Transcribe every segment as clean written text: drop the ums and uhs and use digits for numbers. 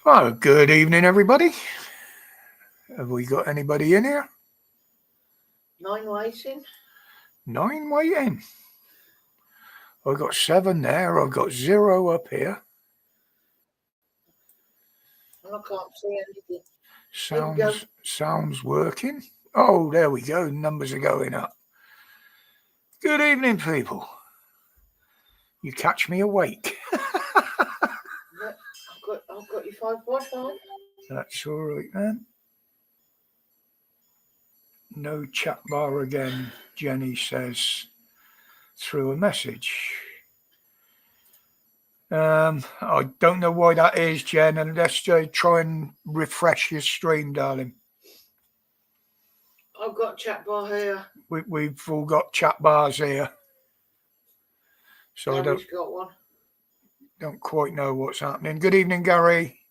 Well, good evening, everybody. Have we got anybody in here? 9 waiting. 9 waiting. I've got 7 there. I've got 0 up here. And I can't see anything. Sounds working. Oh, there we go. Numbers are going up. Good evening, people. You catch me awake. I've got your 5 Wi-Fi. That's all right, then. No chat bar again, Jenny says through a message. I don't know why that is, Jen, and let's try and refresh your stream, darling. I've got chat bar here. We've all got chat bars here. So Gary's got one. Don't quite know what's happening. Good evening, Gary.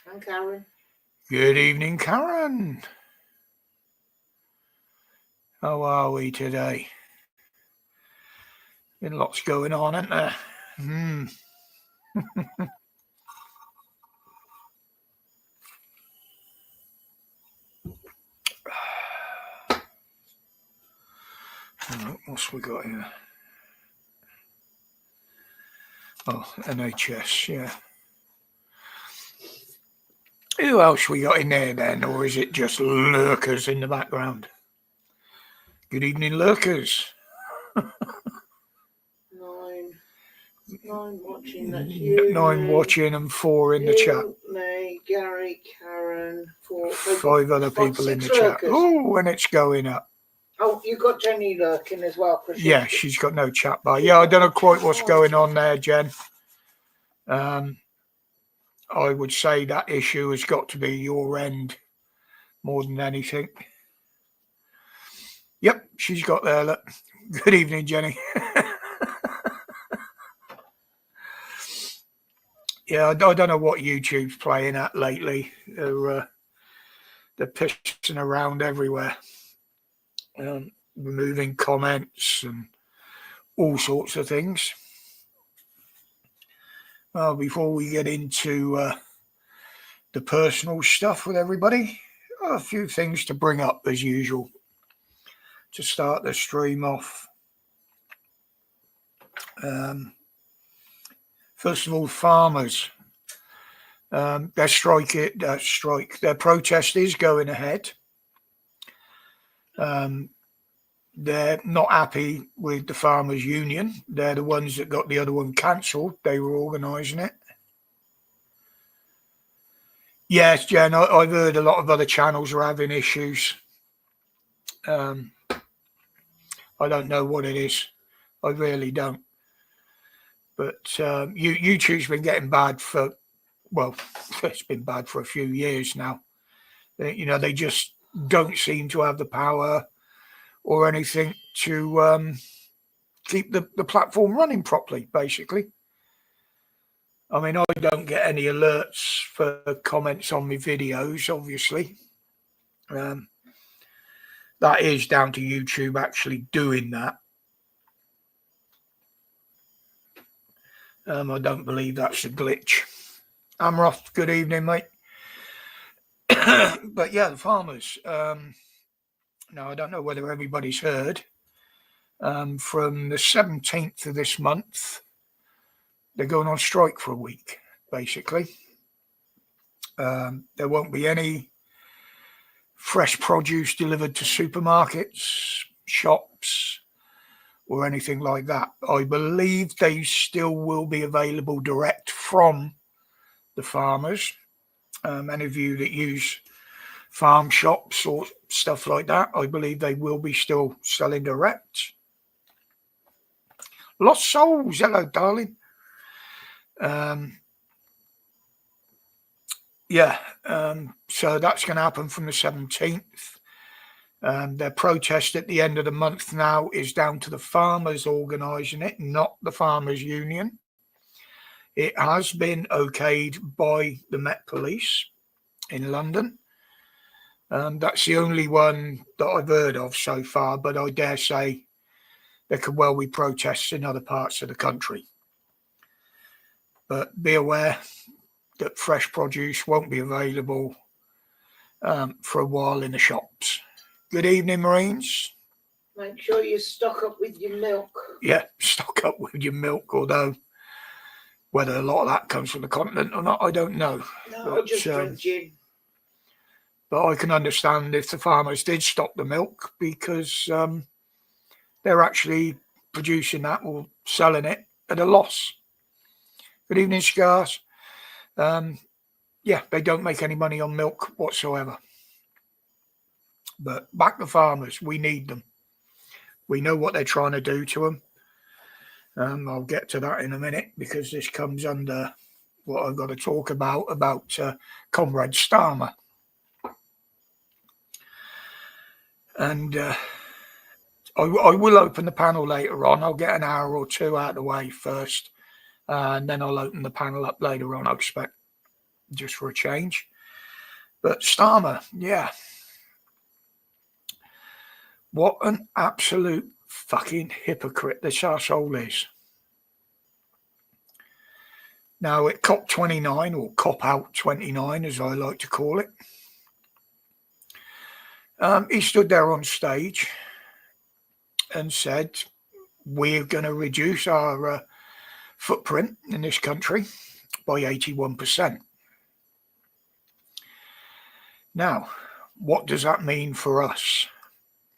And Karen. Good evening, Karen. How are we today? Been lots going on, isn't there? What's we got here? Oh, NHS, yeah. Who else we got in there then, or is it just lurkers in the background? Good evening, lurkers. 9 watching, that's you. 9 watching and 4 in the chat. Me, Gary, Karen, 4. 5 other people in the chat. Oh, and it's going up. Oh, you've got Jenny lurking as well. Yeah, she's got no chat bar. Yeah, I don't know quite what's going on there, Jen. I would say that issue has got to be your end more than anything. Yep, she's got there. Look. Good evening, Jenny. Yeah, I don't know what YouTube's playing at lately. They're pissing around everywhere, removing comments and all sorts of things. Well, before we get into the personal stuff with everybody, a few things to bring up as usual to start the stream off. First of all, farmers. Their their protest is going ahead. They're not happy with the Farmers Union. They're the ones that got the other one cancelled. They were organising it. Yes, Jen, I've heard a lot of other channels are having issues. I don't know what it is. I really don't. But YouTube's been getting bad for, well, it's been bad for a few years now. They just don't seem to have the power or anything to keep the platform running properly, basically. I mean, I don't get any alerts for comments on my videos, obviously. That is down to YouTube actually doing that. I don't believe that's a glitch. Amroth, good evening, mate. But yeah, the farmers. Now, I don't know whether everybody's heard. From the 17th of this month, they're going on strike for a week, basically. There won't be any fresh produce delivered to supermarkets, shops, or anything like that. I believe they still will be available direct from the farmers. Any of you that use farm shops or stuff like that, I believe they will be still selling direct. Lost Souls, hello, darling. So that's going to happen from the 17th. Their protest at the end of the month now is down to the farmers organising it, not the Farmers Union. It has been okayed by the Met Police in London. That's the only one that I've heard of so far, but I dare say there could well be protests in other parts of the country. But be aware, that fresh produce won't be available for a while in the shops. Good evening, Marines. Make sure you stock up with your milk. Yeah, stock up with your milk, although whether a lot of that comes from the continent or not, I don't know. No, but, just drink gin. But I can understand if the farmers did stock the milk because they're actually producing that or selling it at a loss. Good evening, Scars. Yeah, they don't make any money on milk whatsoever. But back to farmers, we need them. We know what they're trying to do to them. I'll get to that in a minute because this comes under what I've got to talk about Comrade Starmer. And I will open the panel later on. I'll get an hour or two out of the way first, and then I'll open the panel up later on, I expect, just for a change. But Starmer, yeah. What an absolute fucking hypocrite this arsehole is. Now, at COP29, or COP Out 29, as I like to call it, he stood there on stage and said, we're going to reduce our footprint in this country by 81%. Now, what does that mean for us?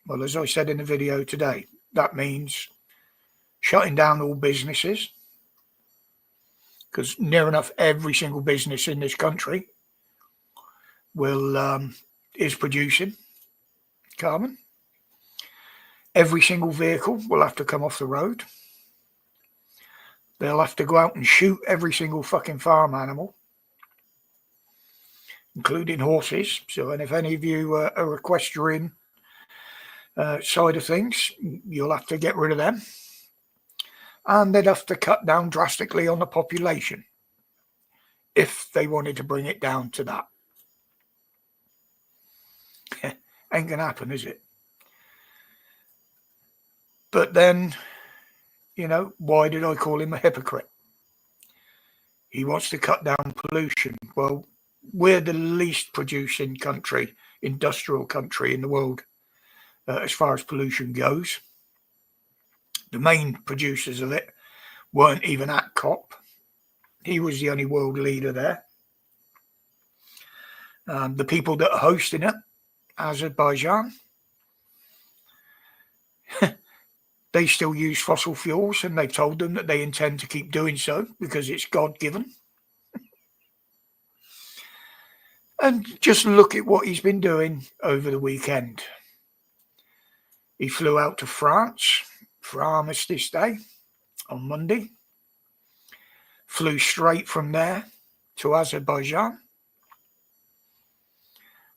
Well, as I said in the video today, that means shutting down all businesses, because near enough every single business in this country is producing carbon. Every single vehicle will have to come off the road. They'll have to go out and shoot every single fucking farm animal, including horses. So, and if any of you are equestrian side of things, you'll have to get rid of them. And they'd have to cut down drastically on the population if they wanted to bring it down to that. Ain't gonna happen, is it? But then, you know, why did I call him a hypocrite? He wants to cut down pollution. Well, we're the least producing country, industrial country in the world as far as pollution goes. The main producers of it weren't even at COP. He was the only world leader there. The people that are hosting it, Azerbaijan, they still use fossil fuels, and they've told them that they intend to keep doing so because it's God-given. And just look at what he's been doing over the weekend. He flew out to France for Armistice Day on Monday. Flew straight from there to Azerbaijan.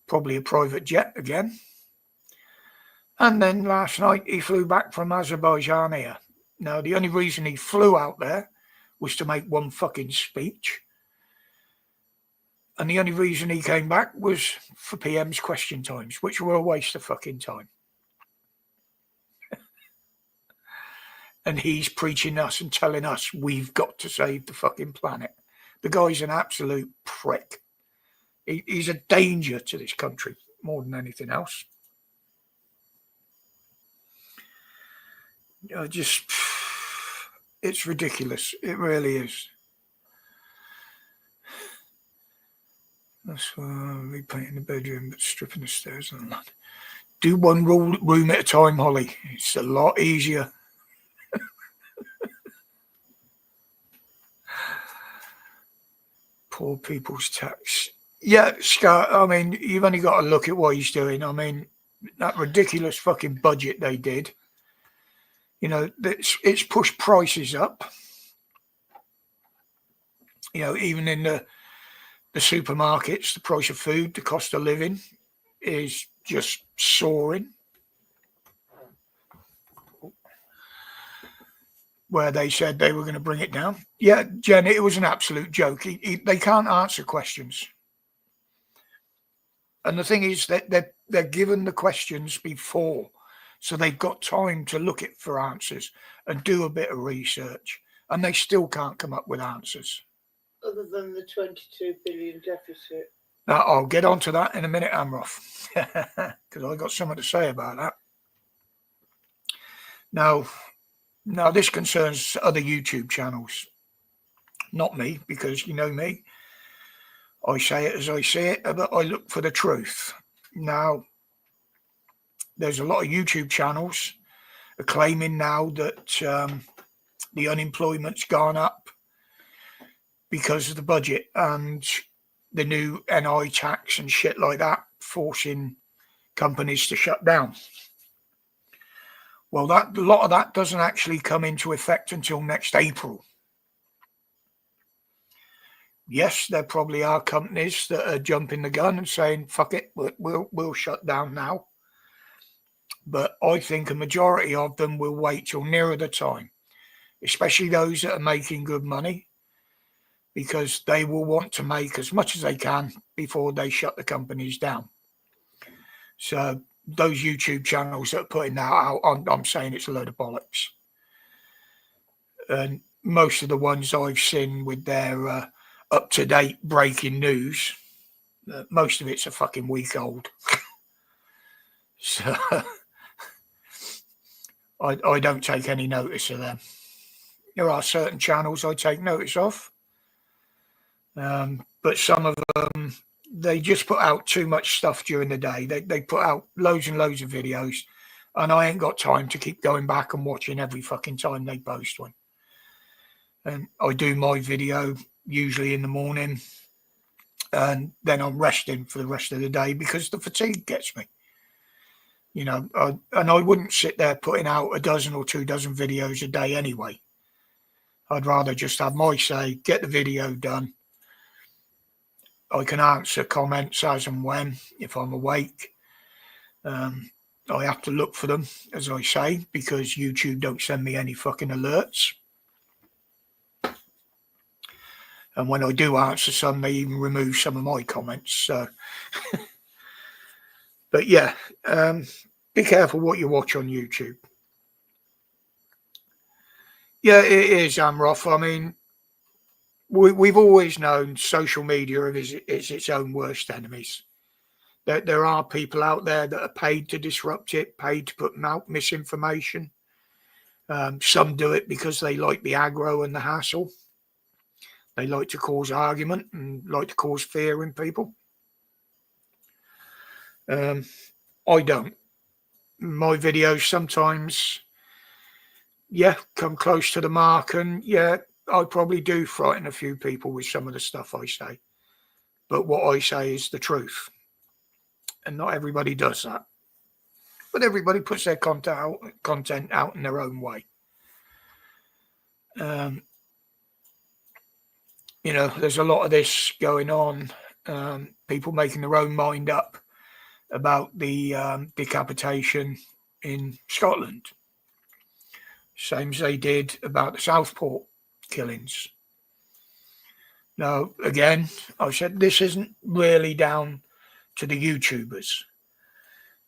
Probably a private jet again. And then last night he flew back from Azerbaijan here. Now, the only reason he flew out there was to make one fucking speech. And the only reason he came back was for PM's question times, which were a waste of fucking time. And he's preaching us and telling us we've got to save the fucking planet. The guy's an absolute prick. He's a danger to this country more than anything else. It's ridiculous. It really is. That's repainting the bedroom, but stripping the stairs and that. Do one room at a time, Holly. It's a lot easier. Poor people's tax. Yeah, Scott, I mean, you've only got to look at what he's doing. I mean, that ridiculous fucking budget they did. You know, it's pushed prices up. You know, even in the supermarkets, the price of food, the cost of living is just soaring. Where they said they were going to bring it down. Yeah, Jen, it was an absolute joke. They can't answer questions. And the thing is that they're given the questions before, so they've got time to look at for answers and do a bit of research, and they still can't come up with answers. other than the 22 billion deficit? Now, I'll get onto that in a minute, Amroth, because I've got something to say about that. Now this concerns other YouTube channels, not me, because you know me. I say it as I see it, but I look for the truth. Now, there's a lot of YouTube channels are claiming now that the unemployment's gone up because of the budget and the new NI tax and shit like that, forcing companies to shut down. Well, a lot of that doesn't actually come into effect until next April. Yes, there probably are companies that are jumping the gun and saying, fuck it, we'll shut down now. But I think a majority of them will wait till nearer the time, especially those that are making good money, because they will want to make as much as they can before they shut the companies down. So those YouTube channels that are putting that out, I'm saying it's a load of bollocks. And most of the ones I've seen with their up-to-date breaking news, most of it's a fucking week old. So I don't take any notice of them. There are certain channels I take notice of, but some of them, they just put out too much stuff during the day. They put out loads and loads of videos, and I ain't got time to keep going back and watching every fucking time they post one. And I do my video usually in the morning, and then I'm resting for the rest of the day because the fatigue gets me. You know, and I wouldn't sit there putting out a dozen or 2 dozen videos a day anyway. I'd rather just have my say, get the video done. I can answer comments as and when, if I'm awake. I have to look for them, as I say, because YouTube don't send me any fucking alerts. And when I do answer some, they even remove some of my comments. So, but yeah, be careful what you watch on YouTube. Yeah, it is, Amroth. I mean, we've always known social media is its own worst enemies. There are people out there that are paid to disrupt it, paid to put out misinformation. Some do it because they like the aggro and the hassle. They like to cause argument and like to cause fear in people. I don't. My videos sometimes, come close to the mark, and I probably do frighten a few people with some of the stuff I say. But what I say is the truth. And not everybody does that. But everybody puts their content out in their own way. There's a lot of this going on. People making their own mind up about the decapitation in Scotland. Same as they did about the Southport killings. Now, again, I said this isn't really down to the YouTubers.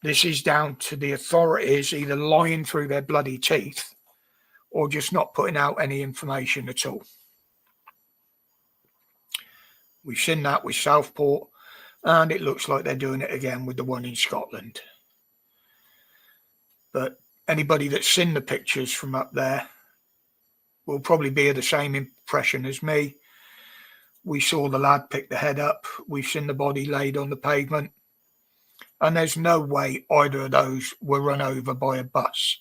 This is down to the authorities either lying through their bloody teeth or just not putting out any information at all. We've seen that with Southport, and it looks like they're doing it again with the one in Scotland. But anybody that's seen the pictures from up there will probably be of the same impression as me. We saw the lad pick the head up. We've seen the body laid on the pavement. And there's no way either of those were run over by a bus.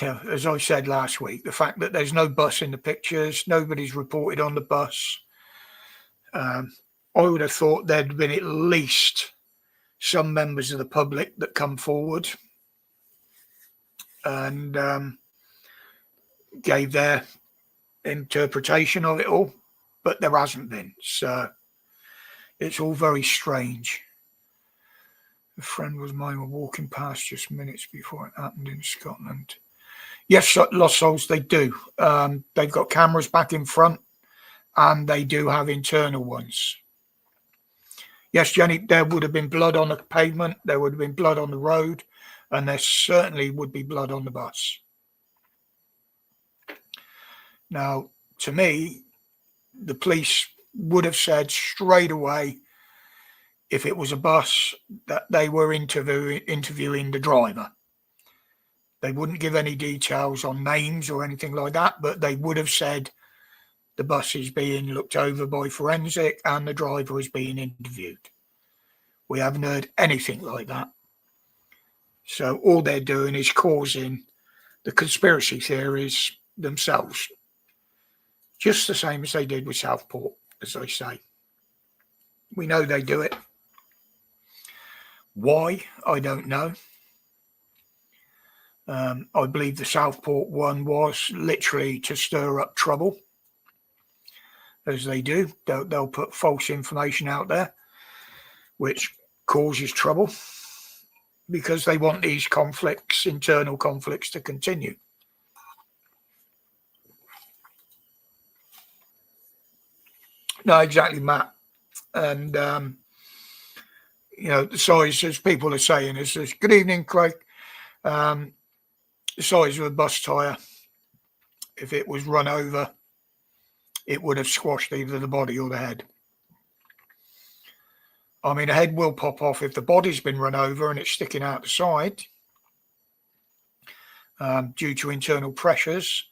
Yeah, as I said last week, the fact that there's no bus in the pictures, nobody's reported on the bus. I would have thought there'd been at least some members of the public that come forward and gave their interpretation of it all, but there hasn't been. So it's all very strange. A friend was mine were walking past just minutes before it happened in Scotland. Yes, Lost Souls, they do. They've got cameras back in front, and they do have internal ones. Yes, Jenny, there would have been blood on the pavement, there would have been blood on the road, and there certainly would be blood on the bus. Now, to me, the police would have said straight away, if it was a bus, that they were interviewing the driver. They wouldn't give any details on names or anything like that, but they would have said the bus is being looked over by forensic and the driver is being interviewed. We haven't heard anything like that. So all they're doing is causing the conspiracy theories themselves, just the same as they did with Southport, as I say. We know they do it. Why? I don't know. I believe the Southport one was literally to stir up trouble, as they do. They'll put false information out there, which causes trouble, because they want these conflicts, internal conflicts, to continue. No, exactly, Matt. And, the size, as people are saying, is good evening, Craig. The size of a bus tyre, if it was run over, it would have squashed either the body or the head. I mean, a head will pop off if the body's been run over and it's sticking out the side due to internal pressures.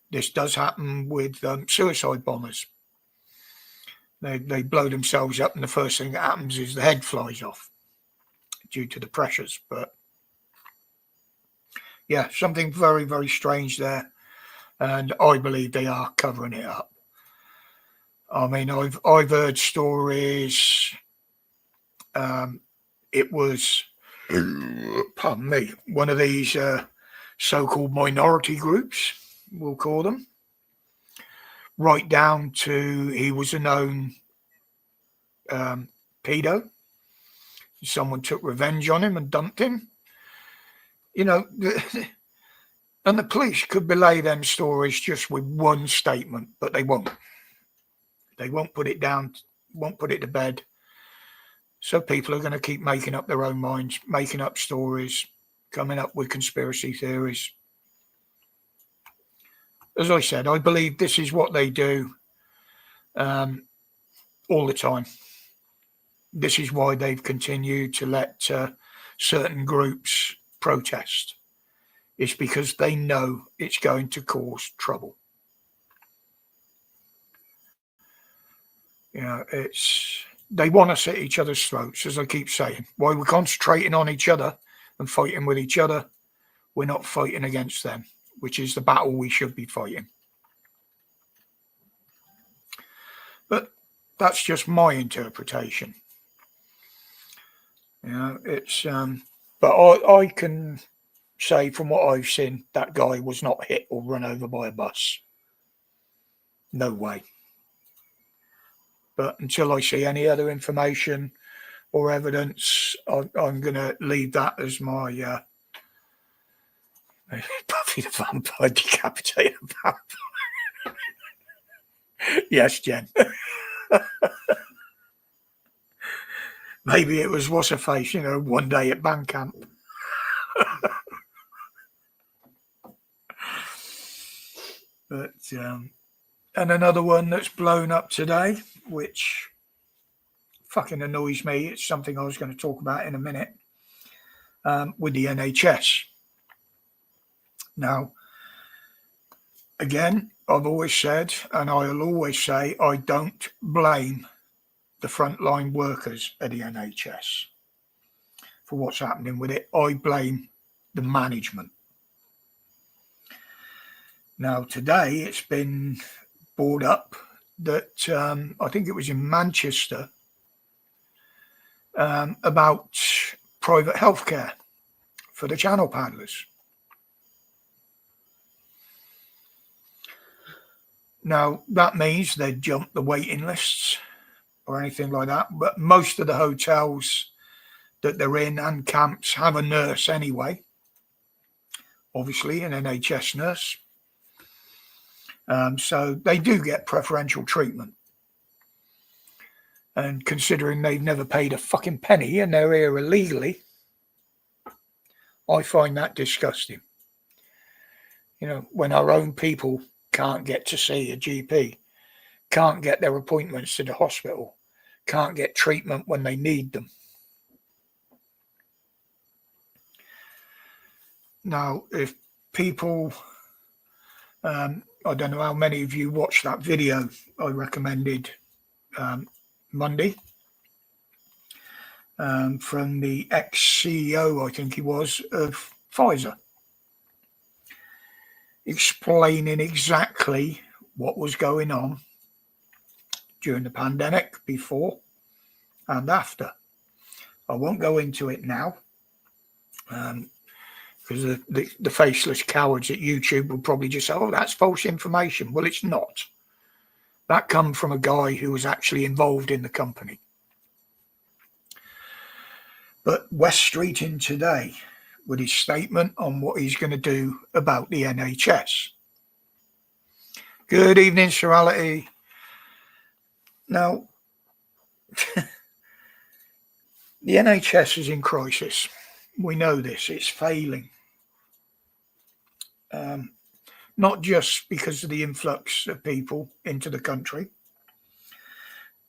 This does happen with suicide bombers. They blow themselves up, and the first thing that happens is the head flies off due to the pressures. But yeah, something very, very strange there, and I believe they are covering it up. I mean, I've heard stories. It was, pardon me, one of these so-called minority groups, we'll call them, right down to he was a known pedo. Someone took revenge on him and dumped him. And the police could belay them stories just with one statement, but they won't. They won't put it down, won't put it to bed. So people are going to keep making up their own minds, making up stories, coming up with conspiracy theories. As I said, I believe this is what they do all the time. This is why they've continued to let certain groups protest. It's because they know it's going to cause trouble. They want us at each other's throats, as I keep saying. While we're concentrating on each other and fighting with each other, we're not fighting against them, which is the battle we should be fighting. But that's just my interpretation. But I can say from what I've seen, that guy was not hit or run over by a bus. No way. But until I see any other information or evidence, I'm going to leave that as my Buffy the Vampire decapitated vampire. Yes, Jen. Maybe it was what's her face, one day at band camp. But and another one that's blown up today, which fucking annoys me. It's something I was going to talk about in a minute, with the NHS. Now, again, I've always said, and I'll always say, I don't blame the frontline workers at the NHS for what's happening with it. I blame the management. Now, today it's been brought up that I think it was in Manchester about private healthcare for the channel paddlers. Now, that means they jump the waiting lists or anything like that, but most of the hotels that they're in and camps have a nurse anyway, obviously an NHS nurse. So they do get preferential treatment. And considering they've never paid a fucking penny and they're here illegally, I find that disgusting. When our own people can't get to see a GP can't get their appointments to the hospital, can't get treatment when they need them. Now, if people, I don't know how many of you watched that video I recommended Monday from the ex-CEO, I think he was, of Pfizer, explaining exactly what was going on during the pandemic, before and after. I won't go into it now, because the faceless cowards at YouTube will probably just say, oh, that's false information. Well, it's not. That come from a guy who was actually involved in the company. But West Street in today, with his statement on what he's going to do about the NHS. Good evening, Serality. Now, the NHS is in crisis. We know this. It's failing. Not just because of the influx of people into the country,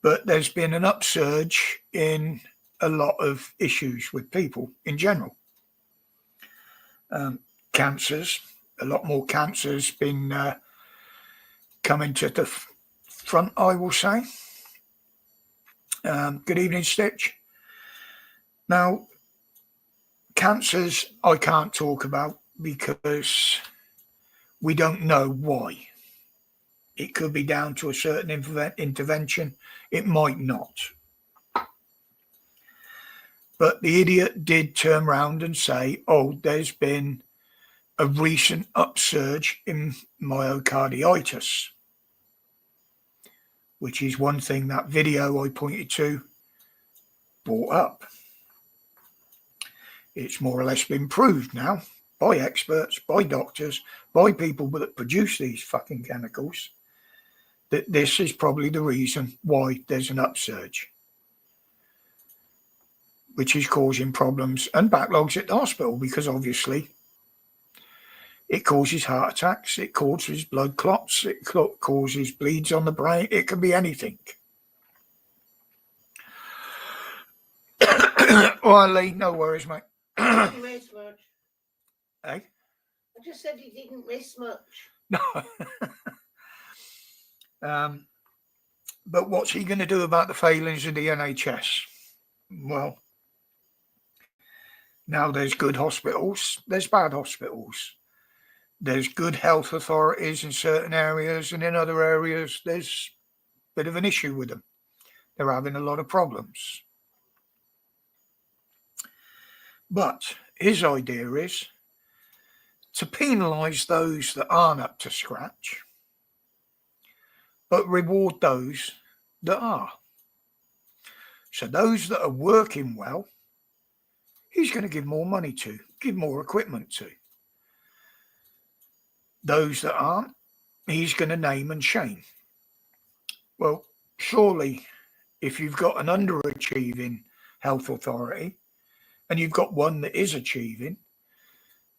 but there's been an upsurge in a lot of issues with people in general. Cancers, a lot more cancers been coming to the front, I will say. Good evening, Stitch. Now, cancers I can't talk about because we don't know why. It could be down to a certain intervention. It might not. But the idiot did turn around and say, oh, there's been a recent upsurge in myocarditis, which is one thing that video I pointed to brought up. It's more or less been proved now by experts, by doctors, by people that produce these fucking chemicals, that this is probably the reason why there's an upsurge, which is causing problems and backlogs at the hospital, because obviously it causes heart attacks, it causes blood clots, it causes bleeds on the brain. It can be anything. Well, Lee, no worries, mate. Didn't miss much. Hey? I just said he didn't miss much. No. But what's he going to do about the failings of the NHS? Well, now there's good hospitals, there's bad hospitals. There's good health authorities in certain areas, and in other areas there's a bit of an issue with them. They're having a lot of problems. But his idea is to penalise those that aren't up to scratch, but reward those that are. So those that are working well, he's going to give more money to, give more equipment to. Those that aren't, he's going to name and shame. Well, surely if you've got an underachieving health authority and you've got one that is achieving,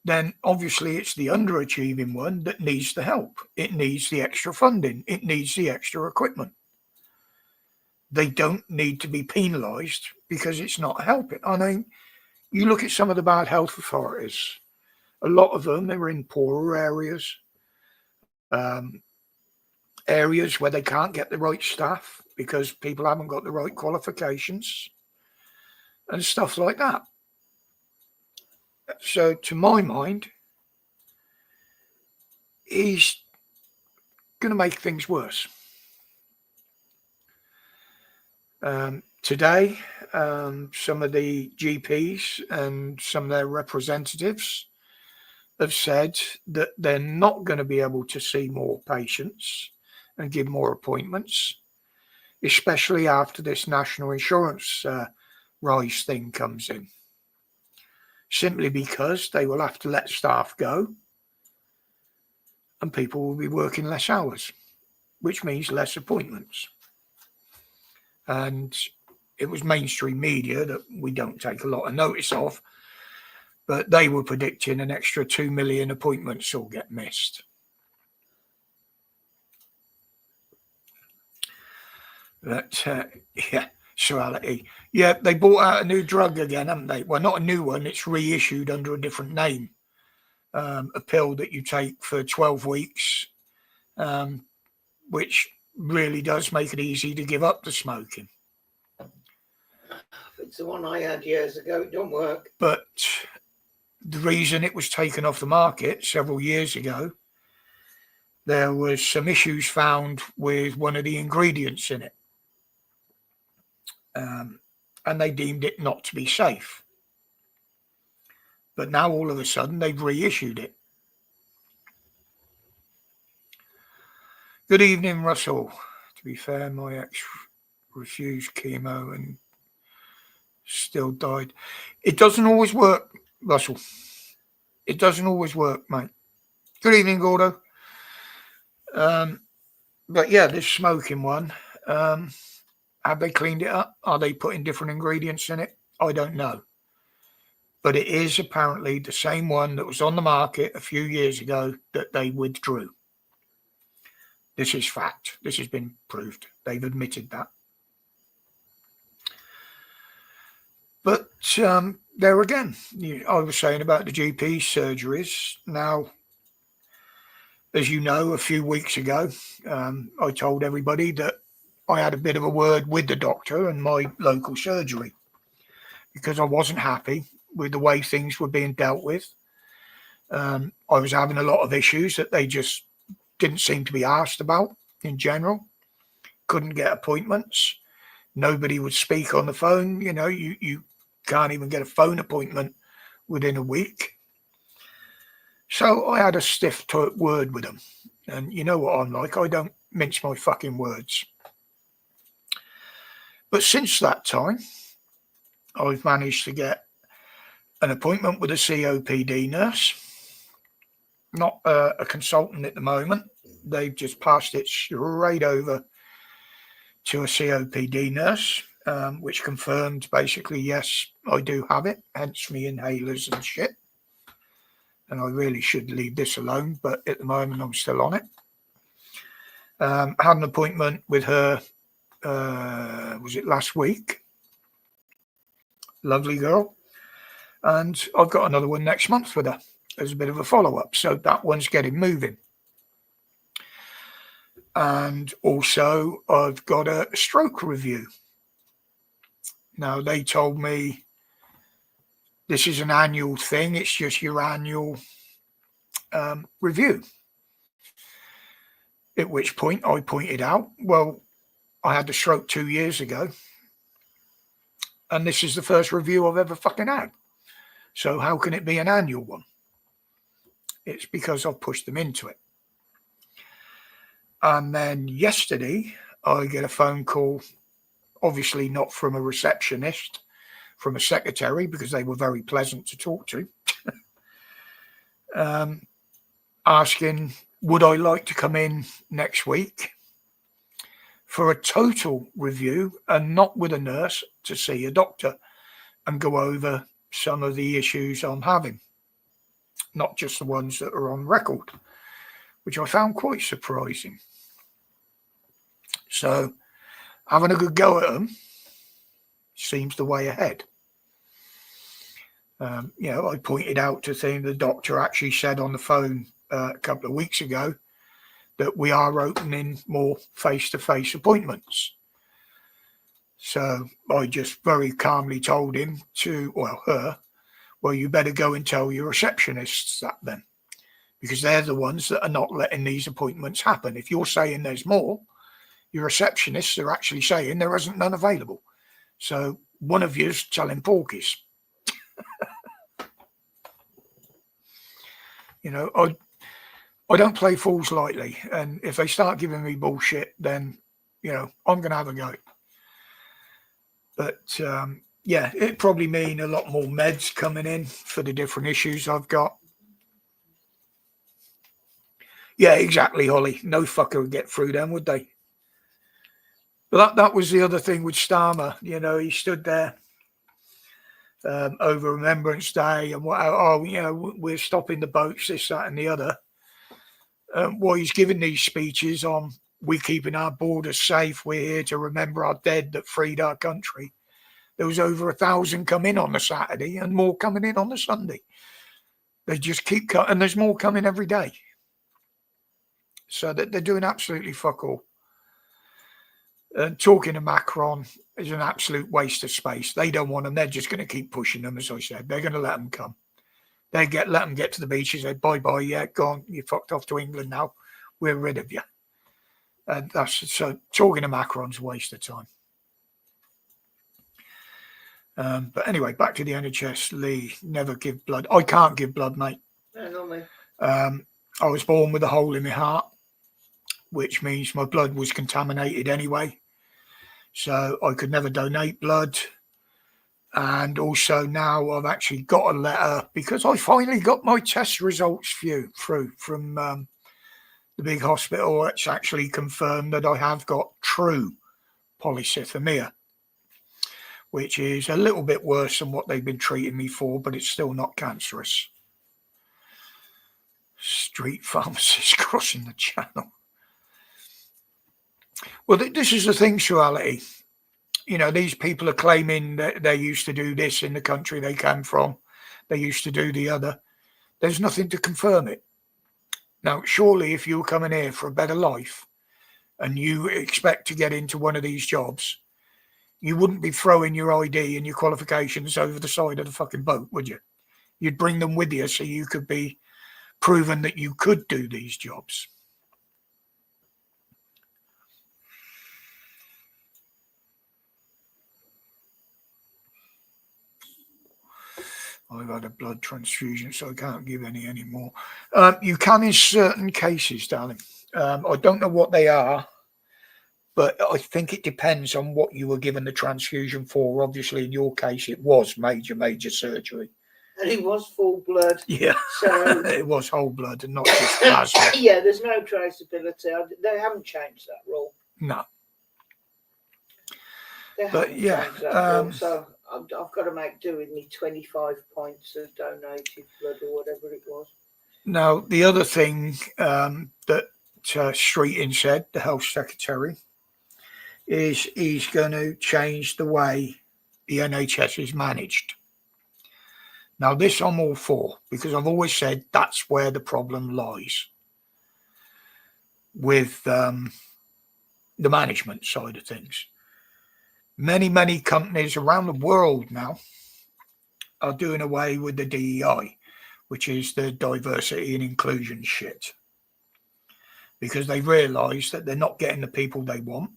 then obviously it's the underachieving one that needs the help. It needs the extra funding. It needs the extra equipment. They don't need to be penalised because it's not helping. I mean, you look at some of the bad health authorities, a lot of them, they're in poorer areas, areas where they can't get the right staff because people haven't got the right qualifications and stuff like that. So to my mind, he's going to make things worse. Today, some of the GPs and some of their representatives have said that they're not going to be able to see more patients and give more appointments, especially after this national insurance rise thing comes in, simply because they will have to let staff go and people will be working less hours, which means less appointments. And it was mainstream media that we don't take a lot of notice of, but they were predicting an extra 2 million appointments will get missed. But yeah, Serality. Yeah, they brought out a new drug again, haven't they? Well, not a new one. It's reissued under a different name. A pill that you take for 12 weeks, which really does make it easy to give up the smoking. It's the one I had years ago. It don't work. But the reason it was taken off the market several years ago, there was some issues found with one of the ingredients in it. And they deemed it not to be safe. But now all of a sudden they've reissued it. Good evening, Russell. To be fair, my ex refused chemo and still died. It doesn't always work, Russell. It doesn't always work, mate. Good evening, Gordo. But yeah, this smoking one, have they cleaned it up? Are they putting different ingredients in it? I don't know. But it is apparently the same one that was on the market a few years ago that they withdrew. This is fact. This has been proved. They've admitted that. But there again, I was saying about the GP surgeries. Now, as you know, a few weeks ago, I told everybody that I had a bit of a word with the doctor and my local surgery because I wasn't happy with the way things were being dealt with. I was having a lot of issues that they just didn't seem to be asked about in general. Couldn't get appointments. Nobody would speak on the phone. You know, you can't even get a phone appointment within a week. So I had a stiff word with them. And you know what I'm like. I don't mince my fucking words. But since that time, I've managed to get an appointment with a COPD nurse. Not a consultant at the moment. They've just passed it straight over to a COPD nurse, which confirmed basically, yes, I do have it, hence me inhalers and shit. And I really should leave this alone, but at the moment I'm still on it. Had an appointment with her, was it last week? Lovely girl. And I've got another one next month with her as a bit of a follow-up. So that one's getting moving. And also I've got a stroke review. Now, they told me this is an annual thing. It's just your annual review. At which point I pointed out, well, I had the stroke 2 years ago. And this is the first review I've ever fucking had. So how can it be an annual one? It's because I've pushed them into it. And then yesterday, I get a phone call, obviously not from a receptionist, from a secretary, because they were very pleasant to talk to, asking, would I like to come in next week for a total review and not with a nurse, to see a doctor and go over some of the issues I'm having, not just the ones that are on record, which I found quite surprising. So having a good go at them seems the way ahead. I pointed out to things the doctor actually said on the phone a couple of weeks ago that we are opening more face-to-face appointments. So I just very calmly told him her, well, you better go and tell your receptionists that then, because they're the ones that are not letting these appointments happen. If you're saying there's more, your receptionists are actually saying there isn't none available. So one of you's telling porkies. I don't play fools lightly. And if they start giving me bullshit, then, I'm going to have a go. But, it'd probably mean a lot more meds coming in for the different issues I've got. Yeah, exactly, Holly. No fucker would get through them, would they? But that was the other thing with Starmer. He stood there over Remembrance Day and we're stopping the boats, this, that, and the other. While he's giving these speeches on we're keeping our borders safe. We're here to remember our dead that freed our country. There was over 1,000 come in on the Saturday and more coming in on the Sunday. They just keep coming, and there's more coming every day. So that they're doing absolutely fuck all. And talking to Macron is an absolute waste of space. They don't want them. They're just going to keep pushing them, as I said. They're going to let them come. Let them get to the beach and say, bye-bye, yeah, go on. You fucked off to England now. We're rid of you. And so talking to Macron's a waste of time. But anyway, back to the NHS. Lee, never give blood. I can't give blood, mate. No, not me. I was born with a hole in my heart, which means my blood was contaminated anyway. So I could never donate blood. And also now I've actually got a letter because I finally got my test results through from the big hospital. It's actually confirmed that I have got true polycythemia, which is a little bit worse than what they've been treating me for, but it's still not cancerous. Street pharmacist crossing the channel. Well, this is the thing, Shuality. You know, these people are claiming that they used to do this in the country they came from. They used to do the other. There's nothing to confirm it. Now, surely if you were coming here for a better life and you expect to get into one of these jobs, you wouldn't be throwing your ID and your qualifications over the side of the fucking boat, would you? You'd bring them with you so you could be proven that you could do these jobs. I've had a blood transfusion, so I can't give any anymore. You can in certain cases, darling. I don't know what they are, but I think it depends on what you were given the transfusion for. Obviously, in your case, it was major surgery. And it was full blood. Yeah, so it was whole blood and not just plasma. Yeah, there's no traceability. They haven't changed that rule. No. They haven't changed that rule. So I've got to make do with me 25 points of donated blood or whatever it was. Now, the other thing that Streeting said, the health secretary, is he's going to change the way the NHS is managed. Now, this I'm all for, because I've always said that's where the problem lies with the management side of things. Many companies around the world now are doing away with the DEI, which is the diversity and inclusion shit, because they realise that they're not getting the people they want,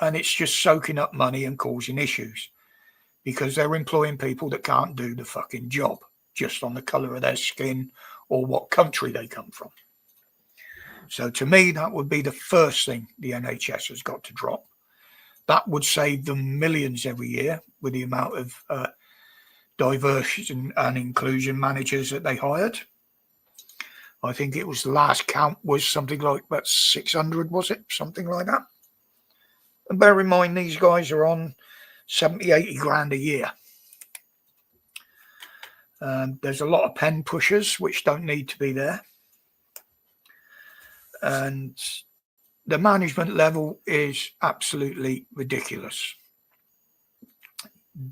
and it's just soaking up money and causing issues, because they're employing people that can't do the fucking job just on the colour of their skin or what country they come from. So to me, that would be the first thing the NHS has got to drop. That would save them millions every year with the amount of diversity and inclusion managers that they hired. I think it was the last count was something like about 600, was it? Something like that. And bear in mind, these guys are on 70, 80 grand a year. There's a lot of pen pushers which don't need to be there. And the management level is absolutely ridiculous.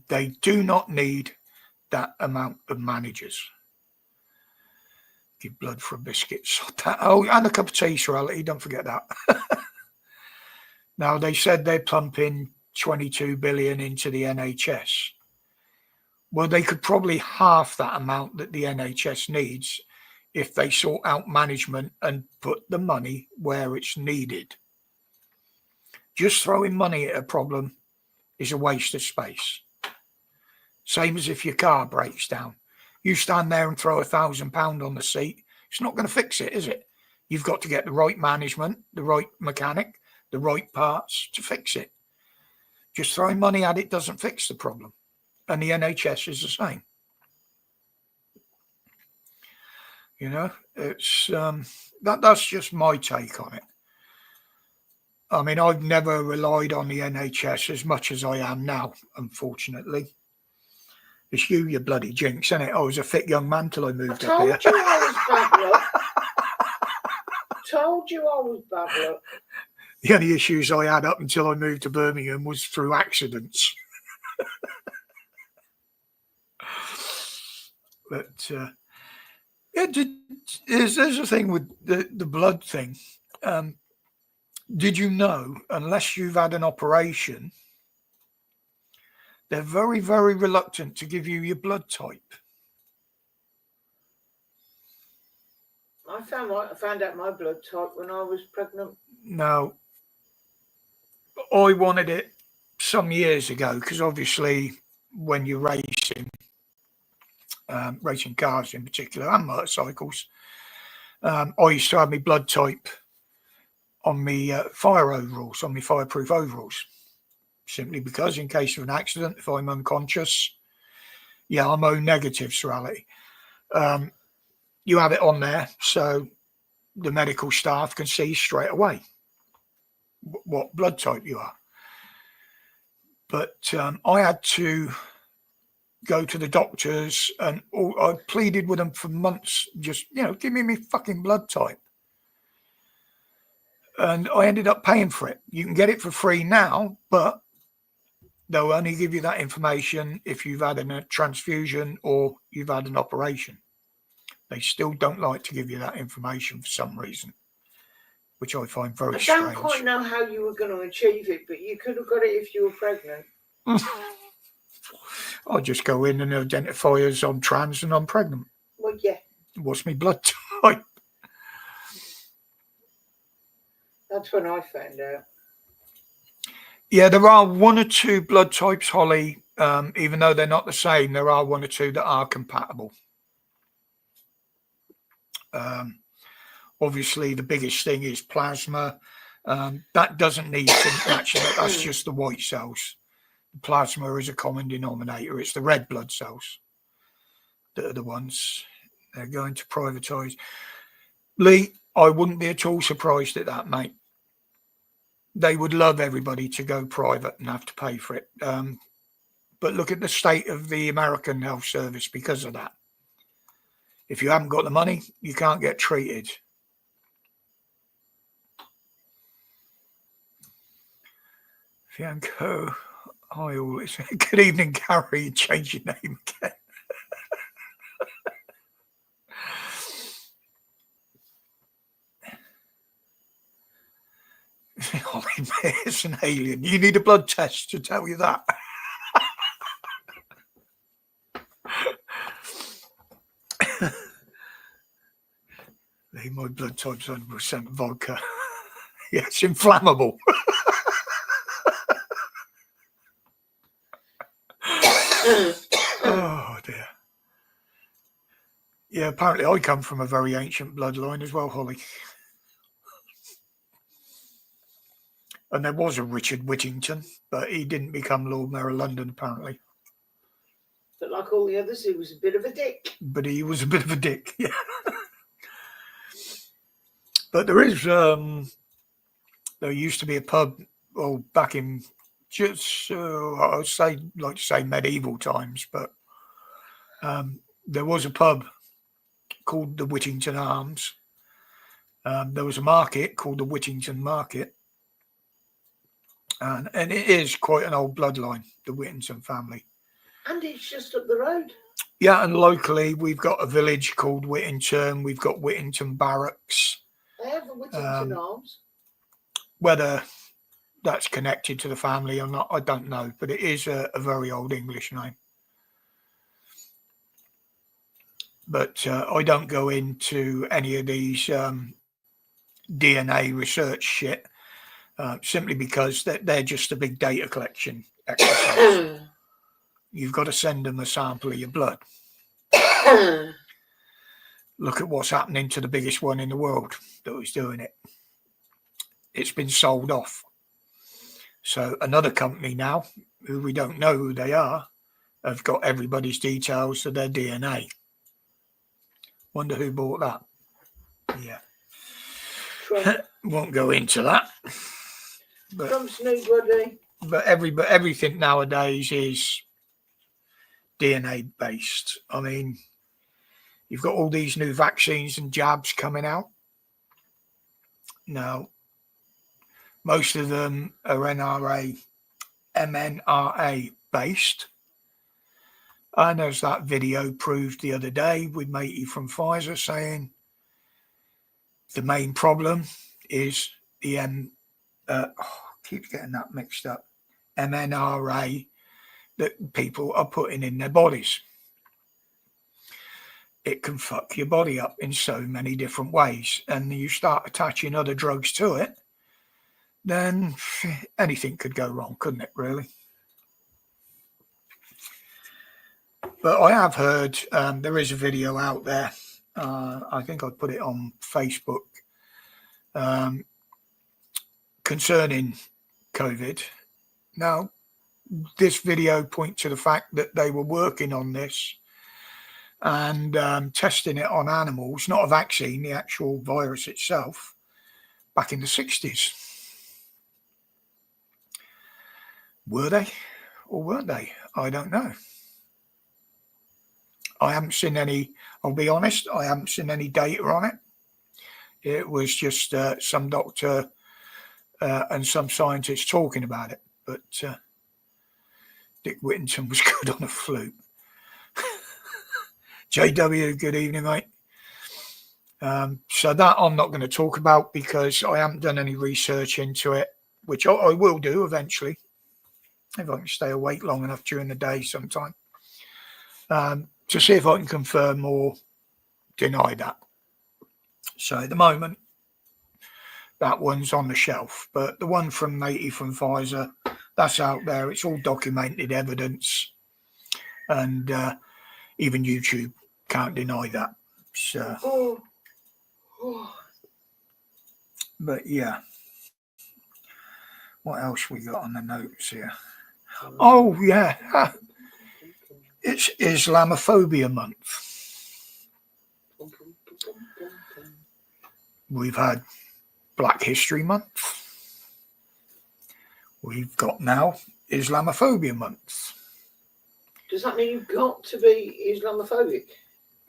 They do not need that amount of managers. Give blood for a biscuit. Oh, and a cup of tea, Sorality. Don't forget that. Now, they said they're pumping 22 billion into the NHS. Well, they could probably half that amount that the NHS needs if they sort out management and put the money where it's needed. Just throwing money at a problem is a waste of space. Same as if your car breaks down. You stand there and throw £1,000 on the seat, it's not going to fix it, is it? You've got to get the right management, the right mechanic, the right parts to fix it. Just throwing money at it doesn't fix the problem. And the NHS is the same. You know, it's that's just my take on it. I mean, I've never relied on the NHS as much as I am now, unfortunately. It's you bloody jinx, isn't it? I was a fit young man till I moved up here. I told you I was bad luck. Told you I was bad luck. The only issues I had up until I moved to Birmingham was through accidents. But yeah, there's a thing with the blood thing. Did you know, unless you've had an operation, they're very, very reluctant to give you your blood type? I found out my blood type when I was pregnant. No, I wanted it some years ago because obviously when you're racing cars in particular and motorcycles, I used to have my blood type on my fire overalls, on my fireproof overalls, simply because in case of an accident, if I'm unconscious, yeah, I'm O negative, Sorality. You have it on there so the medical staff can see straight away what blood type you are. But I had to go to the doctors and I pleaded with them for months, just, give me my fucking blood type. And I ended up paying for it. You can get it for free now, but they'll only give you that information if you've had a transfusion or you've had an operation. They still don't like to give you that information for some reason, which I find very strange. I don't quite know how you were going to achieve it, but you could have got it if you were pregnant. I'll just go in and identify as I'm trans and I'm pregnant. Well, yeah. What's my blood type? That's when I found out. Yeah, there are one or two blood types, Holly, even though they're not the same, there are one or two that are compatible. Obviously, the biggest thing is plasma. That doesn't need to match it. That's just the white cells. Plasma is a common denominator. It's the red blood cells that are the ones they're going to privatise. Lee, I wouldn't be at all surprised at that, mate. They would love everybody to go private and have to pay for it. But look at the state of the American health service because of that. If you haven't got the money, you can't get treated. Fianco, hi all. Good evening, Gary. Change your name again. Holly Mayer's an alien. You need a blood test to tell you that. My blood type's 100% vodka. Yeah, it's inflammable. Oh dear. Yeah, apparently I come from a very ancient bloodline as well, Holly. And there was a Richard Whittington, but he didn't become Lord Mayor of London, apparently. But like all the others, he was a bit of a dick. But he was a bit of a dick, yeah. But there is, there used to be a pub, well, back in just, I would say, like to say medieval times, but there was a pub called the Whittington Arms. There was a market called the Whittington Market. And it is quite an old bloodline, the Whittington family. And it's just up the road. Yeah, and locally we've got a village called Whittington. We've got Whittington Barracks. They have the Whittington Arms. Whether that's connected to the family or not, I don't know. But it is a very old English name. But I don't go into any of these DNA research shit. Simply because they're just a big data collection exercise. You've got to send them a sample of your blood. Look at what's happening to the biggest one in the world that was doing it. It's been sold off. So another company now, who we don't know who they are, have got everybody's details of their DNA. Wonder who bought that. Yeah. Won't go into that. But, Trump's nobody. But everything nowadays is DNA based. I mean, you've got all these new vaccines and jabs coming out. Now, Most of them are MNRA based. And as that video proved the other day with matey from Pfizer saying the main problem is the keep getting that mixed up, MNRA that people are putting in their bodies. It can fuck your body up in so many different ways, and you start attaching other drugs to it, then anything could go wrong, couldn't it, really? But I have heard there is a video out there. I think I put it on Facebook concerning COVID. Now, this video points to the fact that they were working on this and testing it on animals, not a vaccine, the actual virus itself, back in the 60s. Were they or weren't they? I don't know. I haven't seen any, I'll be honest, I haven't seen any data on it. It was just some doctor and some scientists talking about it. But Dick Whittington was good on a flute. JW, good evening, mate. So that I'm not going to talk about because I haven't done any research into it, which I will do eventually, if I can stay awake long enough during the day sometime, to see if I can confirm or deny that. So at the moment, that one's on the shelf, but the one from matey from Pfizer, that's out there. It's all documented evidence, and even YouTube can't deny that. So, but yeah, what else we got on the notes here? Oh yeah, it's Islamophobia month. We've had Black History Month. We've got now Islamophobia month. Does that mean you've got to be Islamophobic?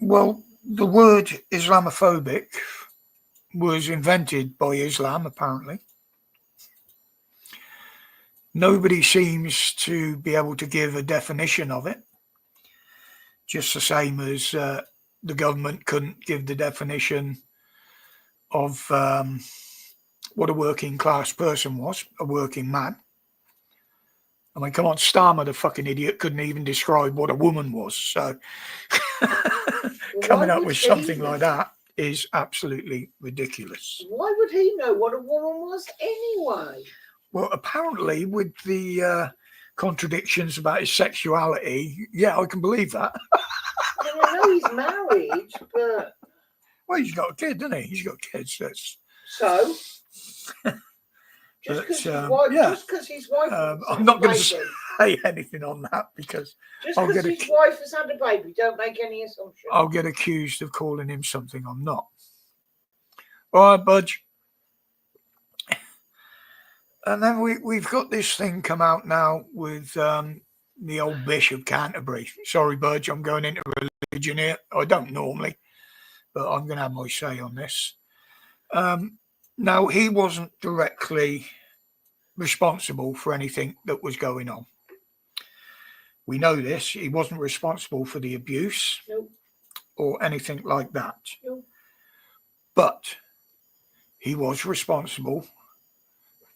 Well, the word Islamophobic was invented by Islam, apparently. Nobody seems to be able to give a definition of it. Just the same as the government couldn't give the definition of what a working class person was, a working man. I mean, come on, Starmer, the fucking idiot, couldn't even describe what a woman was. So coming up with something like that is absolutely ridiculous. Why would he know what a woman was anyway? Well, apparently with the contradictions about his sexuality, yeah, I can believe that. I know he's married, but... Well, he's got a kid, doesn't he? He's got kids. That's... So? Just because his wife I'm not going to say anything on that because just because his wife has had a baby, don't make any assumptions. I'll get accused of calling him something I'm not. All right, Budge. And then we've got this thing come out now with the old Bishop of Canterbury. Sorry, Budge, I'm going into religion here. I don't normally, but I'm going to have my say on this. Now, he wasn't directly responsible for anything that was going on. We know this. He wasn't responsible for the abuse or anything like that. But he was responsible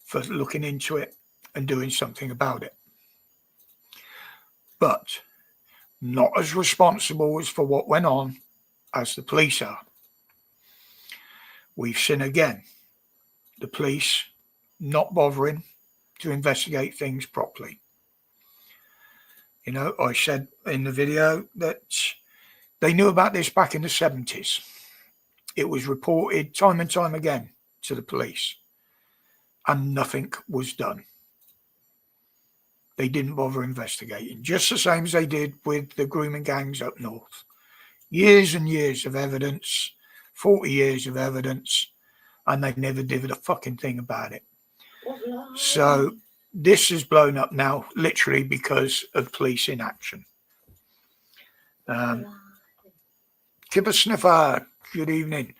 for looking into it and doing something about it. But not as responsible as for what went on as the police are. We've seen again the police not bothering to investigate things properly. You know, I said in the video that they knew about this back in the 70s. It was reported time and time again to the police, and nothing was done. They didn't bother investigating, just the same as they did with the grooming gangs up north. Years and years of evidence, 40 years of evidence, and they never did a fucking thing about it. So this has blown up now, literally because of police inaction. Kipper Sniffer, good evening.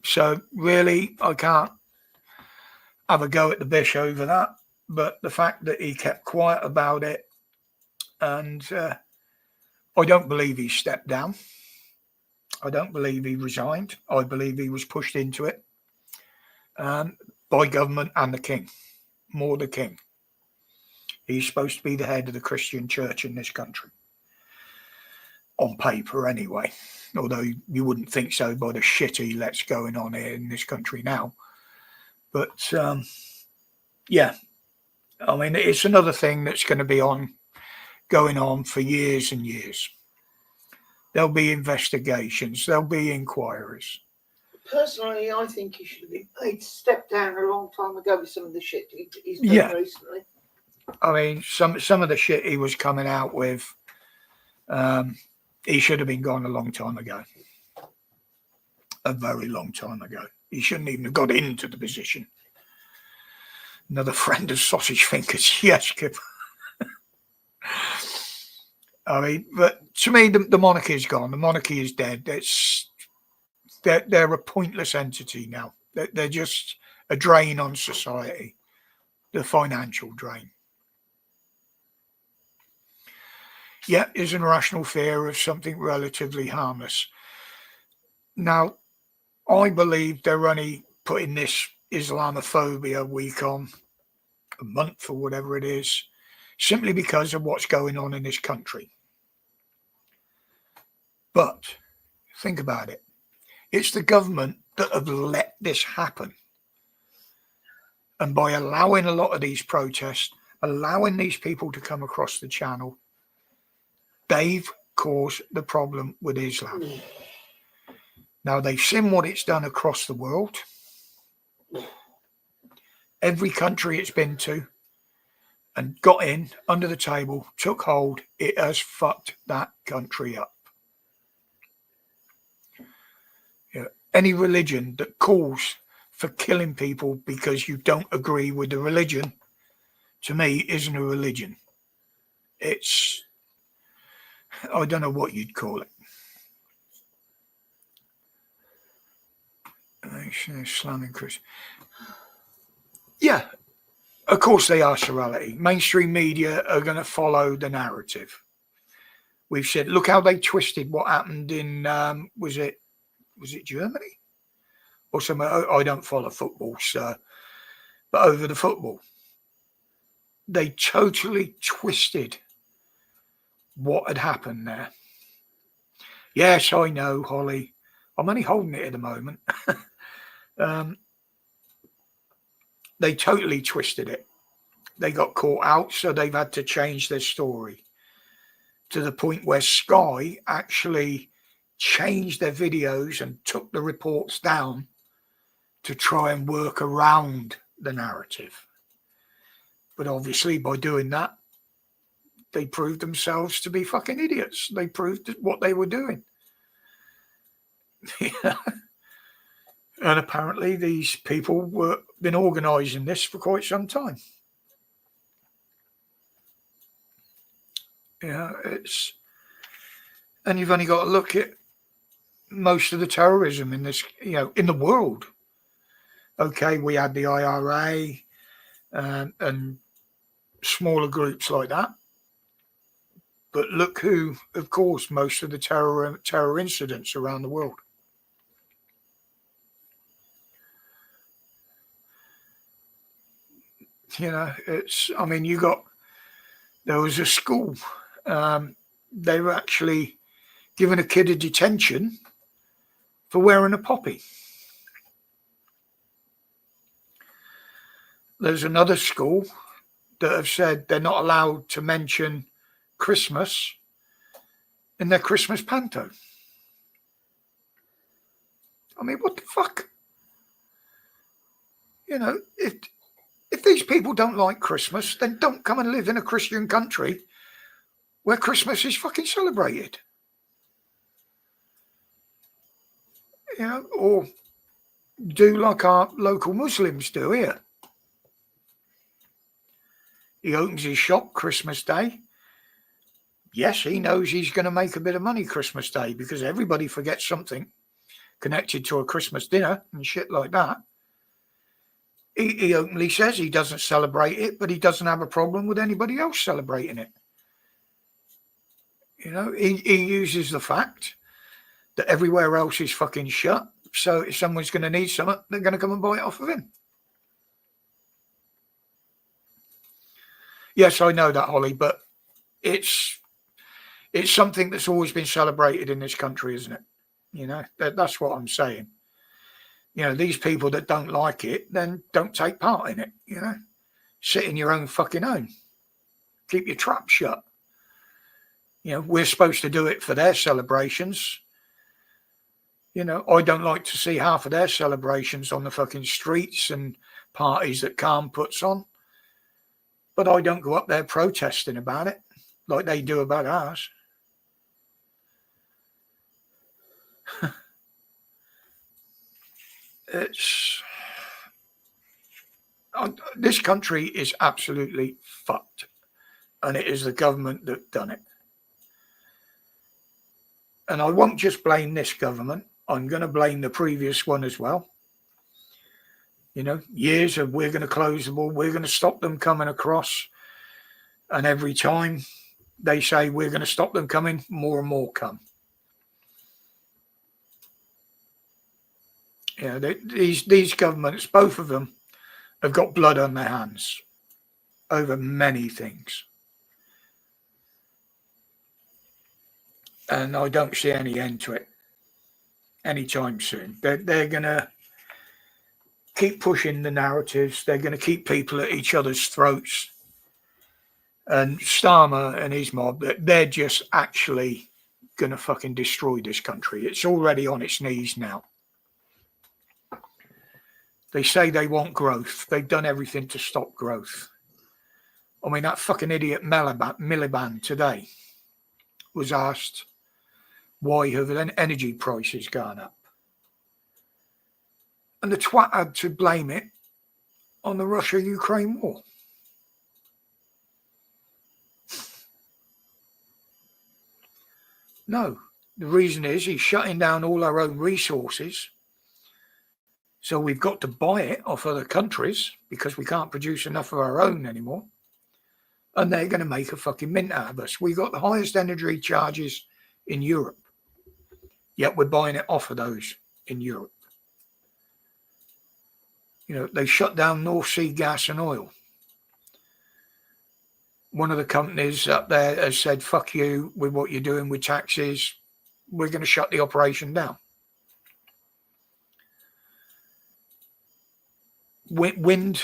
So really, I can't have a go at the Bish over that, but the fact that he kept quiet about it, and I don't believe he stepped down. I don't believe he resigned. I believe he was pushed into it by government and the king, more the king. He's supposed to be the head of the Christian church in this country. On paper, anyway. Although you wouldn't think so by the shit he lets going on here in this country now. But, yeah. I mean, it's another thing that's going to be going on for years and years. There'll be investigations. There'll be inquiries. Personally, I think he should have been made to step down a long time ago with some of the shit he's done recently. I mean, some of the shit he was coming out with, he should have been gone a long time ago. A very long time ago. He shouldn't even have got into the position. Another friend of sausage fingers. Yes, Kip. I mean, but to me, the monarchy is gone. The monarchy is dead. They're a pointless entity now. They're just a drain on society. The financial drain. Yeah, is an irrational fear of something relatively harmless. Now, I believe they're only putting this Islamophobia week on, a month or whatever it is, simply because of what's going on in this country. But think about it. It's the government that have let this happen. And by allowing a lot of these protests, allowing these people to come across the channel, they've caused the problem with Islam. Now, they've seen what it's done across the world. Every country it's been to and got in under the table, took hold, it has fucked that country up. Yeah. Any religion that calls for killing people because you don't agree with the religion, to me, isn't a religion. It's, I don't know what you'd call it. Slamming Christian. Yeah, of course they are sorority. Mainstream media are going to follow the narrative. We've said, look how they twisted what happened in, was it Germany? Or somewhere, I don't follow football, so, but over the football. They totally twisted what had happened there. Yes, I know, Holly. I'm only holding it at the moment. They totally twisted it. They got caught out, so they've had to change their story to the point where Sky actually changed their videos and took the reports down to try and work around the narrative. But obviously, by doing that, they proved themselves to be fucking idiots. They proved what they were doing. And apparently these people were been organising this for quite some time. Yeah, it's, and you've only got to look at most of the terrorism in this, in the world. Okay, we had the IRA and smaller groups like that. But look who, of course, most of the terror incidents around the world. It's, I mean, there was a school, they were actually giving a kid a detention for wearing a poppy. There's another school that have said they're not allowed to mention Christmas in their Christmas panto. I mean, what the fuck? If these people don't like Christmas, then don't come and live in a Christian country where Christmas is fucking celebrated. Or do like our local Muslims do here. He opens his shop Christmas Day. Yes, he knows he's going to make a bit of money Christmas Day because everybody forgets something connected to a Christmas dinner and shit like that. He openly says he doesn't celebrate it, but he doesn't have a problem with anybody else celebrating it. You know, he uses the fact that everywhere else is fucking shut. So if someone's going to need something, they're going to come and buy it off of him. Yes, I know that, Holly, but it's something that's always been celebrated in this country, isn't it? You know, that's what I'm saying. You know, these people that don't like it, then don't take part in it, you know. Sit in your own fucking home. Keep your trap shut. You know, we're supposed to do it for their celebrations. You know, I don't like to see half of their celebrations on the fucking streets and parties that Calm puts on. But I don't go up there protesting about it like they do about ours. This country is absolutely fucked, and it is the government that done it. And I won't just blame this government. I'm going to blame the previous one as well. You know, years of we're going to close the border, we're going to stop them coming across, and every time they say we're going to stop them coming, more and more come. You know, these governments, both of them, have got blood on their hands over many things. And I don't see any end to it anytime soon. They're going to keep pushing the narratives. They're going to keep people at each other's throats. And Starmer and his mob, they're just actually going to fucking destroy this country. It's already on its knees now. They say they want growth. They've done everything to stop growth. I mean, that fucking idiot Miliband today was asked, why have energy prices gone up? And the twat had to blame it on the Russia-Ukraine war. No, the reason is he's shutting down all our own resources. So we've got to buy it off other countries because we can't produce enough of our own anymore. And they're going to make a fucking mint out of us. We got the highest energy charges in Europe. Yet we're buying it off of those in Europe. You know, they shut down North Sea gas and oil. One of the companies up there has said, fuck you with what you're doing with taxes. We're going to shut the operation down. Wind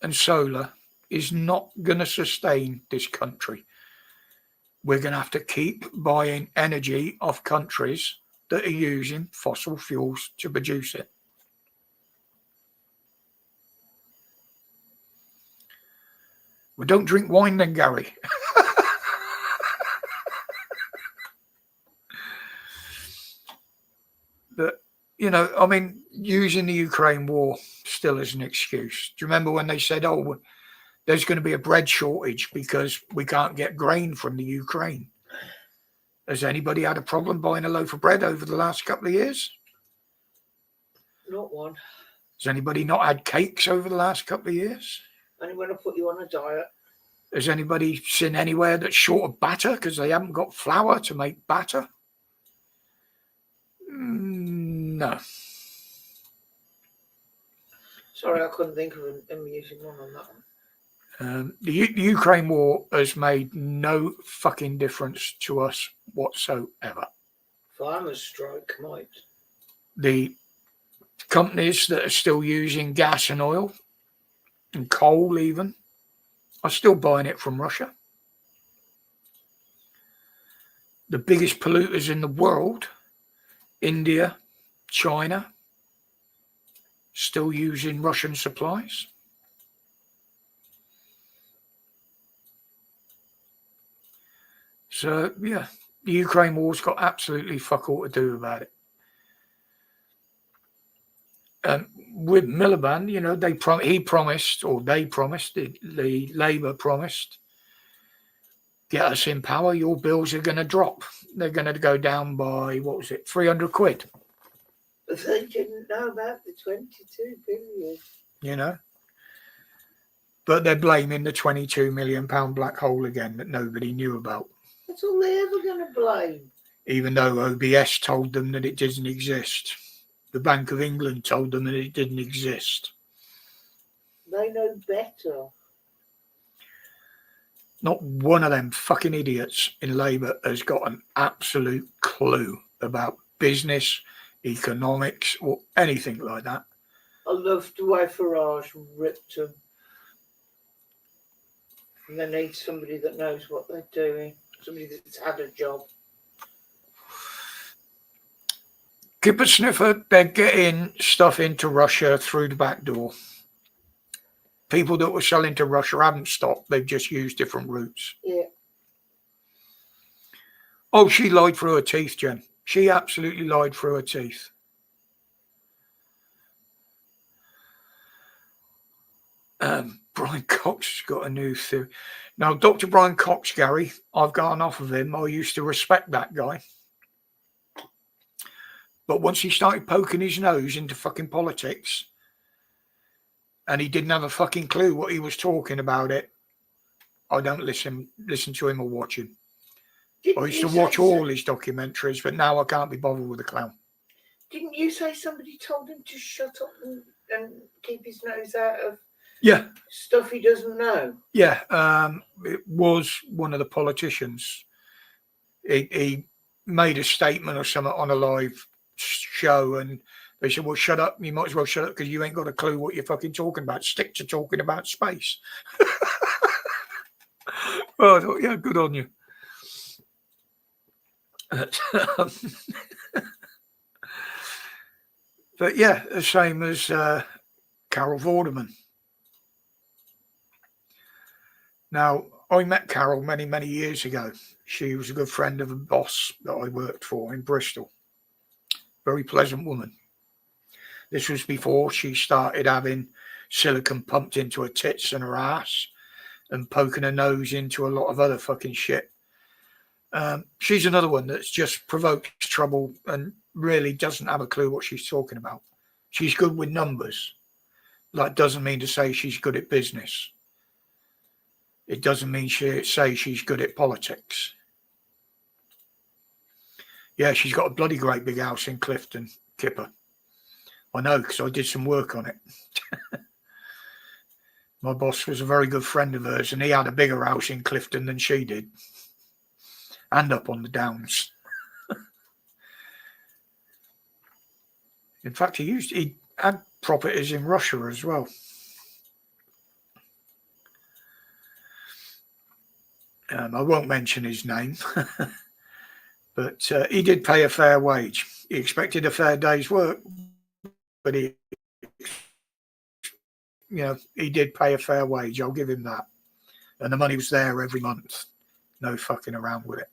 and solar is not going to sustain this country. We're going to have to keep buying energy off countries that are using fossil fuels to produce it. Well, don't drink wine then, Gary. But, you know, I mean, using the Ukraine war still as an excuse. Do you remember when they said, oh, there's going to be a bread shortage because we can't get grain from the Ukraine? Has anybody had a problem buying a loaf of bread over the last couple of years? Not one. Has anybody not had cakes over the last couple of years? Only when I put you on a diet. Has anybody seen anywhere that's short of batter because they haven't got flour to make batter? No. Sorry, I couldn't think of an amusing one on that one. The Ukraine war has made no fucking difference to us whatsoever. Farmers' strike might. The companies that are still using gas and oil and coal even are still buying it from Russia. The biggest polluters in the world, India, China, still using Russian supplies. So, yeah, the Ukraine war's got absolutely fuck all to do about it. With Miliband, you know, they promised, the Labour promised, get us in power, your bills are going to drop. They're going to go down by, what was it, 300 quid. They didn't know about the 22 billion. you know. But they're blaming the £22 million black hole again that nobody knew about. That's all they're ever going to blame. Even though OBS told them that it doesn't exist. The Bank of England told them that it didn't exist. They know better. Not one of them fucking idiots in Labour has got an absolute clue about business, economics, or anything like that. I loved the way Farage ripped them. And they need somebody that knows what they're doing. Somebody that's had a job. Kipper Sniffer, they're getting stuff into Russia through the back door. People that were selling to Russia haven't stopped. They've just used different routes. Yeah. Oh, she lied through her teeth, Jen. She absolutely lied through her teeth. Brian Cox has got a new theory. Now, Dr. Brian Cox, Gary, I've gone off of him. I used to respect that guy. But once he started poking his nose into fucking politics and he didn't have a fucking clue what he was talking about it, I don't listen to him or watch him. I used to watch all his documentaries, but now I can't be bothered with the clown. Didn't you say somebody told him to shut up and keep his nose out of stuff he doesn't know? Yeah, it was one of the politicians. He made a statement or something on a live show, and they said, well, shut up. You might as well shut up because you ain't got a clue what you're fucking talking about. Stick to talking about space. Well, I thought, yeah, good on you. But yeah, the same as Carol Vorderman. Now, I met Carol many, many years ago. She was a good friend of a boss that I worked for in Bristol. Very pleasant woman. This was before she started having silicone pumped into her tits and her ass and poking her nose into a lot of other fucking shit. She's another one that's just provokes trouble and really doesn't have a clue what she's talking about. She's good with numbers. That doesn't mean to say she's good at business. It doesn't mean she's good at politics. Yeah, she's got a bloody great big house in Clifton, Kipper. I know, because I did some work on it. My boss was a very good friend of hers, and he had a bigger house in Clifton than she did. And up on the Downs. In fact, he had properties in Russia as well. I won't mention his name, but he did pay a fair wage. He expected a fair day's work, but he did pay a fair wage. I'll give him that. And the money was there every month. No fucking around with it.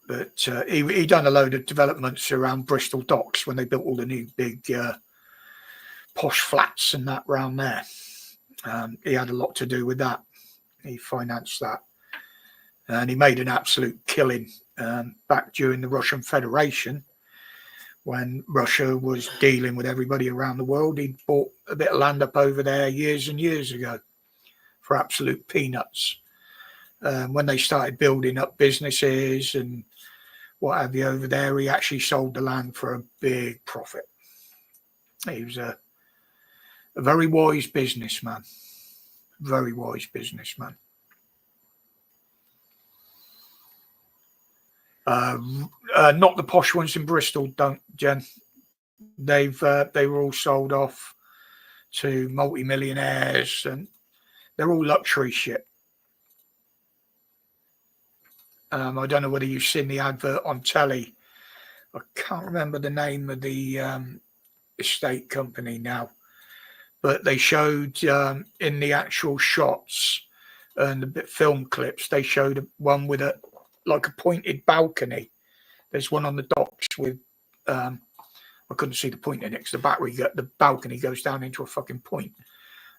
But he done a load of developments around Bristol Docks when they built all the new big posh flats and that round there. He had a lot to do with that. He financed that. And he made an absolute killing back during the Russian Federation when Russia was dealing with everybody around the world. He bought a bit of land up over there years and years ago for absolute peanuts. When they started building up businesses and what have you over there, he actually sold the land for a big profit. He was a very wise businessman. Very wise businessman. Not the posh ones in Bristol, don't, Jen. They were all sold off to multi-millionaires, and they're all luxury shit. I don't know whether you've seen the advert on telly. I can't remember the name of the estate company now, but they showed in the actual shots and the film clips, they showed one with a pointed balcony. There's one on the docks with I couldn't see the point in it because the balcony goes down into a fucking point.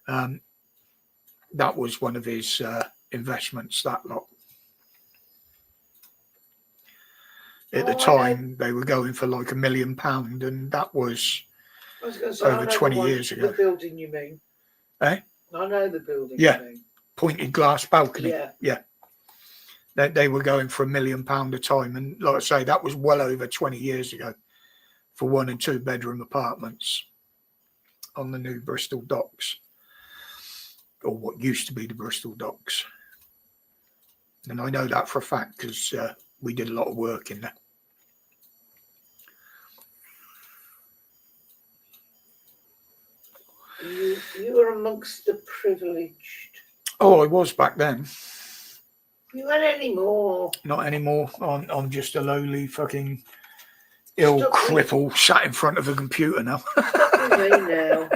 That was one of his investments, that lot. At the time, they were going for like £1 million, and that was I was going to say, over 20 years ago. The building you mean? Eh? I know the building Yeah. you mean. Pointed glass balcony. Yeah. They were going for £1 million a time. And like I say, that was well over 20 years ago for 1 and 2 bedroom apartments on the new Bristol docks, or what used to be the Bristol docks. And I know that for a fact because we did a lot of work in there. You were amongst the privileged. Oh, I was back then. You weren't anymore. Not anymore. I'm just a lowly fucking ill cripple sat in front of a computer now. Stuck with me now.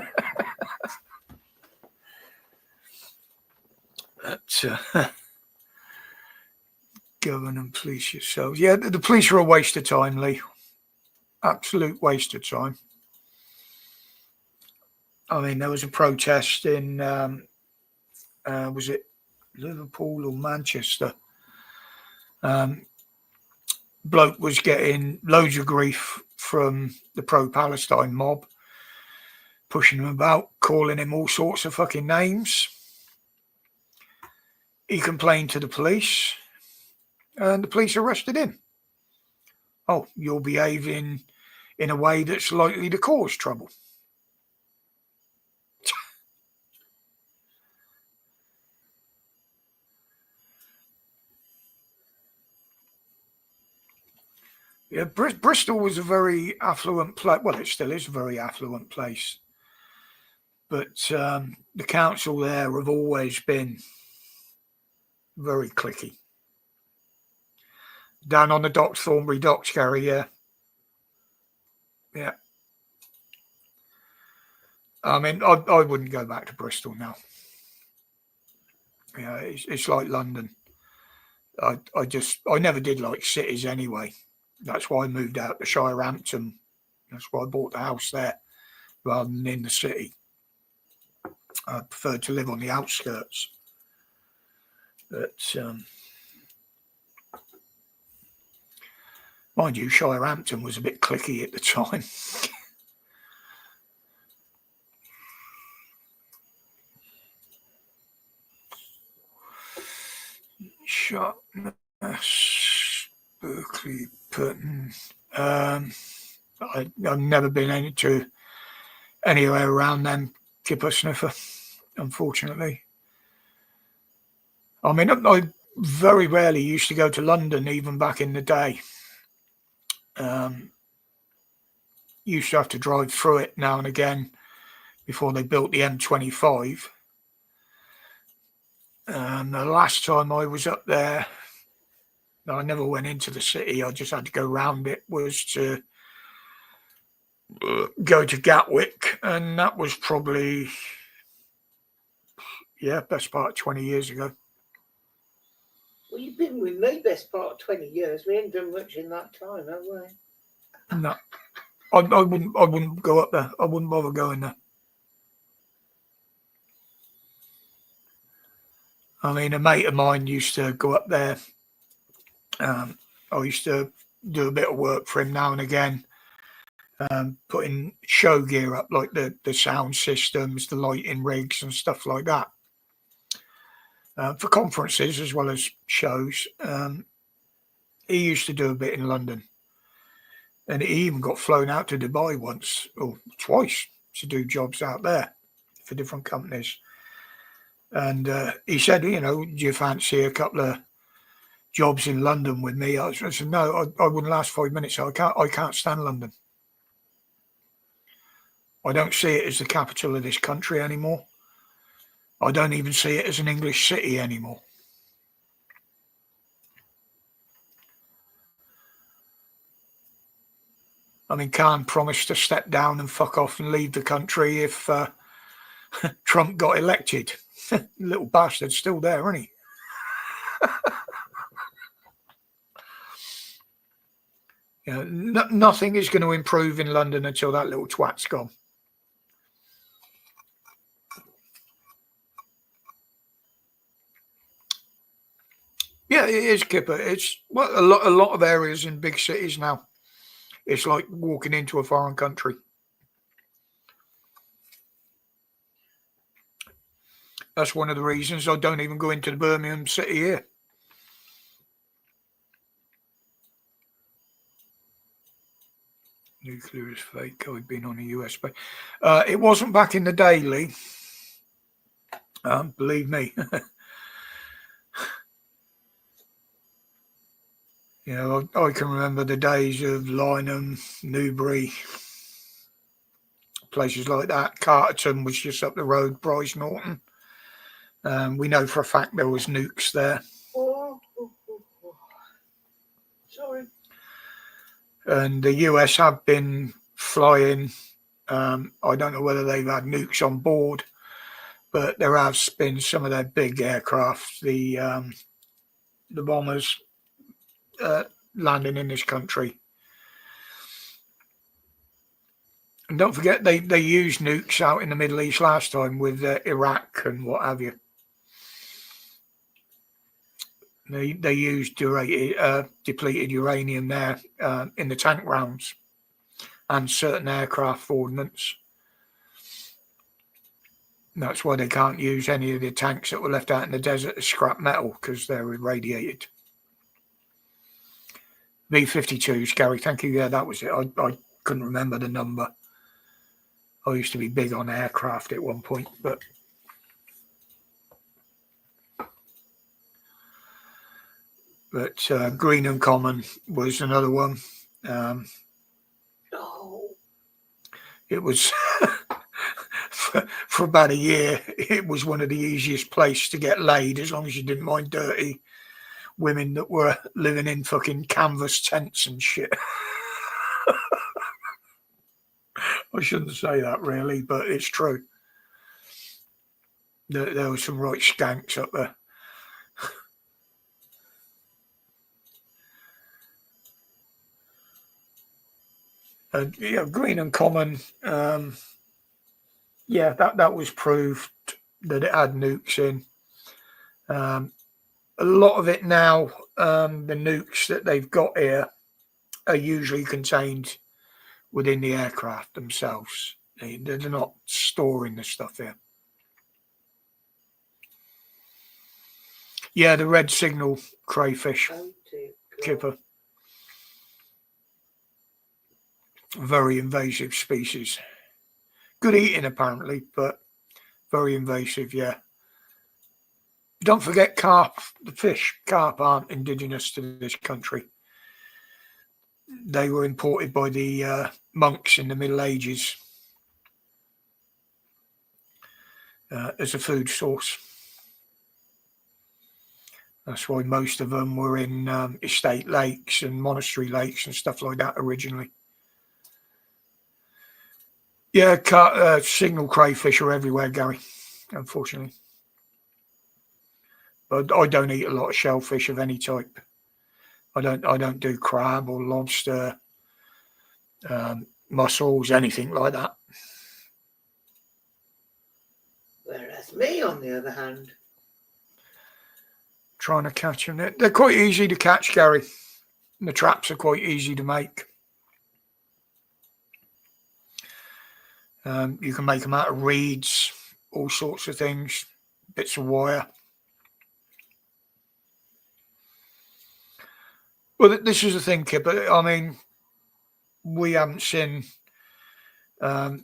But, govern and police yourselves. Yeah, the police are a waste of time, Lee. Absolute waste of time. I mean, there was a protest in, was it Liverpool or Manchester? Bloke was getting loads of grief from the pro-Palestine mob, pushing him about, calling him all sorts of fucking names. He complained to the police, and the police arrested him. Oh, you're behaving in a way that's likely to cause trouble. Yeah, Bristol was a very affluent place. Well, it still is a very affluent place. But the council there have always been very cliquey. Down on the docks, Thornbury Docks, Gary, yeah. Yeah. I mean, I wouldn't go back to Bristol now. Yeah, it's like London. I never did like cities anyway. That's why I moved out to Shirehampton. That's why I bought the house there rather than in the city. I preferred to live on the outskirts. But mind you, Shirehampton was a bit cliquey at the time. Sharpness, Berkeley, Burton. I've never been anywhere around them kipper sniffer, unfortunately. I mean, I very rarely used to go to London, even back in the day. Used to have to drive through it now and again before they built the M25. And the last time I was up there, I never went into the city. I just had to go round it, was to go to Gatwick. And that was probably, best part of 20 years ago. Well, you've been with me best part of 20 years. We ain't done much in that time, have we? No. I wouldn't go up there. I wouldn't bother going there. I mean, a mate of mine used to go up there. I used to do a bit of work for him now and again, putting show gear up, like the sound systems, the lighting rigs and stuff like that, for conferences as well as shows. He used to do a bit in London, and he even got flown out to Dubai once or twice to do jobs out there for different companies. And he said, do you fancy a couple of jobs in London with me? I said, no, I wouldn't last 5 minutes. I can't stand London. I don't see it as the capital of this country anymore. I don't even see it as an English city anymore. I mean, Khan promised to step down and fuck off and leave the country if Trump got elected. Little bastard's still there, isn't he? Nothing is going to improve in London until that little twat's gone. Yeah, it is, Kipper. It's a lot of areas in big cities now. It's like walking into a foreign country. That's one of the reasons I don't even go into the Birmingham city here. Nuclear is fake. I've been on a US base. It wasn't back in the daily. Believe me. You know, I can remember the days of Lynham, Newbury, places like that. Carterton was just up the road, Bryce Norton. We know for a fact there was nukes there. Sorry. And the US have been flying. I don't know whether they've had nukes on board, but there has been some of their big aircraft, the bombers, landing in this country. And don't forget, they used nukes out in the Middle East last time with Iraq and what have you. They used depleted uranium there in the tank rounds and certain aircraft ordnance. That's why they can't use any of the tanks that were left out in the desert as scrap metal, because they're irradiated. B-52s, Gary, thank you. Yeah, that was it. I couldn't remember the number. I used to be big on aircraft at one point, but Green and Common was another one. It was for about a year. It was one of the easiest places to get laid, as long as you didn't mind dirty women that were living in fucking canvas tents and shit. I shouldn't say that really, but it's true. There were some right skanks up there. Yeah, Green and Common. Yeah, that was proved that it had nukes in. A lot of it now, the nukes that they've got here are usually contained within the aircraft themselves. They're not storing the stuff here. Yeah, the red signal crayfish, kipper. Very invasive species. Good eating apparently, but very invasive, yeah. Don't forget carp, the fish. Carp aren't indigenous to this country. They were imported by the monks in the Middle Ages as a food source. That's why most of them were in estate lakes and monastery lakes and stuff like that originally. Yeah, signal crayfish are everywhere, Gary, unfortunately. But I don't eat a lot of shellfish of any type. I don't do crab or lobster, mussels, anything like that. Whereas me, on the other hand, trying to catch them. They're quite easy to catch, Gary. The traps are quite easy to make. You can make them out of reeds, all sorts of things, bits of wire. Well, this is the thing, Kipper. I mean, we haven't seen. Well,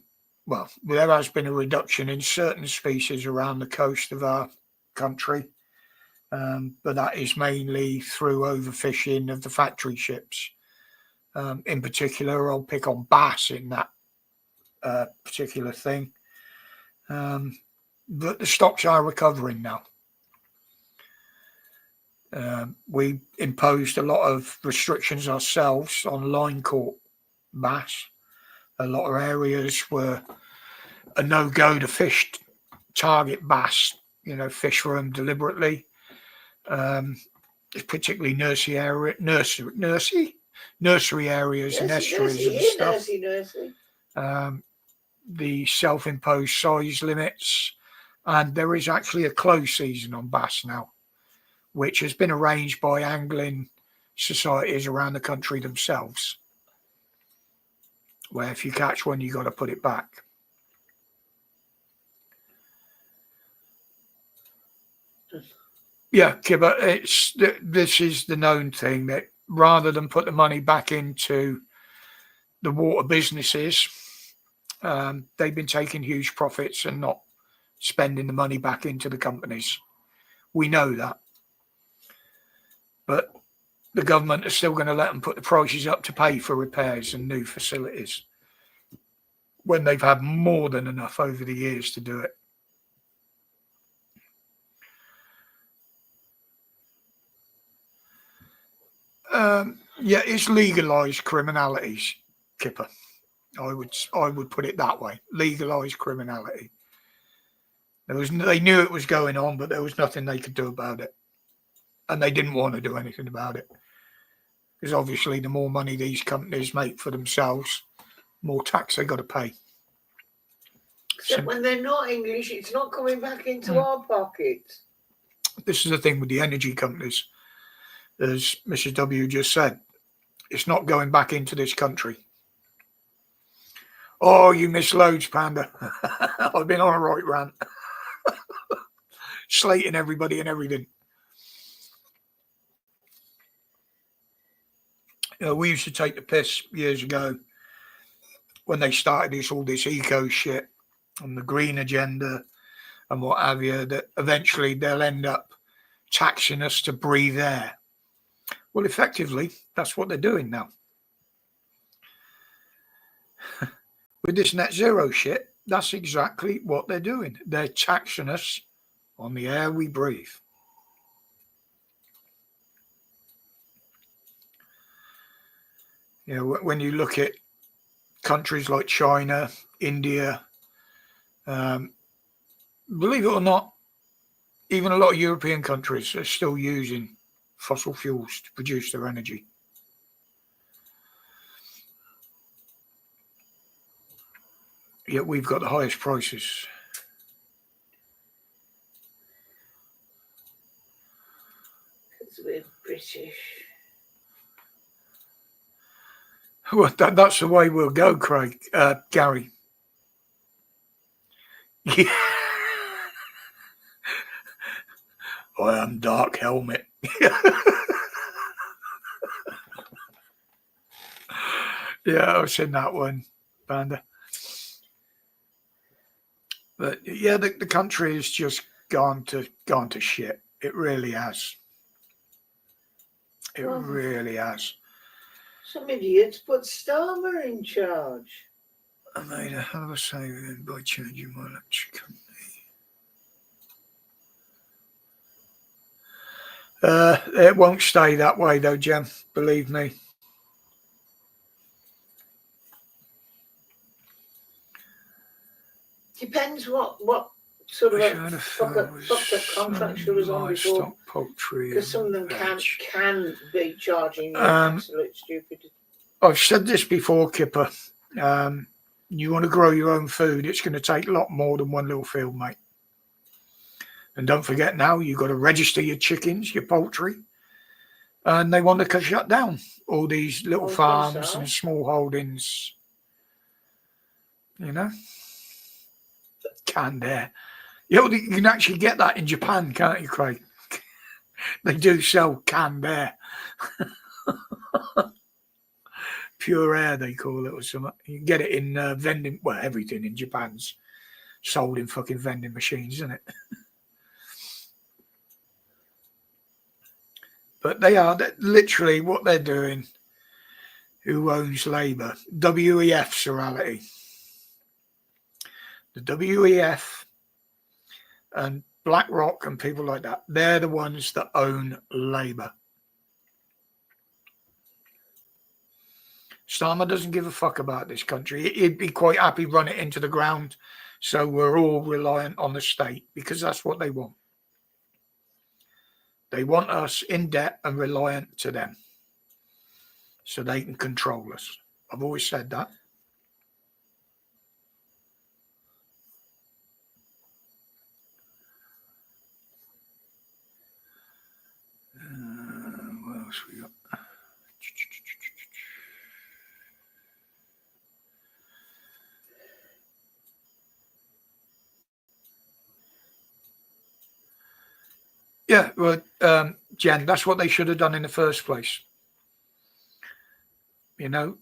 there has been a reduction in certain species around the coast of our country, but that is mainly through overfishing of the factory ships. In particular, I'll pick on bass in that particular thing. But the stocks are recovering now. We imposed a lot of restrictions ourselves on line caught bass. A lot of areas were a no-go to fish target bass, fish for them deliberately. Particularly nursery areas and estuaries and stuff. The self-imposed size limits, and there is actually a closed season on bass now, which has been arranged by angling societies around the country themselves, where if you catch one, you got to put it back. Yeah, Kibber, this is the known thing that rather than put the money back into the water businesses, they've been taking huge profits and not spending the money back into the companies. We know that. But the government is still going to let them put the prices up to pay for repairs and new facilities when they've had more than enough over the years to do it. Yeah, it's legalised criminalities, Kipper. I would put it that way. Legalised criminality. They knew it was going on, but there was nothing they could do about it, and they didn't want to do anything about it because obviously, the more money these companies make for themselves, more tax they got to pay. Except when they're not English, it's not coming back into our pockets. This is the thing with the energy companies, as Mrs. W just said, it's not going back into this country. Oh, you miss loads, Panda. I've been on a right rant. Slating everybody and everything. You know, we used to take the piss years ago when they started all this eco shit and the green agenda and what have you, that eventually they'll end up taxing us to breathe air. Well, effectively, that's what they're doing now. With this net zero shit, that's exactly what they're doing. They're taxing us on the air we breathe. You know, when you look at countries like China, India, believe it or not, even a lot of European countries are still using fossil fuels to produce their energy. Yet we've got the highest prices. Because we're British. Well, that's the way we'll go, Gary. Yeah. I am Dark Helmet. Yeah, I've seen that one, Panda. But yeah, the country has just gone to shit. It really has. It really has. Some idiots put Starmer in charge. I made a hell of a saving by changing my electric company. It won't stay that way though, Jem. Believe me. Depends what sort of fucked up contract she was on before. Poultry. Because some of them can be charging you absolute stupidity. I've said this before, Kipper. You want to grow your own food, it's going to take a lot more than one little field, mate. And don't forget now, you've got to register your chickens, your poultry. And they want to shut down all these little farms and small holdings. You know? Canned air. You can actually get that in Japan, can't you, Craig? They do sell canned air. Pure air, they call it, or something. You can get it in vending, well, everything in Japan's sold in fucking vending machines, isn't it? But they are literally what they're doing. Who owns Labour? WEF's reality. The WEF and BlackRock and people like that, they're the ones that own Labour. Starmer doesn't give a fuck about this country. He'd be quite happy run it into the ground so we're all reliant on the state because that's what they want. They want us in debt and reliant to them so they can control us. I've always said that. What else we got? Yeah, well, Jen, that's what they should have done in the first place. You know,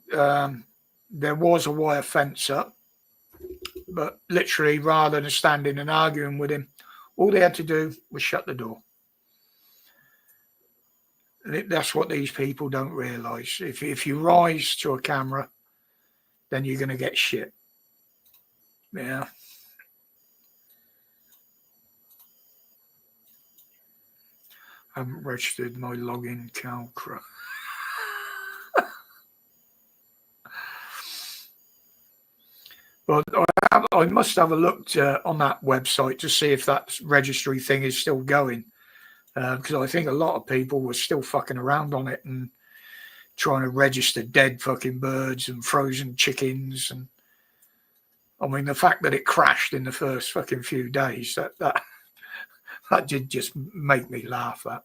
there was a wire fence up, but literally, rather than standing and arguing with him, all they had to do was shut the door. That's what these people don't realise. If you rise to a camera, then you're going to get shit. Yeah. I haven't registered my login Calcra. Well, I must have a look on that website to see if that registry thing is still going. Because I think a lot of people were still fucking around on it and trying to register dead fucking birds and frozen chickens. And I mean, the fact that it crashed in the first fucking few days, that did just make me laugh at.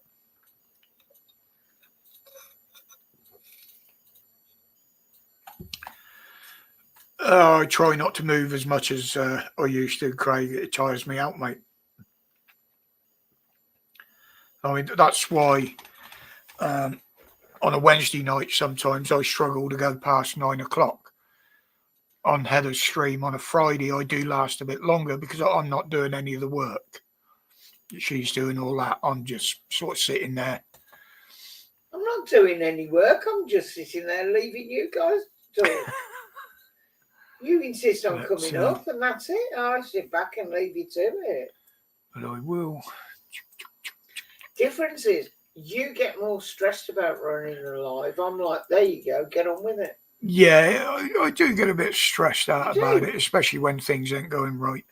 I try not to move as much as I used to, Craig. It tires me out, mate. I mean, that's why on a Wednesday night sometimes I struggle to go past 9 o'clock. On Heather's stream on a Friday, I do last a bit longer because I'm not doing any of the work. She's doing all that. I'm just sort of sitting there. I'm not doing any work. I'm just sitting there leaving you guys to talk. You insist on coming up, and that's it. I sit back and leave you to it. But I will. Difference is, you get more stressed about running a live. I'm like, there you go, get on with it. Yeah, I do get a bit stressed out about it, especially when things ain't going right.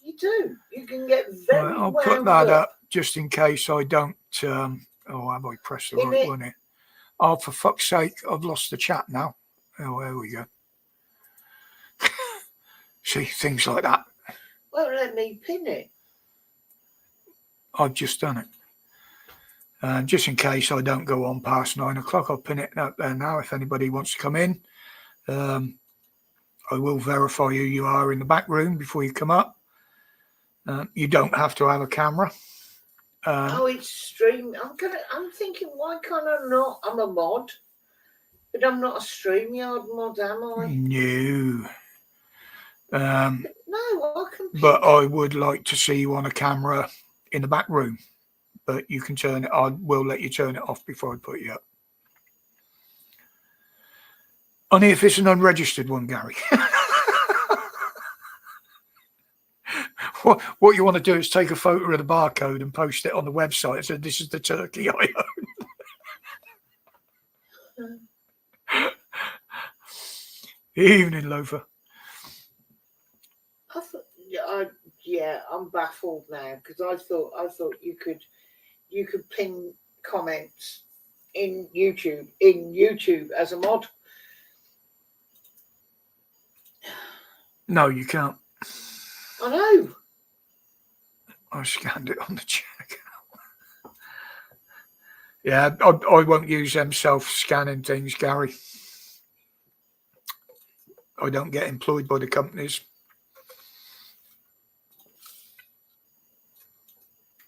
You do. You can get very I'll put that up just in case I don't. Have I pressed the right one here? Oh, for fuck's sake, I've lost the chat now. Oh, there we go. See, things like that. Well, let me pin it. I've just done it. Just in case I don't go on past 9 o'clock, I'll pin it up there now. If anybody wants to come in, I will verify who you are in the back room before you come up. You don't have to have a camera. It's stream. I'm thinking, why can't I not? I'm a mod, but I'm not a StreamYard mod, am I? No. No, I can. But I would like to see you on a camera in the back room. But you can turn it on. We'll let you turn it off before I put you up. Only if it's an unregistered one, Gary. What you want to do is take a photo of the barcode and post it on the website and say, this is the turkey I own. Evening, loafer. I'm baffled now because I thought you could pin comments in YouTube as a mod. No, you can't. I know. I scanned it on the checkout. Yeah, I won't use them self-scanning things, Gary. I don't get employed by the companies.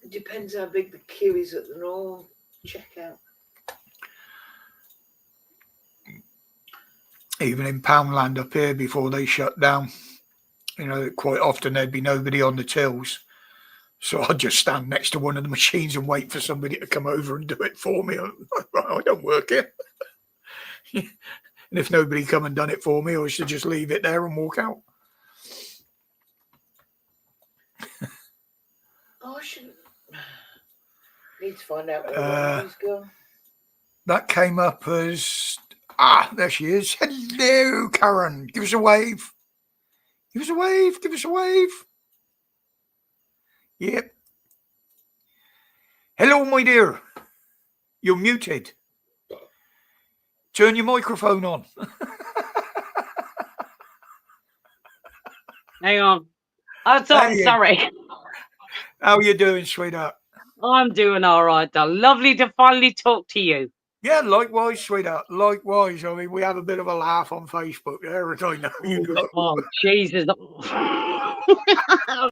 It depends how big the queue is at the normal checkout. Even in Poundland up here, before they shut down, quite often there'd be nobody on the tills. So I'd just stand next to one of the machines and wait for somebody to come over and do it for me. I don't work here. And if nobody come and done it for me, I should just leave it there and walk out. I should need to find out where he's gone. That came up as there she is. Hello, Karen. Give us a wave. Give us a wave. Give us a wave. Yep. Hello, my dear. You're muted. Turn your microphone on. Hang on. I'm sorry. How are you doing, sweetheart? I'm doing all right, though. Lovely to finally talk to you. Yeah, likewise, sweetheart. Likewise. I mean, we have a bit of a laugh on Facebook there, as I know you know. Oh, Jesus. I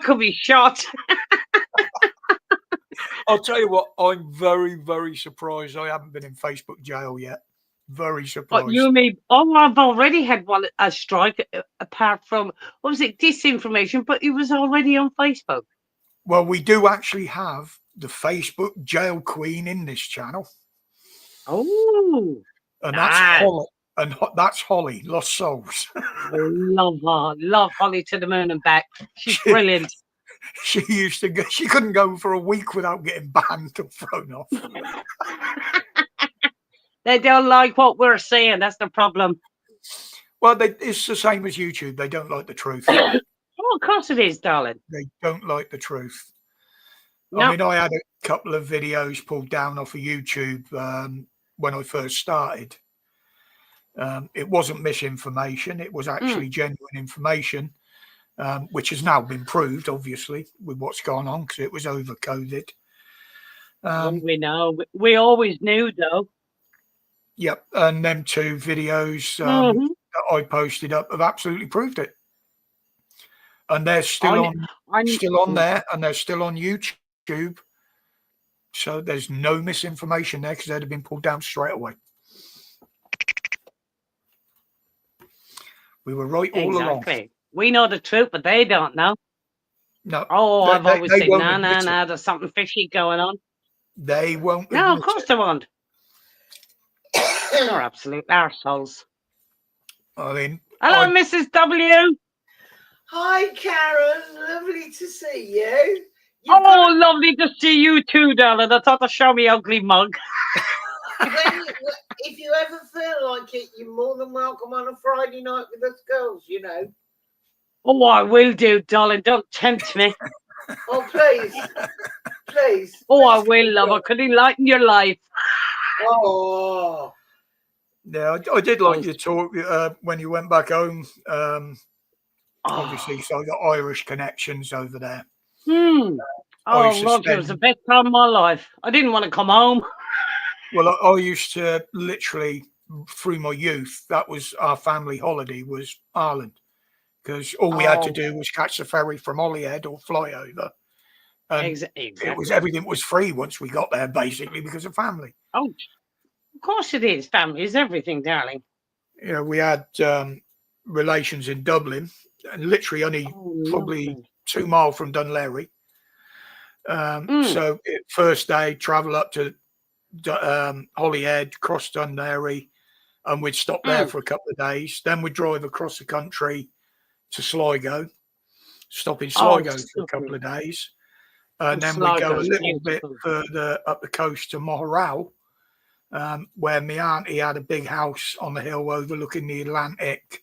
could be shot. I'll tell you what, I'm very, very surprised I haven't been in Facebook jail yet. Very But surprised. you and me, oh, I've already had a strike apart from, what was it, disinformation, but it was already on Facebook. Well, we do actually have the Facebook jail queen in this channel. Oh, And nice. that's Holly. And that's Holly, Lost Souls. I love her. Love Holly to the moon and back. She's brilliant. She used to go, she couldn't go for a week without getting banned or thrown off. They don't like what we're saying. That's the problem. Well, it's the same as YouTube. They don't like the truth. Oh, of course it is, darling. They don't like the truth. No. I mean, I had a couple of videos pulled down off of YouTube when I first started. It wasn't misinformation. It was actually genuine information, which has now been proved, obviously, with what's gone on because it was over COVID. We know. We always knew, though. Yep. And them two videos that I posted up have absolutely proved it. And they're still on there, and they're still on YouTube. So there's no misinformation there because they'd have been pulled down straight away. We were right all along. We know the truth, but they don't know. No. Oh, I've always said, no, there's something fishy going on. They won't. No, of course they won't. They're absolute arseholes. I mean, hello, Mrs. W. Hi, Karen. Lovely to see you. Lovely to see you too, darling. I thought to show me ugly mug. If you ever feel like it, you're more than welcome on a Friday night with us girls, you know. Oh, I will do, darling. Don't tempt me. Oh, please. Please. Oh, I will, love. I could enlighten your life. Oh. Yeah, I did like your talk when you went back home. Obviously, so I got Irish connections over there. Oh, Roger, it was the best time of my life. I didn't want to come home. Well, I used to literally, through my youth, that was our family holiday, was Ireland. Because all we had to do was catch the ferry from Holyhead or fly over. And exactly. Everything was free once we got there, basically, because of family. Oh, of course it is. Family is everything, darling. You know, we had relations in Dublin, and literally only probably 2 miles from Dunleary. So first day, travel up to Holyhead, cross Dunleary, and we'd stop there for a couple of days. Then we'd drive across the country to Sligo, stop in Sligo for a couple of days. And then we'd go a little bit further up the coast to Mohoral, where my auntie had a big house on the hill overlooking the Atlantic.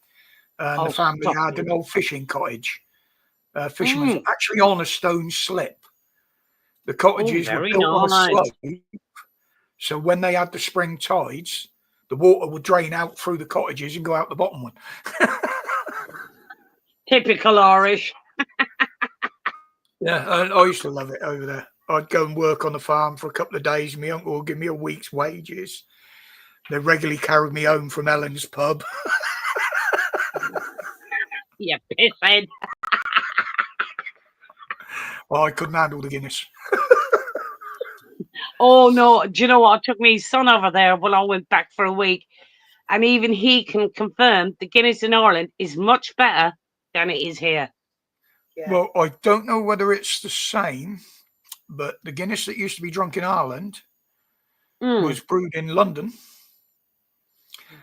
And the family had an old fishing cottage. Fisherman's actually on a stone slip. The cottages were built on a slope. So when they had the spring tides, the water would drain out through the cottages and go out the bottom one. Typical Irish. Yeah, I used to love it over there. I'd go and work on the farm for a couple of days. My uncle would give me a week's wages. They regularly carried me home from Ellen's pub. You pisshead. Well, I couldn't handle the Guinness. Oh, no. Do you know what? I took my son over there when I went back for a week. And even he can confirm the Guinness in Ireland is much better than it is here. Yeah. Well, I don't know whether it's the same, but the Guinness that used to be drunk in Ireland was brewed in London.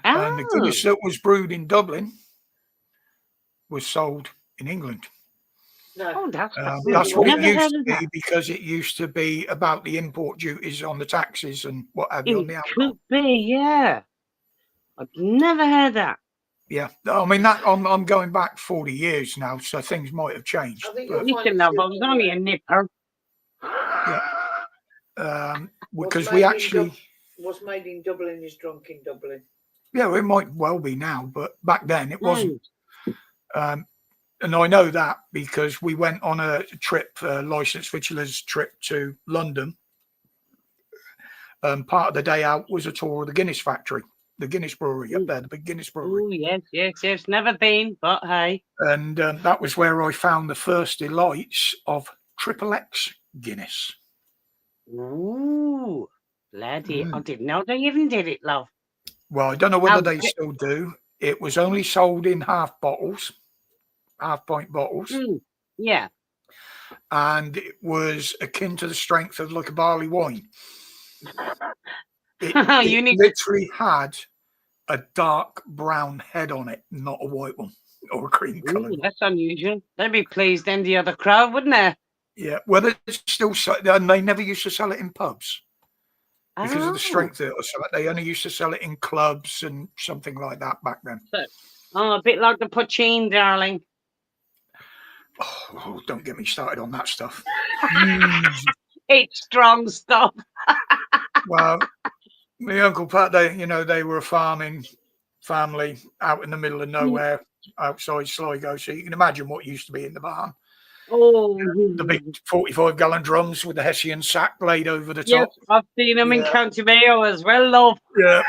And the Guinness that was brewed in Dublin was sold in England. No. That's what it used to be, because it used to be about the import duties on the taxes and what have you on the alcohol. Could be, yeah. I've never heard that. Yeah, I mean that I'm going back 40 years now, so things might have changed. I was only a nipper. Yeah. Because we actually what's made in Dublin is drunk in Dublin. Yeah, it might well be now, but back then it wasn't. And I know that because we went on a trip, licensed victualler's trip to London. Part of the day out was a tour of the Guinness factory, the Guinness brewery up there, the big Guinness brewery. Oh, yes. Never been, but hey. And that was where I found the first delights of Triple X Guinness. Ooh, laddie. I Mm. didn't know they even did it, love. Well, I don't know whether How they still do. It was only sold in half bottles, half pint bottles, yeah. and it was akin to the strength of like a barley wine. It You need to. literally had a dark brown head on it, not a white one or a cream Ooh, coloured one. that's unusual. They'd be pleased then the other crowd, wouldn't they? Yeah, whether it's still and they never used to sell it in pubs because of the Oh, strength of it or something. They only used to sell it in clubs and something like that back then. a bit like the poachine, darling. Oh, don't get me started on that stuff. It's strong stuff. Well, my Uncle Pat, they were a farming family out in the middle of nowhere outside Sligo. So you can imagine what used to be in the barn. Oh, The big 45-gallon drums with the Hessian sack laid over the yes, top. I've seen them in Yeah. County Mayo as well, love. Yeah.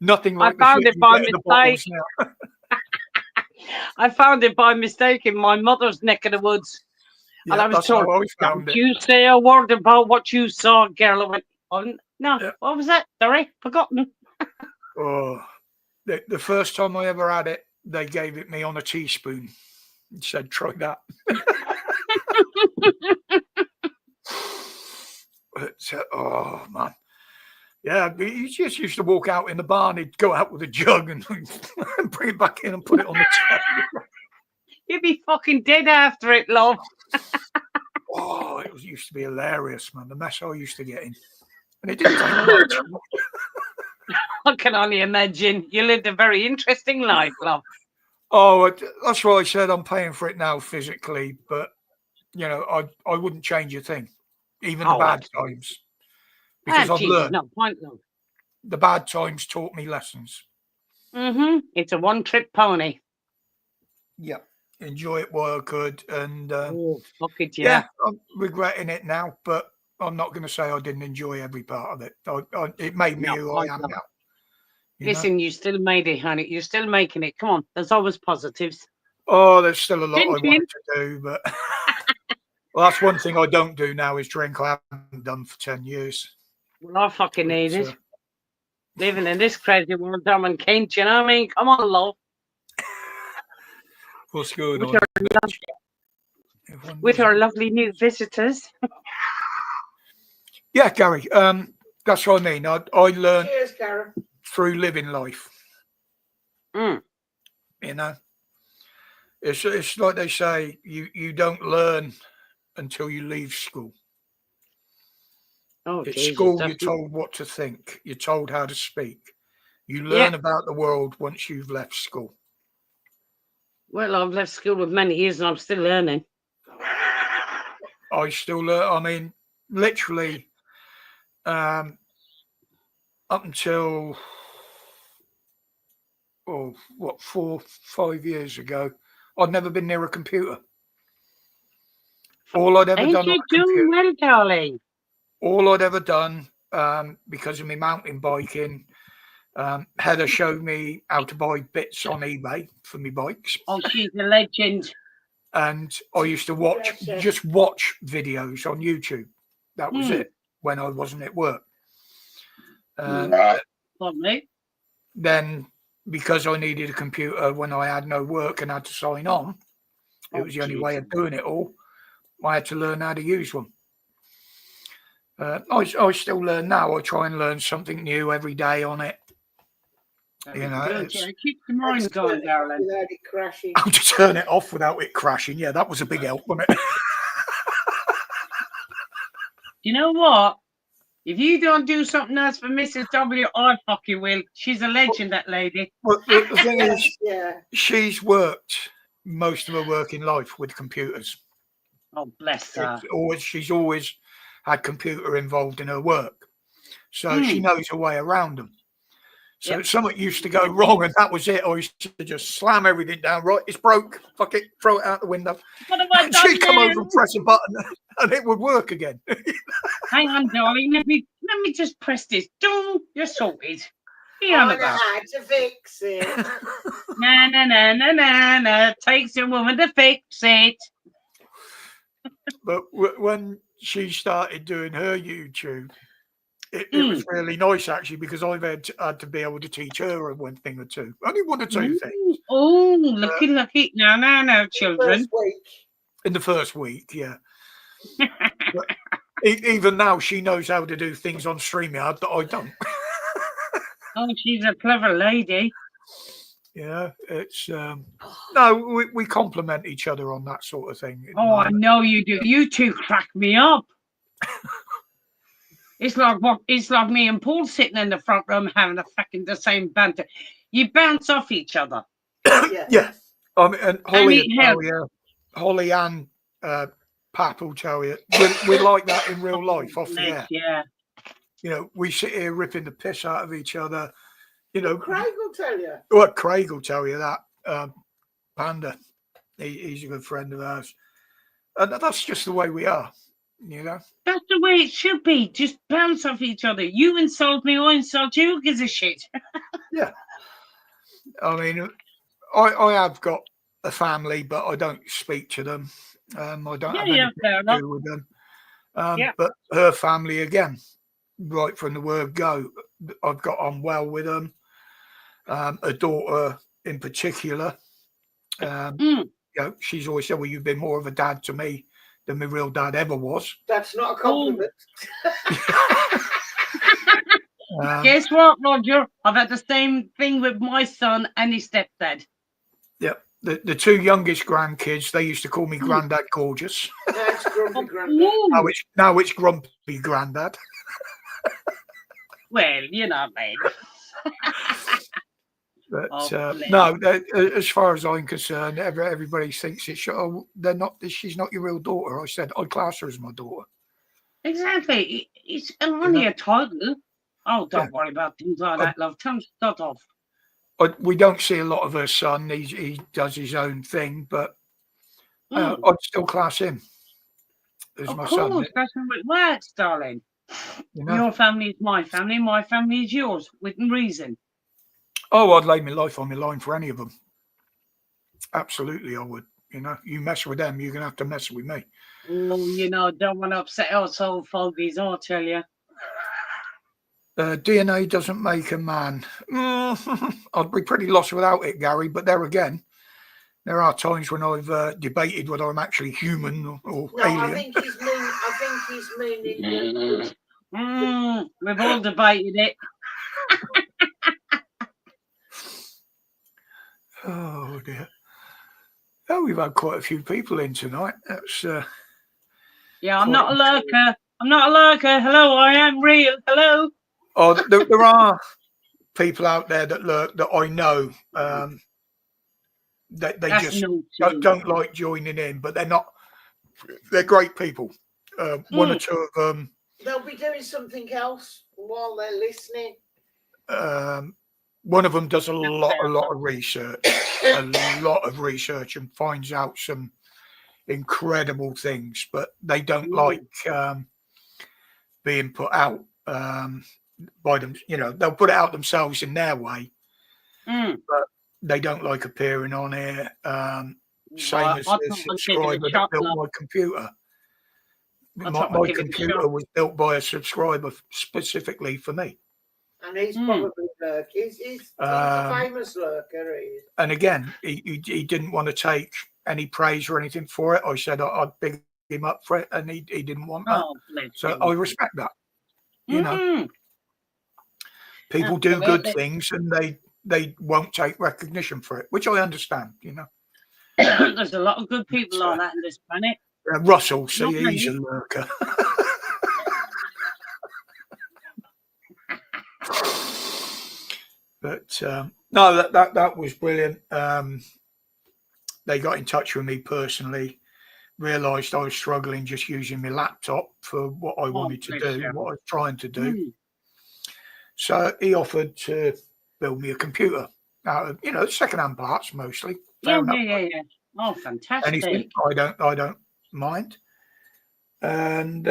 Nothing I like the found shit it you by get in the mistake. bottles now. I found it by mistake in my mother's neck of the woods. And I Yeah, was that's told, how I found don't it. you say a word about what you saw, girl. I went, oh, no, Yeah. what was that? Sorry, forgotten. Oh, the first time I ever had it, they gave it me on a teaspoon and said, try that. Oh, man. Yeah, he just used to walk out in the barn. He'd go out with a jug and bring it back in and put it on the table. You'd be fucking dead after it, love. Oh, used to be hilarious, man. The mess I used to get in. And it didn't take much. I can only imagine. You lived a very interesting life, love. Oh, that's why I said I'm paying for it now physically, but I wouldn't change a thing, even the bad times, because I've Jesus, learned. no point, love. The bad times taught me lessons. It's a one-trick pony. Yeah, enjoy it while I could, and fuck it, yeah, I'm regretting it now, but I'm not going to say I didn't enjoy every part of it. It made me who I am now. Listen, you still made it, honey. You're still making it. Come on, there's always positives. Oh, there's still a lot I Chin, chin. wanted to do, but well, that's one thing I don't do now is drink. I haven't done for 10 years. Well, I fucking need it. Living in this crazy world, Dom and Kent, you know what I mean? Come on, love. What's going With on? With our lovely new visitors. Yeah, Gary. That's what I mean. I learned through living life. You know, it's like they say, you don't learn until you leave school. Oh, at Jesus, school, you're told what to think. You're told how to speak. You learn about the world once you've left school. Well, I've left school with many years and I'm still learning. I still learn. I mean, literally, up until 4, 5 years ago, I'd never been near a computer. All I'd ever done on a computer. Well, darling? All I'd ever done, because of my mountain biking, Heather showed me how to buy bits on eBay for my bikes. Oh, she's a legend. And I used to just watch videos on YouTube. That was it when I wasn't at work. Then, because I needed a computer when I had no work and had to sign on, it was the only way of doing it all. I had to learn how to use one. I still learn now. I try and learn something new every day on it. You know, it keeps the mind going, darling. Without it crashing. How to turn it off without it crashing. Yeah, that was a big help, wasn't it? You know what? If you don't do something else for Mrs. W, I fucking will. She's a legend, that lady. Well, the thing is, she's worked most of her working life with computers. Oh, bless her. She's always had computer involved in her work. So she knows her way around them. So something used to go wrong, and that was it. I used to just slam everything down. Right, it's broke. Fuck it, throw it out the window. And she'd come over and press a button, and it would work again. Hang on, darling. Let me just press this. Dong, you're sorted. Be on about. I had to fix it. Na. Takes a woman to fix it. But when she started doing her YouTube, it was really nice actually, because I've had to be able to teach her one thing or two, only one or two things. Oh, lucky. No, children. First week. In the first week, yeah. But even now, she knows how to do things on StreamYard that I don't. Oh, she's a clever lady. Yeah, it's no, we complement each other on that sort of thing. Oh, I know you do. You two crack me up. It's like me and Paul sitting in the front room having the same banter. You bounce off each other. Yeah. I mean, and Holly and Pat will tell you we're like that in real life off the air. Yeah. You know, we sit here ripping the piss out of each other. You know, Craig will tell you. Well, Craig will tell you that. Panda, he's a good friend of ours, and that's just the way we are. You know, that's the way it should be. Just bounce off each other. You insult me, I insult you. Who gives a shit? Yeah. I mean, I have got a family, but I don't speak to them. I don't have anything to do with them. But her family, again, right from the word go, I've got on well with them. A daughter in particular, you know, she's always said, well, you've been more of a dad to me than my real dad ever was. That's not a compliment. Guess what, Roger? I've had the same thing with my son and his stepdad. Yep. The two youngest grandkids, they used to call me Grandad Gorgeous. Now it's Grumpy Grandad. Now it's Grumpy Grandad. Well, you know what I mean. But no, as far as I'm concerned, everybody thinks it's they're not. She's not your real daughter. I said I'd class her as my daughter. Exactly. It's only a title. Oh, don't worry about things like that, love. Tell him to start off. We don't see a lot of her son. He does his own thing, but I'd still class him as my son. Of course, that's how it works, darling. You know? Your family is my family. My family is yours, within reason. Oh, I'd lay my life on the line for any of them. Absolutely, I would. You know, you mess with them, you're going to have to mess with me. Oh, you know, don't want to upset us old fogies, I'll tell you. DNA doesn't make a man. I'd be pretty lost without it, Gary. But there again, there are times when I've debated whether I'm actually human or alien. I think he's meaning. We've all debated it. Oh dear. Oh, we've had quite a few people in tonight. That's yeah, I'm not a lurker. I'm not a lurker. Hello, I am real. Hello. Oh, there are people out there that lurk that I know that they just don't like joining in, but they're not. They're great people. One or two of them. They'll be doing something else while they're listening. One of them does a lot of research, and finds out some incredible things, but they don't like being put out by them. You know, they'll put it out themselves in their way, but they don't like appearing on here. Same as the subscriber that built my computer. My computer was built by a subscriber specifically for me. And he's probably lurk. He's a famous lurker. And again, he didn't want to take any praise or anything for it. I said I'd big him up for it, and he didn't want that. So I respect that. You know, people do good things, and they won't take recognition for it, which I understand. You know, there's a lot of good people like that on this planet. Russell, see, he's a lurker. But no, that was brilliant. They got in touch with me personally, realised I was struggling just using my laptop for what I wanted to do, what I was trying to do. So he offered to build me a computer out of, you know, second-hand parts mostly. Yeah. Oh, fantastic! Anything, I don't mind. And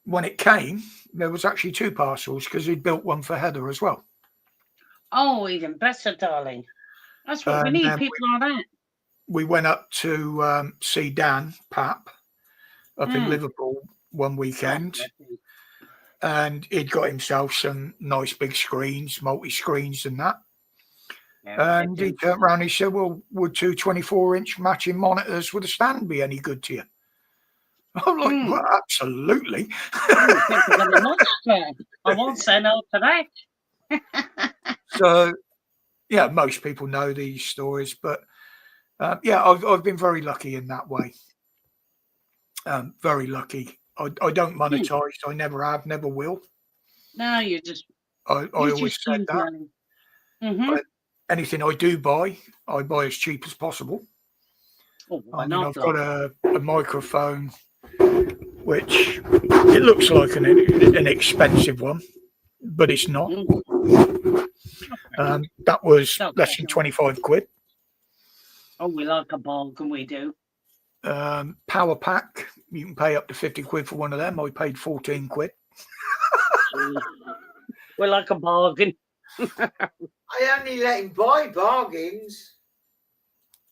when it came, there was actually two parcels because he'd built one for Heather as well. Oh, even better, darling. That's what we need, people like that. We went up to see Dan Pap, up in Liverpool one weekend, and he'd got himself some nice big screens, multi-screens and that. And he turned around and he said, well, would two 24-inch matching monitors with a stand be any good to you? I'm like, well, absolutely. Thank you very much, sir. I won't say no to that. So, yeah, most people know these stories, but yeah, I've been very lucky in that way. Very lucky. I don't monetize. I never have, never will. No, you just. I always said that. Mm-hmm. Anything I do buy, I buy as cheap as possible. Oh, I mean, I've got a microphone, which it looks like an expensive one, but it's not. That was less than 25 quid. Oh, we like a bargain, we do. Power pack, you can pay up to 50 quid for one of them. I paid 14 quid. We like a bargain. I only let him buy bargains.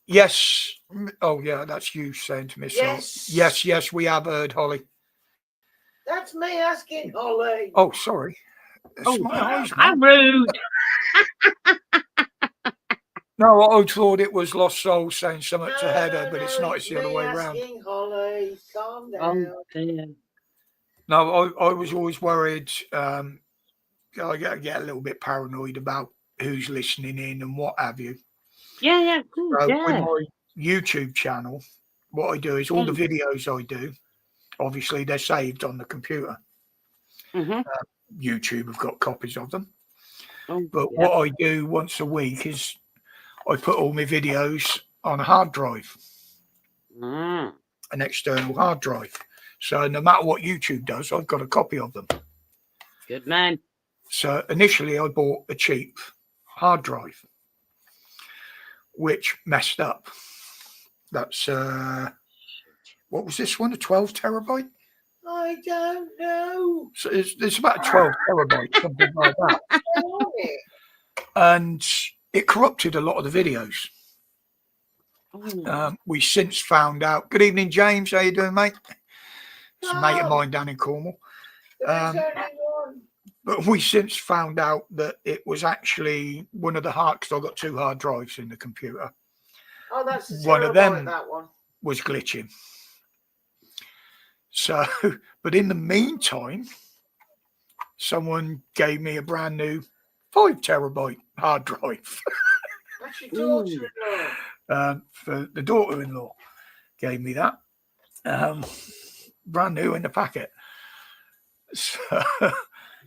Yes. Oh, yeah, that's you saying to me. Yes. Yes, we have heard, Holly. That's me asking Holly. Oh, sorry. It's my eyes, I'm rude. No, I thought it was Lost Soul saying something to Heather, but it's not. It's the other way around. Asking Holly, calm down. No, I was always worried. I get a little bit paranoid about who's listening in and what have you. Yeah. With my YouTube channel, what I do is all the videos I do, obviously they're saved on the computer. YouTube have got copies of them. But what I do once a week is I put all my videos on a hard drive, an external hard drive. So no matter what YouTube does, I've got a copy of them. Good man. So initially I bought a cheap hard drive, which messed up. That's, what was this one, a 12 terabyte? I don't know. So it's about a 12 terabyte, something like that. And it corrupted a lot of the videos. We since found out. Good evening, James. How you doing, mate? It's a mate of mine down in Cornwall. But we since found out that it was actually one of the hard, because I've got two hard drives in the computer. Oh, that's a one of them that one was glitching. So, but in the meantime, someone gave me a brand new 5 terabyte hard drive. That's your daughter-in-law. For the daughter-in-law gave me that. Brand new in the packet. So,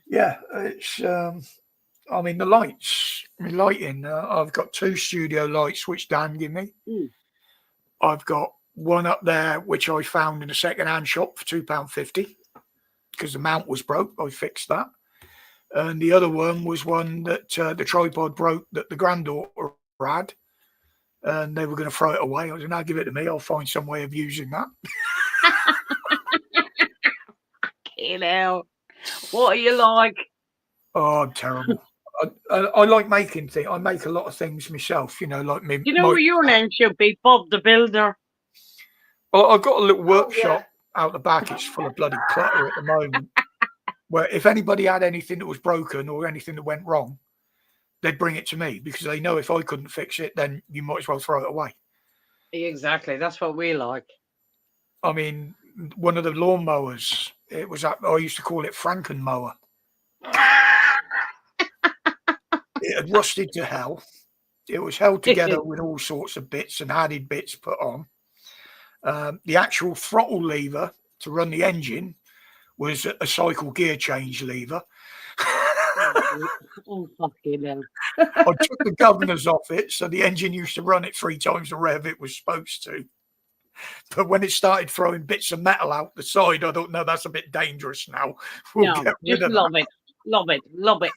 yeah, it's, I mean, the lighting, I've got 2 studio lights, which Dan gave me. I've got one up there, which I found in a second-hand shop for £2.50 because the mount was broke. I fixed that. And the other one was one that the tripod broke that the granddaughter had. And they were going to throw it away. I said, no, give it to me. I'll find some way of using that. You know, what are you like? Oh, I'm terrible. I like making things. I make a lot of things myself, you know, like me. You know what your name should be? Bob the Builder. Well, I've got a little workshop out the back. It's full of bloody clutter at the moment. Where if anybody had anything that was broken or anything that went wrong, they'd bring it to me because they know if I couldn't fix it, then you might as well throw it away. Exactly. That's what we like. I mean, one of the lawnmowers, it was, I used to call it Frankenmower. It had rusted to hell. It was held together with all sorts of bits and added bits put on. The actual throttle lever to run the engine was a cycle gear change lever. Oh, fucking hell. I took the governors off it, so the engine used to run at 3 times the rev it was supposed to. But when it started throwing bits of metal out the side, I thought, no, that's a bit dangerous now. We'll no, get rid just of love that. it. Love it. Love it.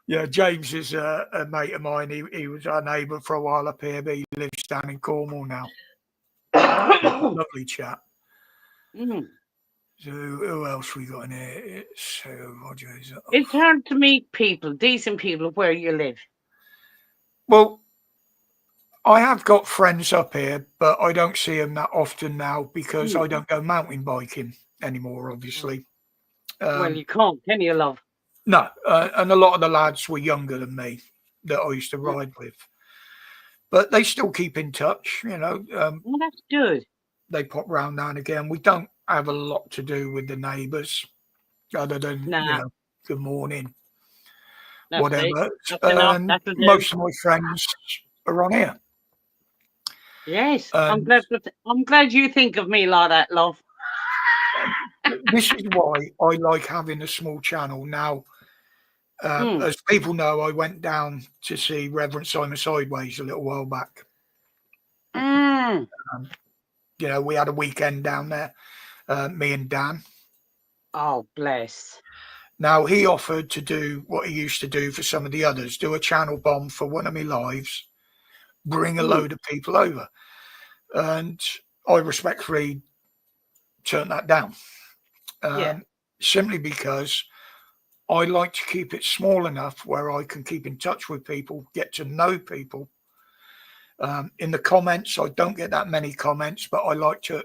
Yeah, James is a mate of mine. He was our neighbour for a while up here, but he lives down in Cornwall now. Lovely chap. So who else we got in here? It's Roger. It's hard to meet people, decent people, where you live. Well, I have got friends up here, but I don't see them that often now because I Hmm. don't go mountain biking anymore, obviously. Well, you can't, can you, love? No, and a lot of the lads were younger than me that I used to ride with, but they still keep in touch. Well, that's good. They pop round now and again. We don't have a lot to do with the neighbours other than, Nah, good morning, that's it. whatever. That's enough. And That'll do. most of my friends are on here. Yes, I'm And glad. I'm glad you think of me like that, love. this is why I like having a small channel now. Mm. As people know, I went down to see Reverend Simon Sideways a little while back. Mm. We had a weekend down there, me and Dan. Oh, bless. Now, he offered to do what he used to do for some of the others, do a channel bomb for one of my lives, bring a load of people over. And I respectfully turned that down. Yeah. Simply because I like to keep it small enough where I can keep in touch with people, get to know people. In the comments, I don't get that many comments, but I like to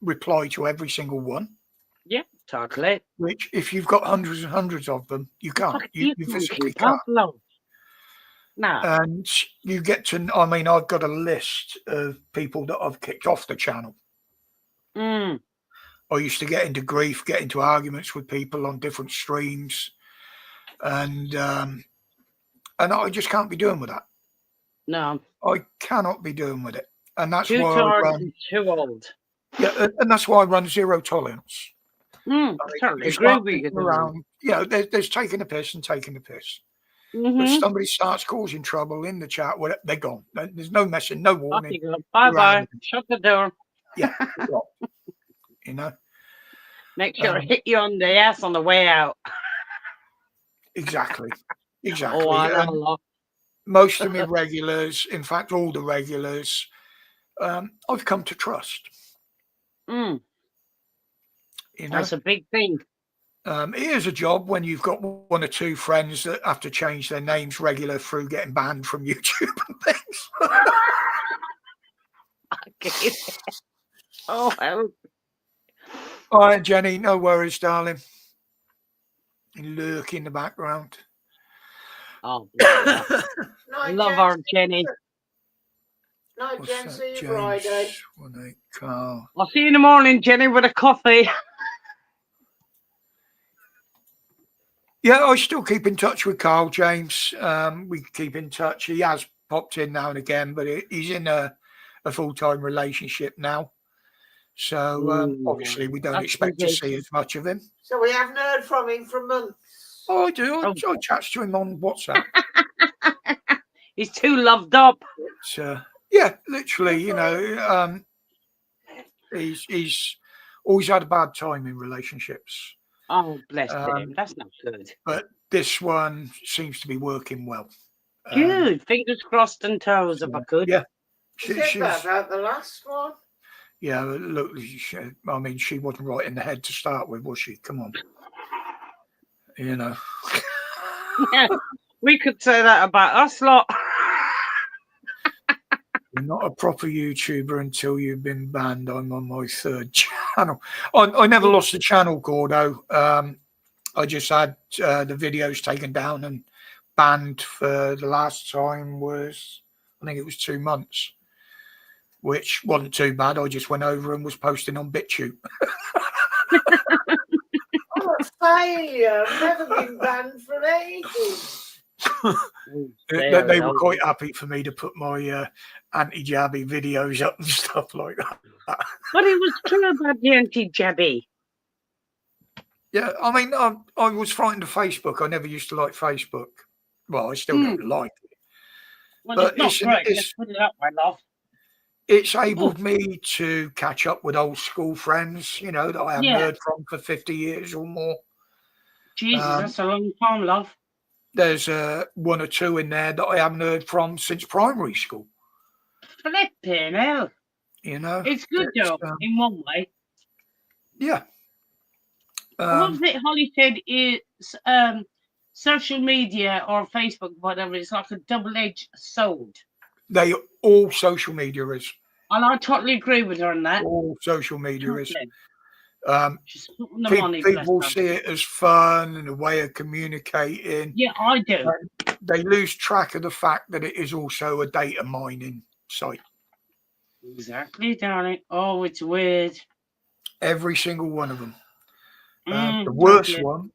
reply to every single one. Yeah, totally. Which, if you've got hundreds and hundreds of them, you can't. You You can't physically keep can't. up, love. Nah. And you get to, I mean, I've got a list of people that I've kicked off the channel. Mm. I used to get into grief, get into arguments with people on different streams. And I just can't be doing with that. No. I cannot be doing with it. And that's Too why tired I run. and too old. Yeah, and that's why I run zero tolerance. Mm. I Totally you agree start with you. thinking around, there's taking the piss and taking the piss. But Mm-hmm. somebody starts causing trouble in the chat, well, they're gone. There's no messing, no warning. Bye-bye. Shut the door. Yeah. You know? Make sure it hit you on the ass on the way out. Exactly. Oh, I know, And love. most of my regulars, in fact, all the regulars, I've come to trust. Mm. You know? That's a big thing. It is a job when you've got one or two friends that have to change their names regular through getting banned from YouTube and things. Okay. Oh, hell. All right, Jenny, no worries, darling. You lurk in the background. Oh, bless her. Night, Love Jen. our Jenny. Night, What's Jen. that, See you James? Friday. 1-8 Carl. I'll see you in the morning, Jenny, with a coffee. Yeah, I still keep in touch with Carl, James. We keep in touch. He has popped in now and again, but he's in a full-time relationship now. So obviously we don't expect to see as much of him. So we haven't heard from him for months. Oh, I do. I chat to him on WhatsApp. He's too loved up. Yeah, literally, he's always had a bad time in relationships. Oh, bless him. That's not good. But this one seems to be working well. Good. Fingers crossed and toes, if I could. Yeah. You said that about the last one. Yeah, look, she wasn't right in the head to start with, was she? Come on. Yeah, we could say that about us lot. You're not a proper YouTuber until you've been banned. I'm on my third channel. I never lost the channel, Gordo. I just had the videos taken down and banned for the last time was, I think it was 2 months, which wasn't too bad. I just went over and was posting on BitChute. I'm a failure. I've never been banned for ages. They were quite happy for me to put my anti-jabby videos up and stuff like that. But it was true about the anti-jabby. Yeah, I mean, I was frightened of Facebook. I never used to like Facebook. Well, I still don't like it. Well, But it's not great. Let's put it up, my love. It's enabled me to catch up with old school friends, that I haven't heard from for 50 years or more. Jesus, that's a long time, love. There's one or two in there that I haven't heard from since primary school. Flipping hell. It's good, though, in one way. Yeah. What was it Holly said is social media or Facebook, whatever, it's like a double-edged sword. All social media is. And I totally agree with her on that. All social media is. Totally. She's putting the money, bless People her. see it as fun and a way of communicating. Yeah, I do. They lose track of the fact that it is also a data mining site. Exactly, darling. Oh, it's weird. Every single one of them. The worst one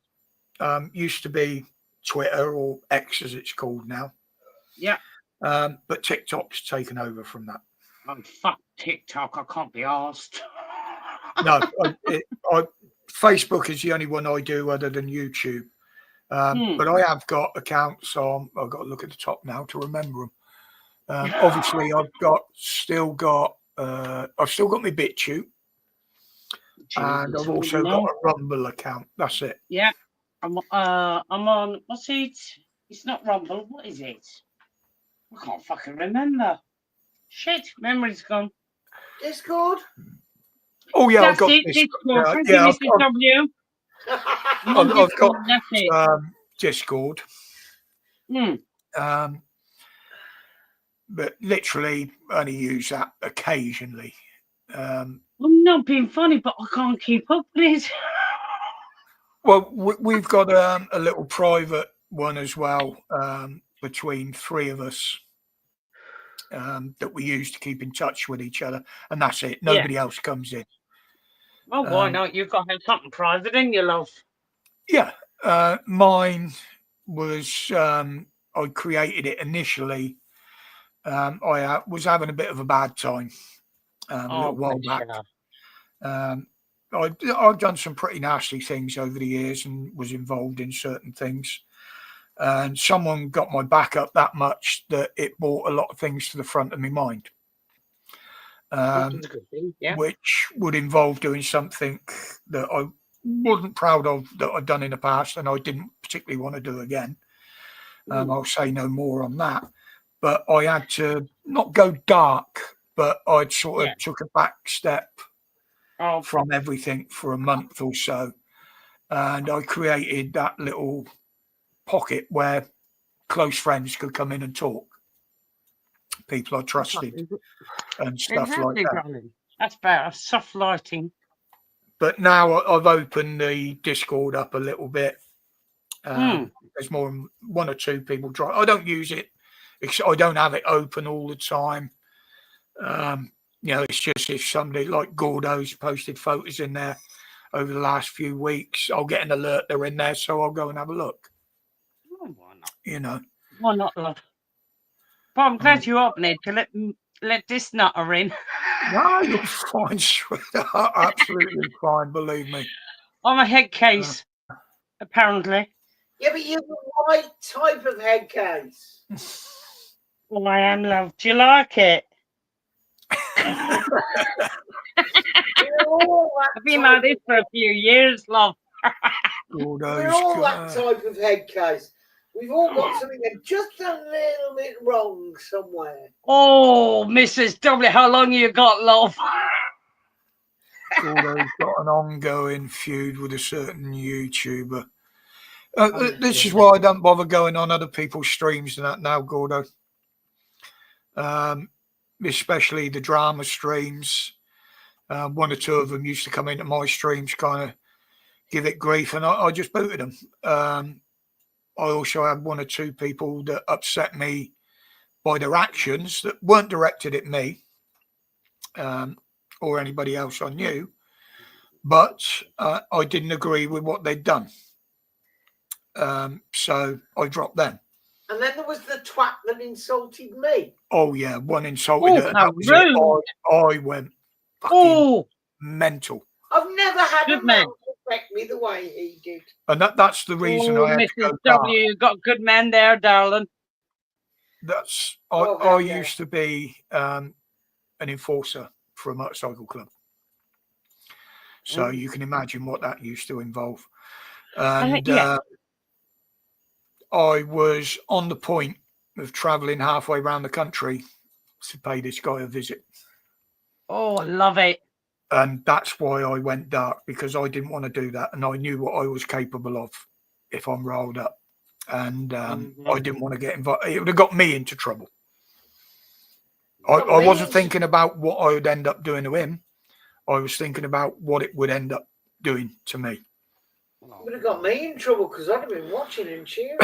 used to be Twitter, or X as it's called now. Yeah. But TikTok's taken over from that. Oh, fuck TikTok. I can't be asked. No, Facebook is the only one I do other than YouTube. But I have got accounts on. I've got to look at the top now to remember them. Obviously, I've still got my BitChute, and I've also got a Rumble account. That's it. Yeah, I'm on. What's it? It's not Rumble. What is it? I can't fucking remember. Shit, memory's gone. Discord. Oh yeah, That's I've got it. Discord. Thank you, Mrs. W. I've got that's it. Discord. But literally only use that occasionally. I'm not being funny, but I can't keep up with it. Well, we've got a little private one as well, between three of us, that we use to keep in touch with each other, and that's it. Nobody else comes in. Well, why not? You've got to have something private in your love. Yeah, mine was I created it initially. I was having a bit of a bad time a little while back. I've done some pretty nasty things over the years and was involved in certain things. And someone got my back up that much that it brought a lot of things to the front of my mind. Which would involve doing something that I wasn't proud of that I'd done in the past, and I didn't particularly want to do again. I'll say no more on that. But I had to not go dark, but I'd sort of took a back step from everything for a month or so. And I created that little pocket where close friends could come in and talk. People I trusted and stuff like that. That's better. Soft lighting. But now I've opened the Discord up a little bit. There's more than one or two people try. I don't use it. I don't have it open all the time. It's just if somebody like Gordo's posted photos in there over the last few weeks, I'll get an alert they're in there, so I'll go and have a look. Oh, why not? Why not, love? But I'm glad you opened it to let this nutter in. No, you're fine, sweetheart. Absolutely fine, believe me. I'm a head case, apparently. Yeah, but you're the right type of head case. Well, I am, love. Do you like it? I've been like this for a few years, love. We're all that type of head case. We've all got something that's just a little bit wrong somewhere. Oh, Mrs. W, how long you got, love? Gordo's got an ongoing feud with a certain YouTuber. This is why I don't bother going on other people's streams and that now, Gordo. Especially the drama streams. One or two of them used to come into my streams, kind of give it grief, and I just booted them. I also had one or two people that upset me by their actions that weren't directed at me or anybody else I knew, but I didn't agree with what they'd done. So I dropped them. And then there was the twat that insulted me. Oh, yeah, one insulted her. How rude. I went fucking mental. I've never had a man respect me the way he did. And that's the reason I had to go W, you got a good man there, darling. I used to be an enforcer for a motorcycle club. So you can imagine what that used to involve. And I was on the point of traveling halfway around the country to pay this guy a visit. Oh, I love it. And that's why I went dark, because I didn't want to do that. And I knew what I was capable of if I'm rolled up. And I didn't want to get involved. It would have got me into trouble. I wasn't thinking about what I would end up doing to him. I was thinking about what it would end up doing to me. Would have got me in trouble because I'd have been watching and cheering.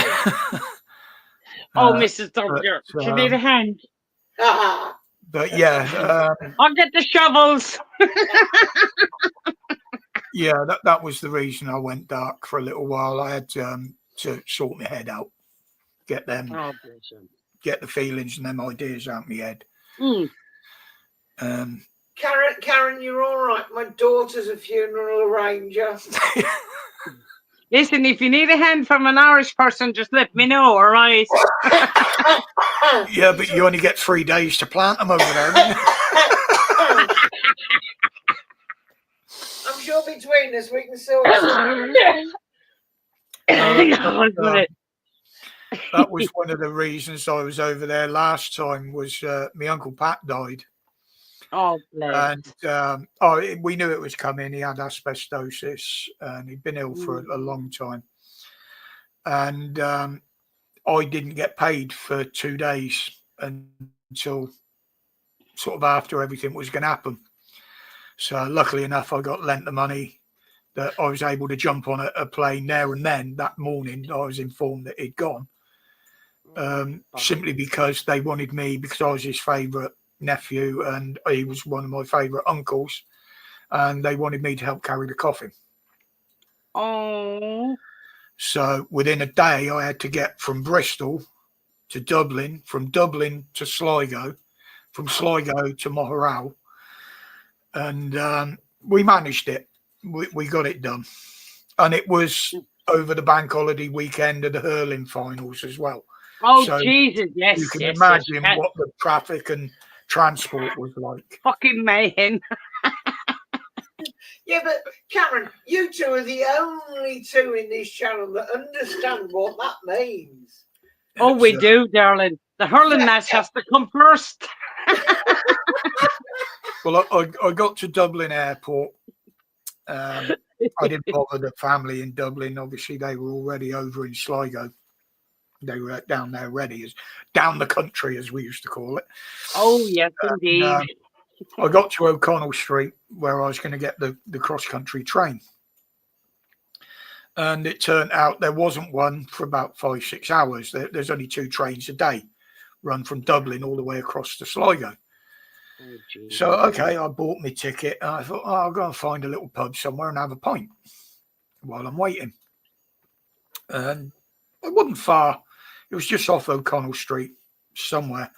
Mrs. W, do you need a hand? But yeah, I'll get the shovels. yeah, that was the reason I went dark for a little while. I had to sort my head out, get the feelings and them ideas out my head. Karen, you're all right. My daughter's a funeral arranger. Listen, if you need a hand from an Irish person, just let me know, all right? Yeah, but you only get 3 days to plant them over there. I'm sure between us we can sort it. That was one of the reasons I was over there last time. Was my Uncle Pat died. Oh, bless. And we knew it was coming. He had asbestosis and he'd been ill for a long time. And I didn't get paid for 2 days until sort of after everything was going to happen. So luckily enough, I got lent the money that I was able to jump on a plane there and then. That morning, I was informed that he'd gone. Simply because they wanted me, because I was his favourite nephew and he was one of my favourite uncles, and they wanted me to help carry the coffin. Oh. So within a day, I had to get from Bristol to Dublin, from Dublin to Sligo, from Sligo to Mohoral, and we managed it. We got it done, and it was over the bank holiday weekend of the hurling finals as well. Oh, so Jesus, yes. You can imagine what the traffic and transport was like. Fucking mayhem. Yeah, but Karen, you two are the only two in this channel that understand what that means. Oh, we do, darling. The hurling match has to come first. Well, I got to Dublin Airport. I didn't bother the family in Dublin. Obviously, they were already over in Sligo. They were down there ready, as down the country, as we used to call it. Oh, yes, indeed. I got to O'Connell Street where I was going to get the cross-country train. And it turned out there wasn't one for about 5-6 hours. There's only 2 trains a day run from Dublin all the way across to Sligo. Oh, so, okay, I bought my ticket and I thought, I'll go and find a little pub somewhere and have a pint while I'm waiting. And it wasn't far. It was just off O'Connell Street somewhere.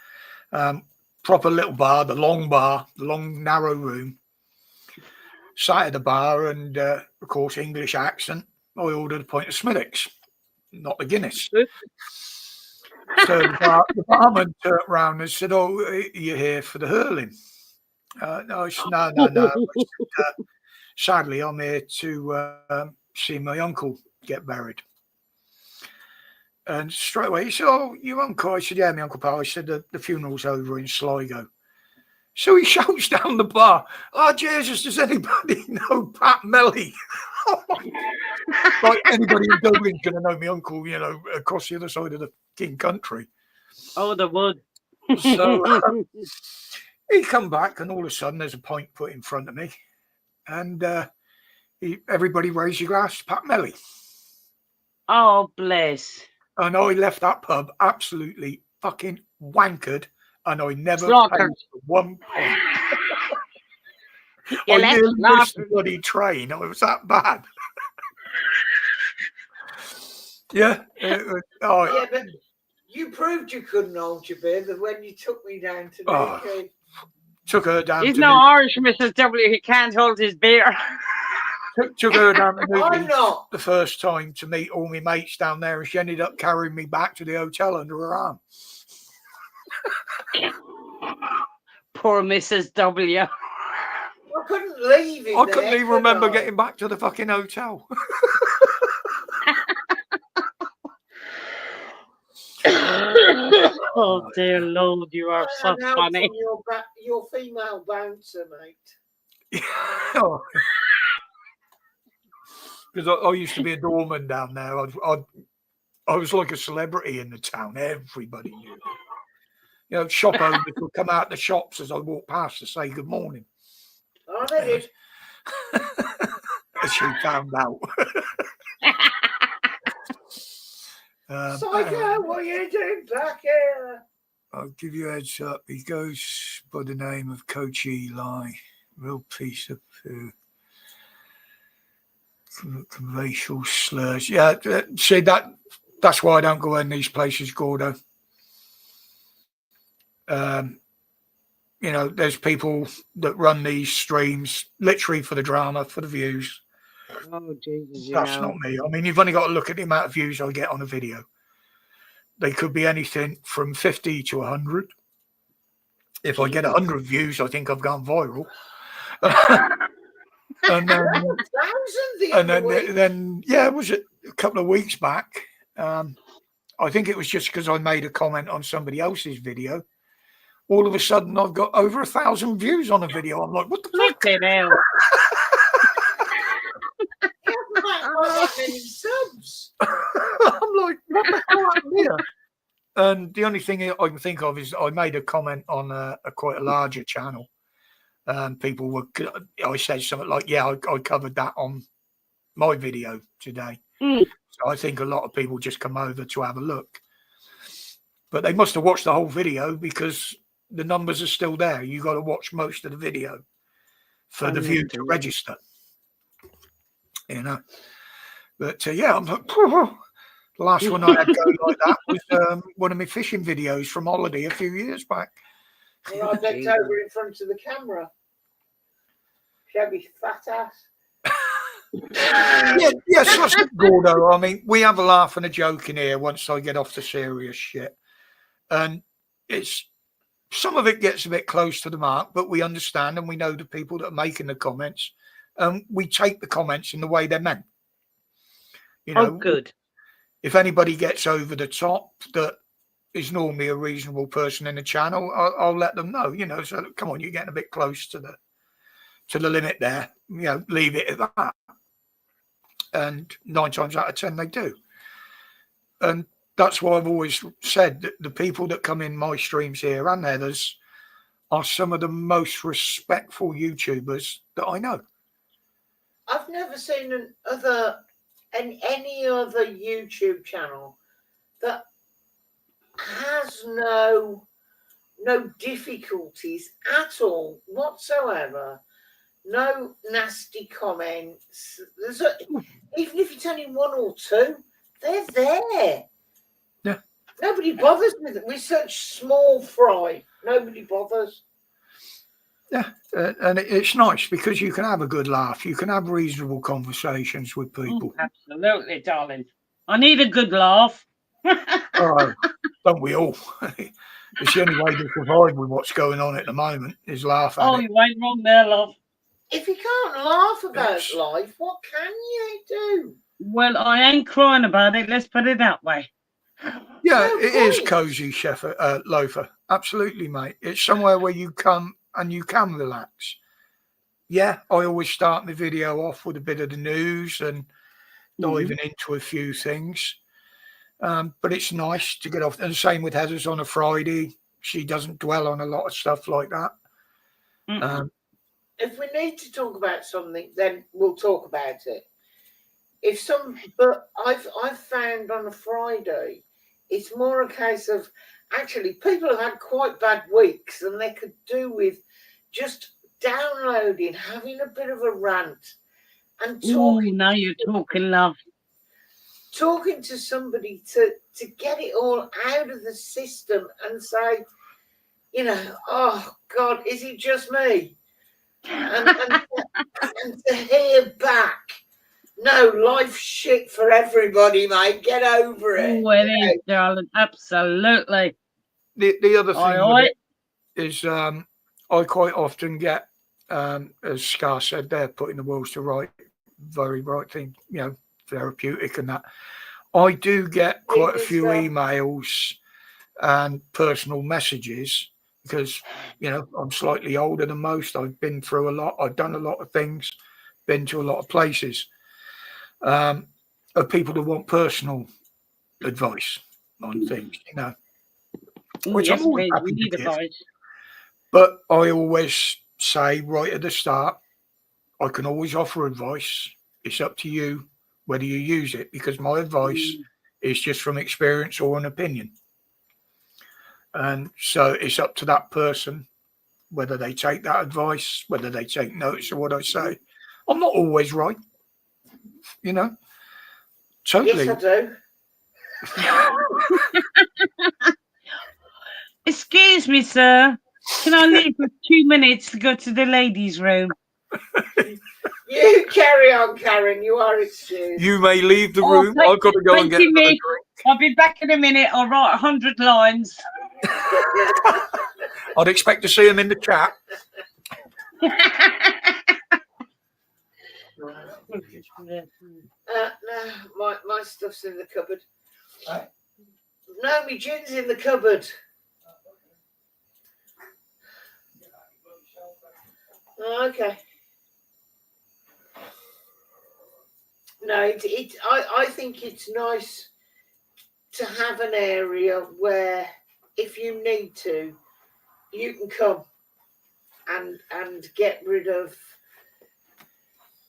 Proper little bar, the long narrow room. Sat at the bar and, of course, English accent. I ordered a pint of Smithwick's, not the Guinness. So the barman turned around and said, "Oh, you're here for the hurling?" No. I said, sadly, I'm here to see my uncle get buried. And straight away he said, "Oh, your uncle?" I said, "Yeah, my Uncle Pal." I said, the funeral's over in Sligo. So he shouts down the bar, "Oh, Jesus, does anybody know Pat Melly?" Like anybody in Dublin's going to know my uncle, across the other side of the king country. Oh, they would. So he come back and all of a sudden there's a pint put in front of me and everybody raise your glass to Pat Melly. Oh, bless. And I left that pub absolutely fucking wankered and I never paid for 1 pint. I nearly missed the bloody train. It was that bad. Yeah. Yeah, but you proved you couldn't hold your beer when you took me down to took her down. He's no Irish, Mrs. W. He can't hold his beer. Took her down to I'm not. The first time to meet all my mates down there, and she ended up carrying me back to the hotel under her arm. Poor Mrs. W. I couldn't leave him. I couldn't even remember getting back to the fucking hotel. Oh dear Lord, you are so funny. Your female bouncer, mate. Because I used to be a doorman down there. I was like a celebrity in the town. Everybody knew me. You know, shop owners would come out the shops as I walk past to say good morning. Oh, they did. As she found out. Psycho, what are you doing back here? I'll give you a heads up. He goes by the name of Coach Eli. Real piece of poo. Racial slurs. Yeah, see, that's why I don't go in these places, Gordo. You know, there's people that run these streams literally for the drama, for the views. Oh, Jesus, That's not me. I mean, you've only got to look at the amount of views I get on a video. They could be anything from 50 to 100. If I get 100 views, I think I've gone viral. And then, yeah, was it a couple of weeks back? I think it was just because I made a comment on somebody else's video. All of a sudden, I've got over 1,000 views on a video. I'm like, what the fuck? Many subs. I'm like, what the hell happened here? And the only thing I can think of is I made a comment on a quite a larger channel. People were, I said something like, yeah, I covered that on my video today. So I think a lot of people just come over to have a look. But they must have watched the whole video because the numbers are still there. You got to watch most of the video for the view to register. You know. But yeah, I'm like, the last one I had go like that was one of my fishing videos from holiday a few years back. Well, I bent over in front of the camera. Shabby fat ass. Yes, that's it, Gordo. I mean, we have a laugh and a joke in here once I get off the serious shit. And it's some of it gets a bit close to the mark, but we understand and we know the people that are making the comments. We take the comments in the way they're meant. You know, good. If anybody gets over the top that is normally a reasonable person in the channel, I'll let them know, you know, so come on, you're getting a bit close to the limit there, you know, leave it at that. And 9 times out of 10 they do. And that's why I've always said that the people that come in my streams here and others are some of the most respectful YouTubers that I know. I've never seen any other YouTube channel that has no difficulties at all whatsoever. No nasty comments. Even if it's only 1 or 2, they're there. Yeah. Nobody bothers with it. We're such small fry. Nobody bothers. Yeah, and it's nice because you can have a good laugh. You can have reasonable conversations with people. Absolutely, darling. I need a good laugh. Oh, don't we all? It's the only way to survive with what's going on at the moment is laugh at it. You ain't wrong there, love. If you can't laugh about life, what can you do? Well, I ain't crying about it. Let's put it that way. Yeah, it is cozy, Chef Loafer. Absolutely, mate. It's somewhere where you come and you can relax. Yeah, I always start my video off with a bit of the news and diving into a few things. But it's nice to get off. And the same with Heather's on a Friday. She doesn't dwell on a lot of stuff like that. If we need to talk about something, then we'll talk about it. But I've found on a Friday, it's more a case of actually people have had quite bad weeks and they could do with just downloading, having a bit of a rant and talking. Now you're talking, love. Talking to somebody to get it all out of the system and say, you know, oh God, is it just me? And to hear back, no, life's shit for everybody, mate. Get over it. Oh, it is, darling. Absolutely. The other thing is I quite often get, as Scar said, they're putting the world to right, very right thing, you know, therapeutic and that. I do get quite a few emails and personal messages because, you know, I'm slightly older than most. I've been through a lot. I've done a lot of things, been to a lot of places. Of people that want personal advice on things, you know. which I'm Yes, always please. happy We to need give. advice. But I always say right at the start, I can always offer advice. It's up to you whether you use it, because my advice is just from experience or an opinion. And so it's up to that person whether they take that advice, whether they take notice of what I say. I'm not always right, you know. Yes, I Totally. do. Excuse me, sir. Can I leave for 2 minutes to go to the ladies' room? You carry on, Karen. You are excused. You may leave the Oh, room. I've got to go and thank get you, another Mick. drink. I'll be back in a minute. I'll write 100 lines. I'd expect to see him in the chat. No, my stuff's in the cupboard. Right. No, my gin's in the cupboard. Okay. No, I think it's nice to have an area where, if you need to, you can come and get rid of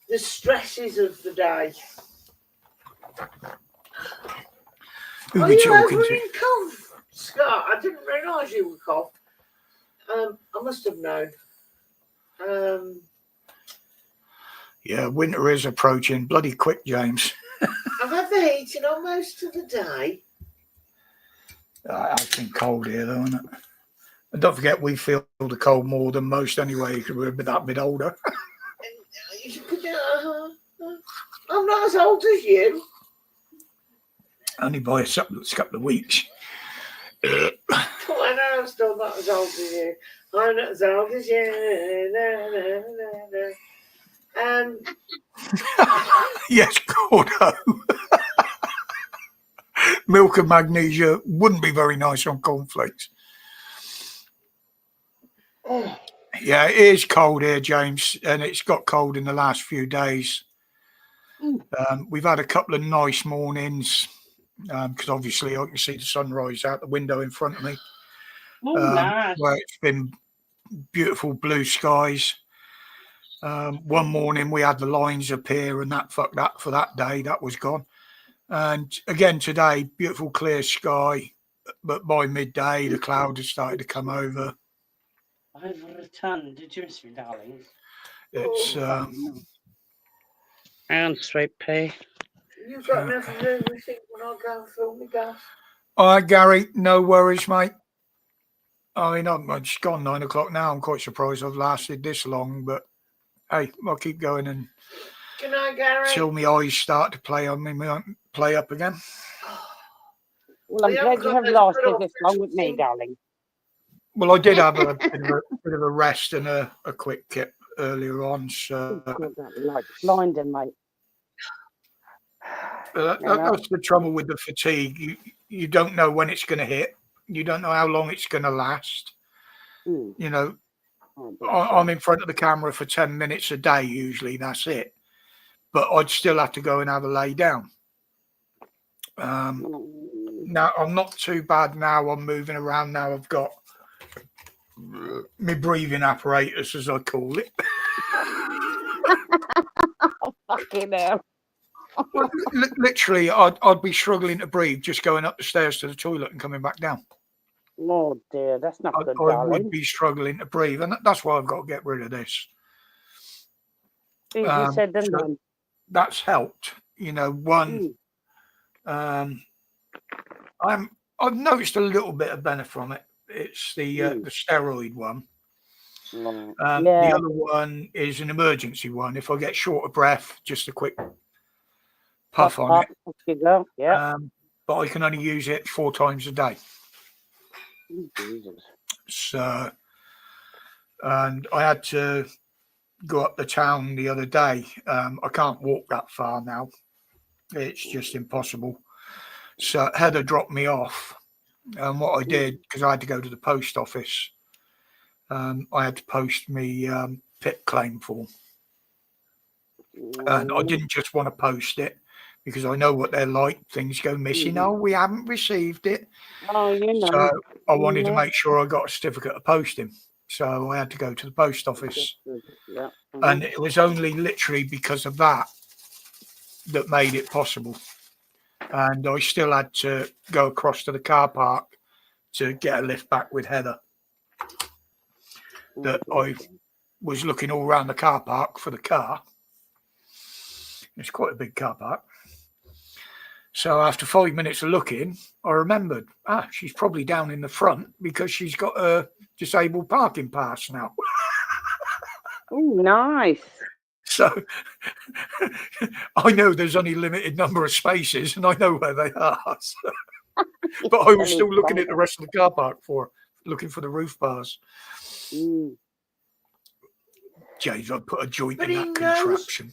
the stresses of the day. Who Are we you talking over to? in cough, Scott? I didn't realise you were cough. I must have known. Yeah, winter is approaching bloody quick, James. I've had the heating on most of the day. It's been cold here, though, isn't it? And don't forget, we feel the cold more than most anyway, because we're that bit older. I'm not as old as you. Only by a couple of weeks. I know I'm still not as old as you. I'm not as old as you. Yes, Gordo. Milk and magnesia wouldn't be very nice on cornflakes. Yeah, it is cold here, James, and it's got cold in the last few days. We've had a couple of nice mornings, because obviously I can see the sunrise out the window in front of me. Nice. Where it's been beautiful blue skies. One morning we had the lines appear, and that fucked that for that day. That was gone. And again today, beautiful clear sky, but by midday the clouds had started to come over. I've returned. Did you miss me, darlings? It's And straight pay. You've got enough of everything when I go and fill my gas. all right, Gary. No worries, mate. I mean, it's gone 9 o'clock now. I'm quite surprised I've lasted this long, but hey, I'll keep going and Good night, Gary. till my eyes start to play on me, play up again. Well, I'm glad you have lasted this long with me, darling. Well, I did have a bit of a rest and a quick kip earlier on. So Like blinding, mate. that's the trouble with the fatigue. You don't know when it's going to hit. You don't know how long it's going to last. You know, I'm in front of the camera for 10 minutes a day usually. That's it. But I'd still have to go and have a lay down. Now, I'm not too bad now. I'm moving around now. I've got my breathing apparatus, as I call it. Fucking hell. Literally, I'd be struggling to breathe just going up the stairs to the toilet and coming back down. Oh dear, that's not good, I darling. would be struggling to breathe, and that's why I've got to get rid of this. Easier said than done. That's helped. You know, one. I've noticed a little bit of benefit from it. It's the steroid one. The other one is an emergency one. If I get short of breath, just a quick puff on it. Go. Yeah. But I can only use it 4 times a day. Jesus. So, and I had to go up the town the other day. I can't walk that far now. It's just impossible. So Heather dropped me off. And what I did, because I had to go to the post office, I had to post me PIP claim form. And I didn't just want to post it because I know what they're like. Things go missing. Mhm. Oh, we haven't received it. Oh, you know. So I You wanted to know. make sure I got a certificate of posting. So I had to go to the post office. Yeah. And it was only literally because of that made it possible. And I still had to go across to the car park to get a lift back with Heather. That I was looking all around the car park for the car. It's quite a big car park. So after 5 minutes of looking, I remembered, she's probably down in the front because she's got a disabled parking pass now. Oh, nice. So I know there's only a limited number of spaces and I know where they are. So. But I was still looking at the rest of the car park looking for the roof bars. James, I put a joint in that contraption.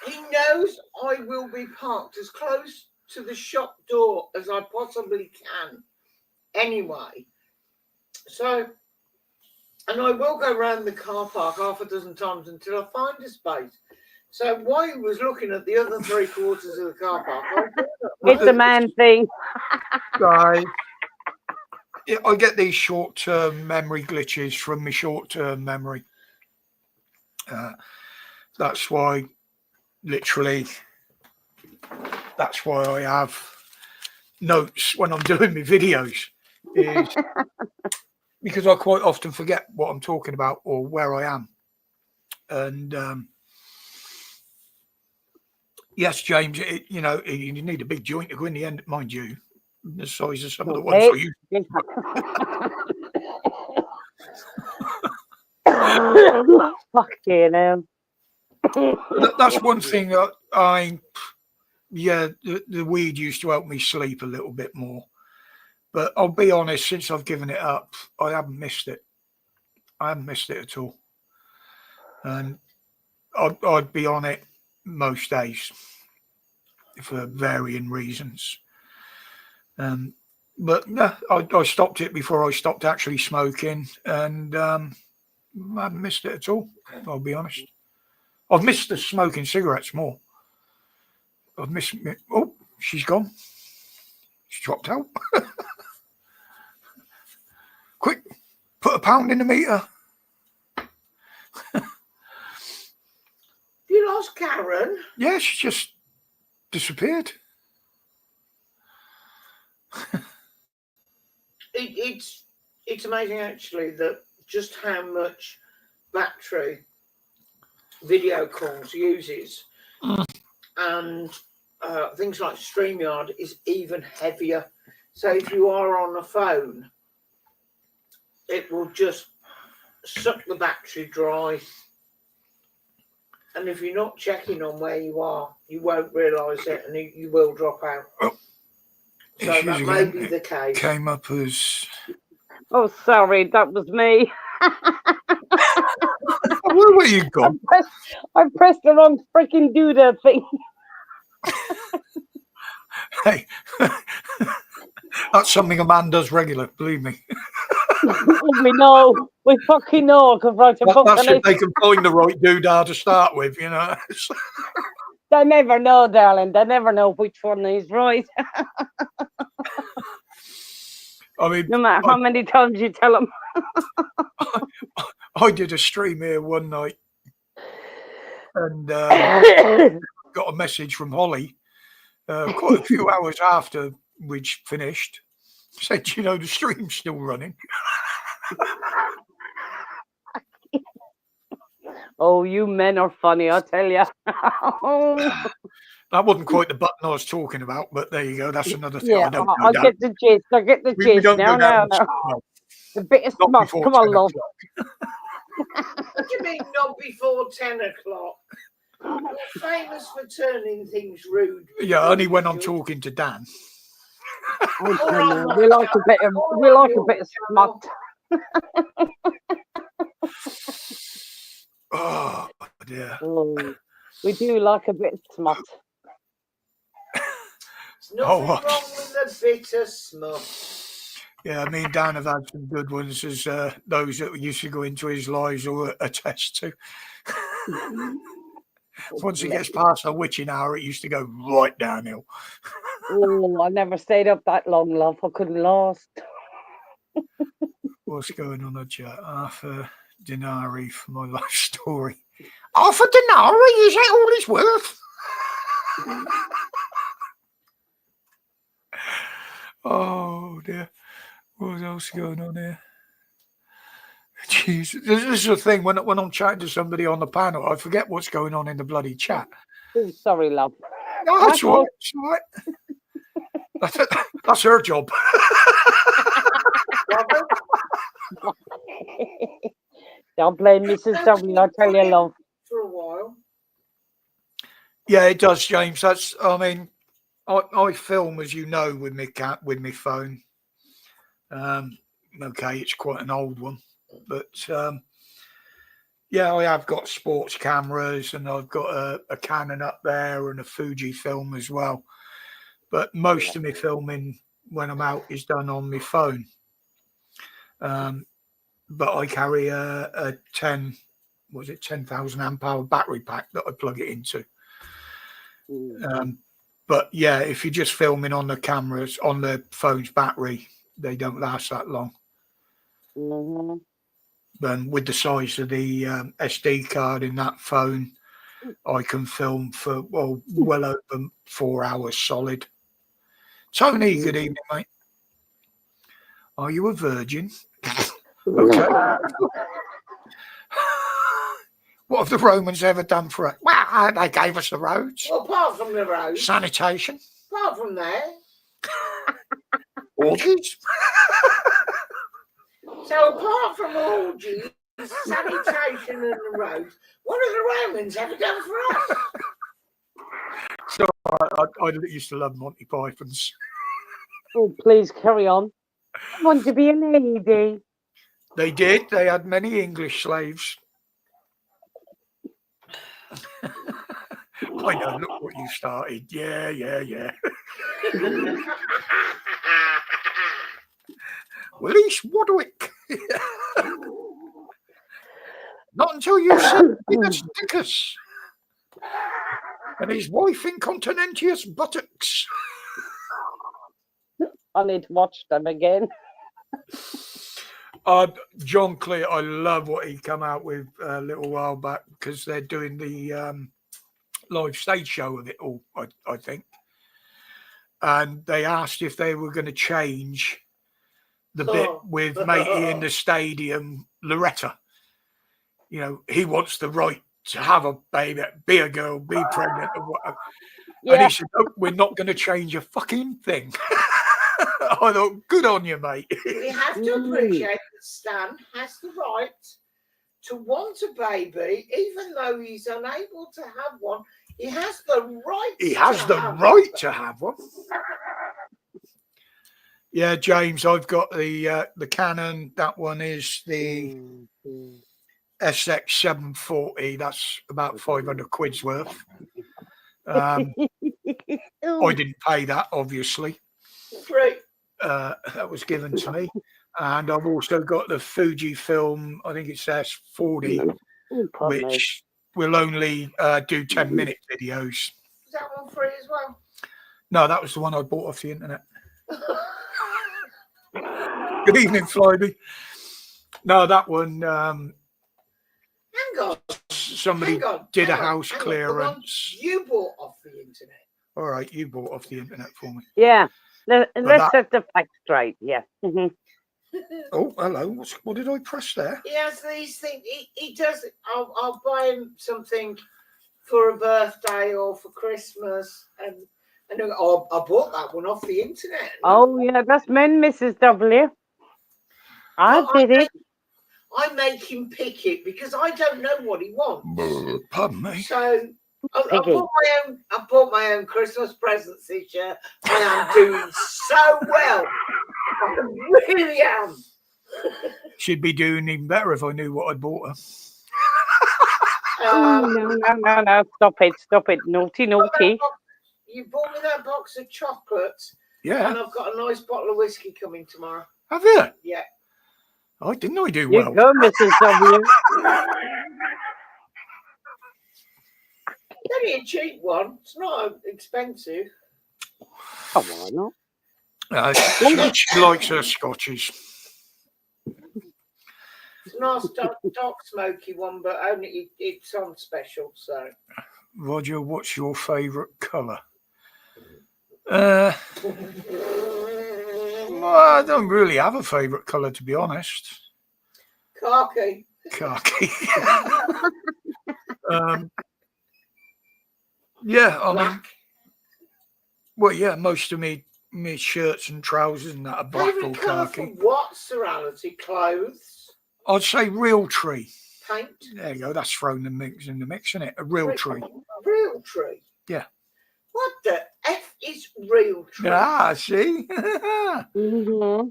He knows I will be parked as close to the shop door as I possibly can anyway. So, and I will go around the car park half a dozen times until I find a space. So while he was looking at the other 3/4 of the car park, it's a man thing. I get these short-term memory glitches from my short-term memory. That's why, literally, that's why I have notes when I'm doing my videos, is because I quite often forget what I'm talking about or where I am. And yes, James, you need a big joint to go in the end, mind you, the size of some of the ones I use. Fucking hell. That's one thing that the weed used to help me sleep a little bit more. But I'll be honest, since I've given it up, I haven't missed it. I haven't missed it at all. And I'd be on it most days for varying reasons. But no, I stopped it before I stopped actually smoking, and I haven't missed it at all. I'll be honest. I've missed the smoking cigarettes more. I've missed. Oh, she's gone. She's dropped out. Quick, put £1 in the meter. You lost Karen? Yeah, she just disappeared. It's amazing actually that just how much battery video calls uses, and things like StreamYard is even heavier. So if you are on a phone, it will just suck the battery dry. And if you're not checking on where you are, you won't realise it, and you will drop out. Oh, so that may be the case. Came up as... Oh, sorry, that was me. Where were you gone? I pressed the wrong freaking doodah thing. Hey, that's something a man does regular, believe me. We know. We fucking know. That's if they can find the right doodah to start with, you know. They never know, darling. They never know which one is right. I mean, no matter how many times you tell them. I did a stream here one night and got a message from Holly quite a few hours after we'd finished. Said, the stream's still running. Oh, you men are funny, I tell you. That wasn't quite the button I was talking about, but there you go. That's another thing. Yeah, I get the gist. I get the gist. Now. A bit of smut. Come on, love. What do you mean not before 10 o'clock? You're famous for turning things rude. Yeah, only when I'm talking to Dan. We like a bit of smut. Oh dear. Oh, we do like a bit of smut. There's nothing wrong with a bit of smut. Yeah, me and Dan have had some good ones, as those that used to go into his lives will attest to. Once it gets past the witching hour, it used to go right downhill. Oh, I never stayed up that long, love. I couldn't last. What's going on, chat? Half a denarii for my life story. Half a denarii? Is that all it's worth? Oh dear. What else going on here? Jeez, this is the thing when I'm chatting to somebody on the panel, I forget what's going on in the bloody chat. Oh, sorry, love. No, that's all right. It's all right. That's her job. Don't blame Mrs. W. I tell you, love. For a while. Yeah, it does, James. I mean, I film, as you know, with my phone. Okay, it's quite an old one, but yeah, I have got sports cameras and I've got a Canon up there and a Fuji film as well. But most of my filming when I'm out is done on my phone. But I carry a 10,000 amp hour battery pack that I plug it into. But yeah, if you're just filming on the cameras, on the phone's battery, they don't last that long. Then with the size of the SD card in that phone, I can film for well over 4 hours solid. Tony, good evening, mate. Are you a virgin? Okay. What have the Romans ever done for us? Well, they gave us the roads. Well, apart from the roads. Sanitation. Apart from that. Orgies. So apart from orgies, sanitation and the roads, what have the Romans ever done for us? So I used to love Monty Python's. Oh, please carry on. I want to be a lady. They did. They had many English slaves. I know, look what you started. Yeah. Release Wadwick. Not until you said Dickus and his wife incontinentious buttocks. I need to watch them again. John Clear, I love what he come out with a little while back because they're doing the live stage show of it all, I think. And they asked if they were going to change the bit with Matey in the stadium, Loretta. You know, he wants the right to have a baby, be a girl, be pregnant, or whatever. Yeah. And he said, "No, we're not going to change a fucking thing." I thought, good on you, mate. We have to appreciate that Stan has the right to want a baby, even though he's unable to have one. He has the right. He has the right to have one. Yeah, James, I've got the Canon. That one is the SX740. That's about 500 quid's worth. I didn't pay that, obviously. Free. That was given to me. And I've also got the Fuji film, I think it's S40, which will only do 10-minute videos. Is that one free as well? No, that was the one I bought off the internet. Good evening, Flyby. No, that one. Hang on. Somebody did a house clearance. You bought off the internet. All right, you bought off the internet for me. Yeah. Let's set the facts straight. Yeah. Oh, hello. What did I press there? He has these things. He does. I'll buy him something for a birthday or for Christmas, and I bought that one off the internet. Oh yeah, that's men, Mrs. W. I did it. I make him pick it because I don't know what he wants. Pardon me. So I bought my own Christmas presents this year. I am doing so well. I really am. She'd be doing even better if I knew what I'd bought her. No. Stop it. Naughty. You bought me that box of chocolates. Yeah. And I've got a nice bottle of whiskey coming tomorrow. Have you? Yeah. I didn't know I do well. You go, Mrs. W. be a cheap one. It's not expensive. Oh, why not? She likes her scotches. It's a nice dark smoky one, but only it's on special. So, Roger, what's your favourite colour? Well, I don't really have a favourite colour, to be honest. khaki. Khaki. Yeah, I mean, Black. well, yeah, most of me shirts and trousers and that are black or Favourite colour for khaki. what, Serality? Clothes? I'd say real tree. Paint? There you go. That's thrown in the mix, isn't it? A real tree. Real tree? Yeah. What the F is real tree? Ah, see? Mm-hmm.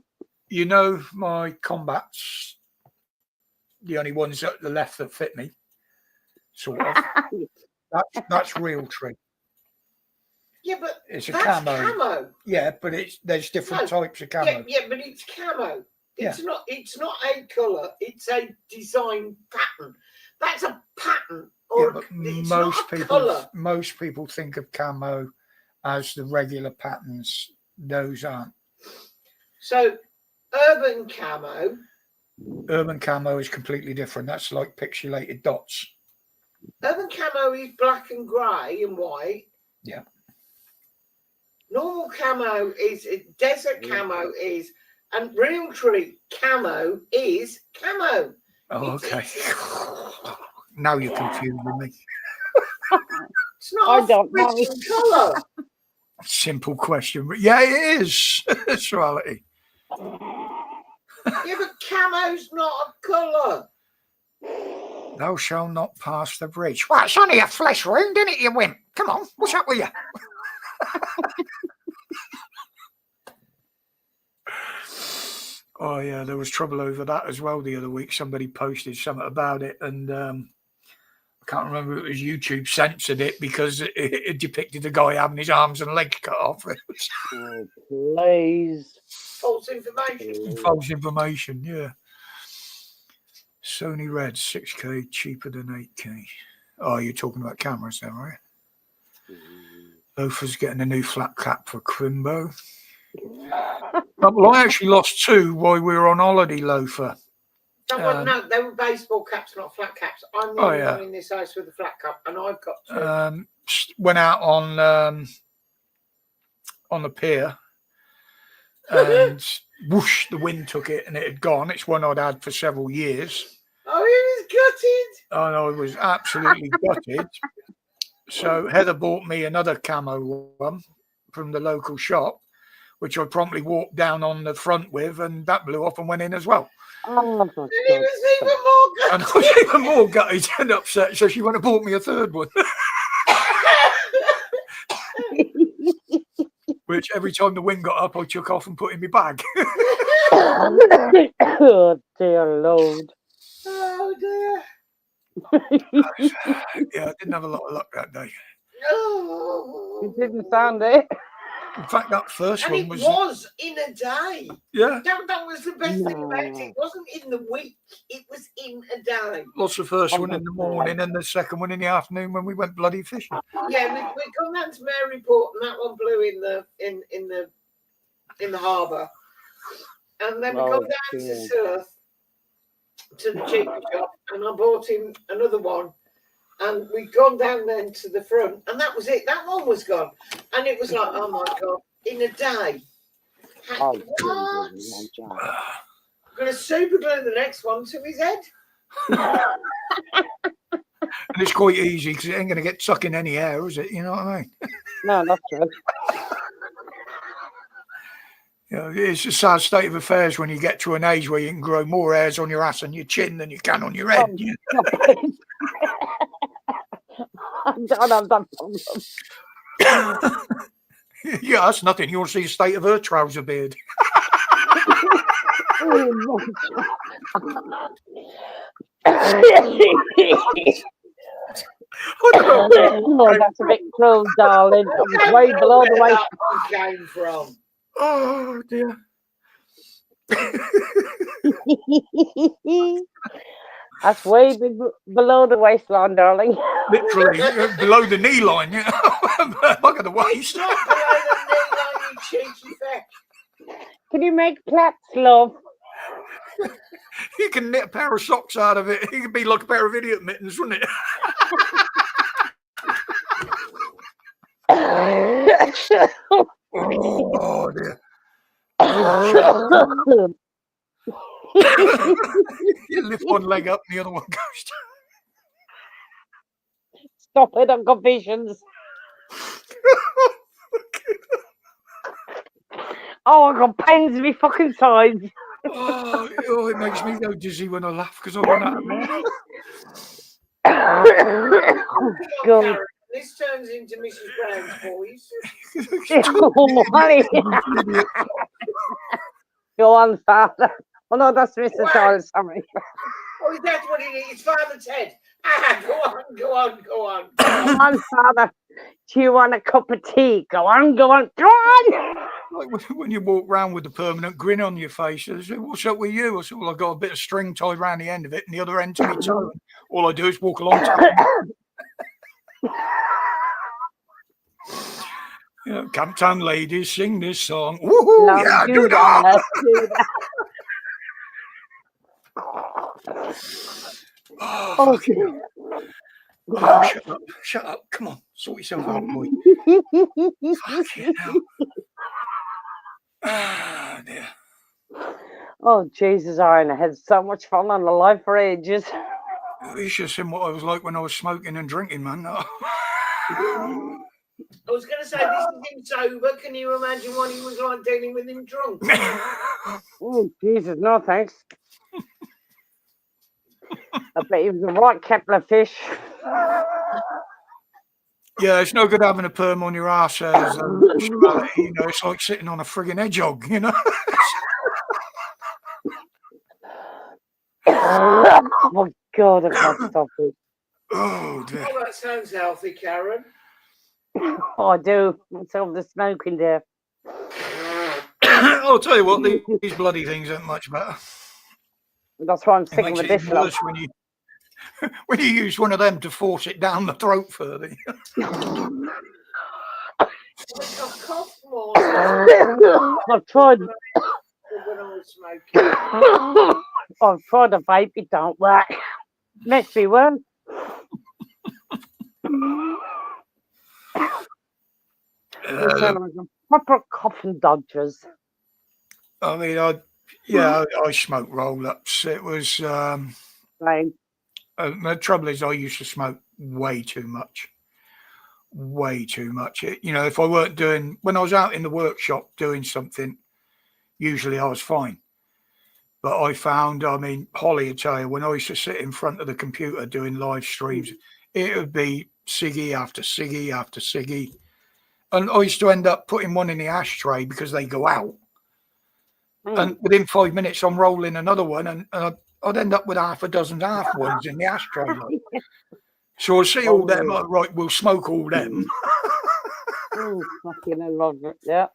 You know, my combats, the only ones at the left that fit me, sort of. That's real tree. Yeah, but It's a that's camo. Yeah, but there's different types of camo. Yeah, but it's camo. It's not a colour, it's a design pattern. That's a pattern. Or but it's not a colour. most people think of camo as the regular patterns. Those aren't. So urban camo is completely different. That's like pixelated dots. Urban camo is black and grey and white. Yeah. Normal camo is desert camo is, and real tree camo is camo. Oh, okay. Now you're confusing me. It's not I don't know. colour. Simple question, but yeah, it is. It's reality. Yeah, but camo's not a colour. Thou shalt not pass the bridge. Well, it's only a flesh wound, isn't it, you wimp? Come on, what's up with you? Oh, yeah, there was trouble over that as well the other week. Somebody posted something about it, and I can't remember if it was YouTube censored it because it depicted a guy having his arms and legs cut off. Oh, please. False information. False information, yeah. Sony Red, 6K, cheaper than 8K. Oh, you're talking about cameras then, right? Loafer's getting a new flat cap for Crimbo. Well, I actually lost two while we were on holiday, Loafer. No, they were baseball caps, not flat caps. I'm the only one in this house with a flat cap, and I've got two. Went out on the pier, and whoosh, the wind took it, and it had gone. It's one I'd had for several years. Oh, he was gutted. And I was absolutely gutted. So Heather bought me another camo one from the local shop, which I promptly walked down on the front with, and that blew off and went in as well. Oh, and he was even more gutted. And I was even more gutted and upset, so she went and bought me a third one. Which every time the wind got up, I took off and put in my bag. Oh, dear Lord. Oh, dear. Yeah, I didn't have a lot of luck that day. Oh. You didn't sound it. In fact, that first And one it was... was in a day. Yeah. That was the best thing about it. It wasn't in the week. It was in a day. Lost the first one in the morning and the second one in the afternoon when we went bloody fishing. Yeah, we come down to Maryport and that one blew in the harbour. And then we come down to Surf to the cheaper shop, and I bought him another one. And we'd gone down then to the front, and that was it. That one was gone. And it was like, oh my God, in a day. Oh, what? I'm going to super glue the next one to his head. And it's quite easy because it ain't going to get stuck in any hair, is it? You know what I mean? No, that's true. You know, it's a sad state of affairs when you get to an age where you can grow more hairs on your ass and your chin than you can on your head. I don't have that problem. Yeah, that's nothing. You want to see the state of her trouser beard. Oh, that's a bit close, darling. I was way below the waist. That one came from. Oh, dear. That's way below the waistline, darling. literally below the knee line, back of the It's waist. not below the knee line, you cheeky feck. Can you make plaits, love? You can knit a pair of socks out of it. It could be like a pair of idiot mittens, wouldn't it? Oh dear. You lift one leg up and the other one goes down. Stop it, I've got visions. Oh, I've got pains in my fucking sides. Oh, it makes me go dizzy when I laugh because I run out of breath. God. Karen, this turns into Mrs. Brown's boys. Oh, honey. Go on, Father. Oh, no, that's Mrs. Wow. Doyle, sorry. Oh, that's what it is. Father Ted. Go on. Come on, Father. Do you want a cup of tea? Go on. Like when you walk around with a permanent grin on your face, they say, "What's up with you?" I said, "Well, I've got a bit of string tied around the end of it and the other end to my toe. And all I do is walk along tapping it." Camptown ladies sing this song. Woohoo! No, Yeah, do do that. that. Do that. Oh, fuck you. Oh, shut up. Come on, sort yourself out, boy. Fucking hell. Ah, dear. Oh, Jesus, Aaron, I had so much fun on the life for ages. You should have seen what I was like when I was smoking and drinking, man. I was going to say, this is him sober. Can you imagine what he was like dealing with him drunk? Oh, Jesus, no thanks. I bet he was the right kettle of fish. Yeah, it's no good having a perm on your arse as you know, it's like sitting on a frigging hedgehog, you know. Oh, my God, I can't stop it. Oh, dear. Oh, that sounds healthy, Karen. Oh, I do. It's all the smoking there. I'll tell you what, these bloody things aren't much better. That's why I'm It sticking makes with it this even lot. worse when you use one of them to force it down the throat further. I've coughed more I've tried. when I was smoking. I've tried a vape. It don't work. Makes me worse. Proper coughing dodgers. I mean, I smoke roll-ups. It was Like, the trouble is I used to smoke way too much. You know, if I weren't doing, when I was out in the workshop doing something, usually I was fine. But I found, I mean, Holly would tell you, when I used to sit in front of the computer doing live streams, it would be ciggy after ciggy after ciggy. And I used to end up putting one in the ashtray because they go out. And within 5 minutes, I'm rolling another one, and I'd end up with half a dozen half ones in the ashtray. Like. So I see all them, right, we'll smoke all them. Fucking I love it, yeah.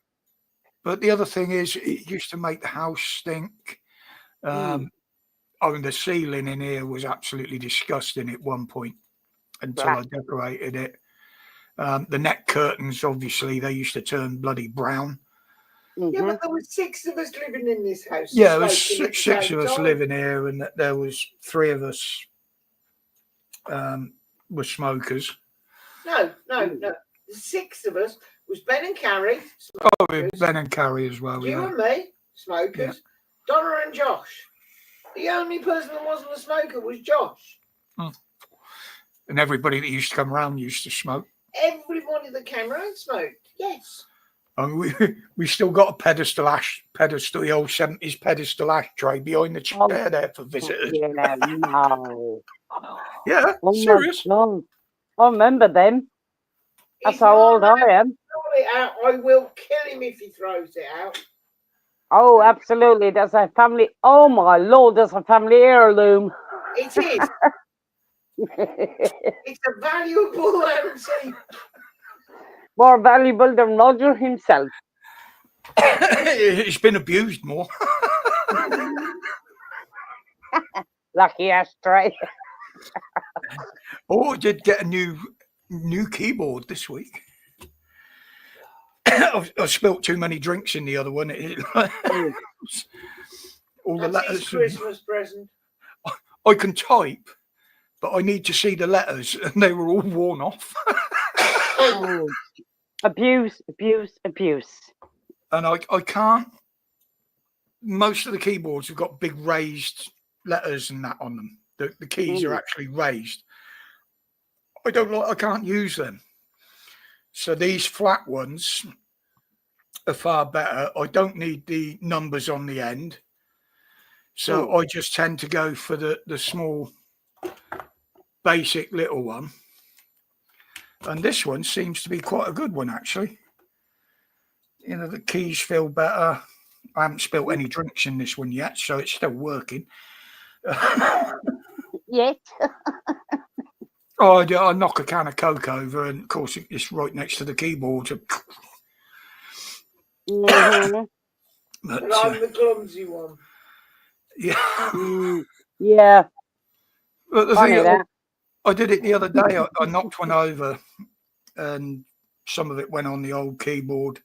But the other thing is, it used to make the house stink. I mean, the ceiling in here was absolutely disgusting at one point until I decorated it. The net curtains, obviously, they used to turn bloody brown. Yeah, but there were 6 of us living in this house. Yeah, there was six of us living here, and there was 3 of us were smokers. No. The 6 of us was Ben and Carrie. Oh, Ben and Carrie as well. You and me, smokers. Yeah. Donna and Josh. The only person that wasn't a smoker was Josh. And everybody that used to come around used to smoke. Everybody that came around smoked. Yes. And we still got a pedestal, the old 70s pedestal ashtray behind the chair there for visitors. Yeah, no. Yeah, serious. I remember them. That's how old I am. I will kill him if he throws it out. Oh, absolutely. That's a family. Oh, my Lord, that's a family heirloom. It is. It's a valuable antique. More valuable than Roger himself. It's been abused more. Lucky ashtray. Oh, I did get a new keyboard this week. I spilt too many drinks in the other one. All the That's his letters. Christmas present. I can type, but I need to see the letters, and they were all worn off. Oh. Abuse. And I can't. Most of the keyboards have got big raised letters and that on them. The keys are actually raised. I can't use them. So these flat ones are far better. I don't need the numbers on the end. So I just tend to go for the small, basic little one. And this one seems to be quite a good one, actually. You know, the keys feel better. I haven't spilt any drinks in this one yet, so it's still working. Yes. Oh, I knock a can of Coke over, and of course it's right next to the keyboard. Mm-hmm. But, And I'm the clumsy one. Yeah. Yeah. But the Funny thing, that. I did it the other day. I knocked one over, and some of it went on the old keyboard.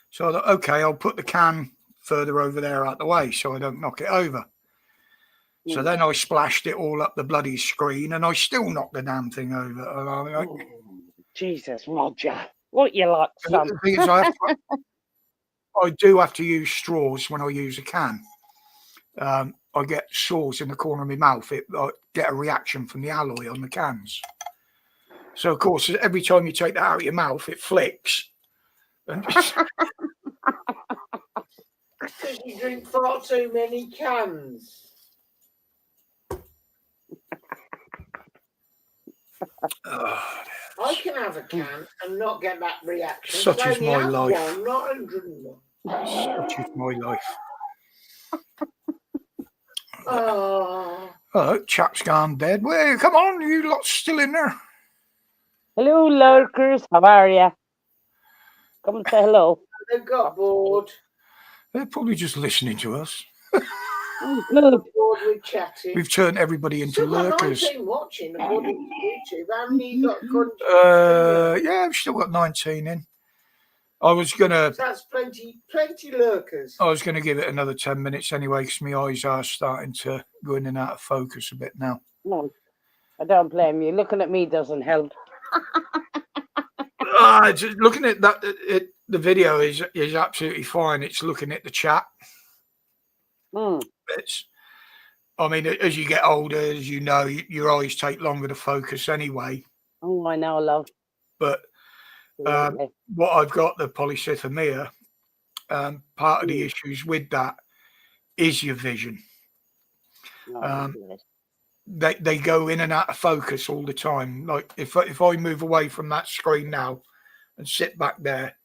So I thought, okay, I'll put the can further over there out the way so I don't knock it over. So then I splashed it all up the bloody screen, and I still knocked the damn thing over. And I'm like, Jesus, Roger. What you like, son? the thing is, I do have to use straws when I use a can. I get sores in the corner of my mouth. I get a reaction from the alloy on the cans. So, of course, every time you take that out of your mouth, it flicks. And Because you drink far too many cans. I can have a can and not get that reaction. Such is my life. One, not 101. Such is my life. Oh, chap's gone dead. Well, come on, you lot still in there? Hello, lurkers. How are you? Come and say hello. they got bored. They're probably just listening to us. Good. Bored with chatting. We've turned everybody into Still got lurkers. 19 watching according to YouTube. How many you got countries? Yeah, I've still got 19 in. I was gonna. That's plenty lurkers. I was gonna give it another 10 minutes anyway, because my eyes are starting to go in and out of focus a bit now. No, I don't blame you. Looking at me doesn't help. Just looking at that, the video is absolutely fine. It's looking at the chat. I mean, as you get older, as you know, your eyes take longer to focus anyway. Oh, I know, love. But what I've got, the polycythemia, part of the issues with that is your vision. They go in and out of focus all the time. Like if I move away from that screen now and sit back there,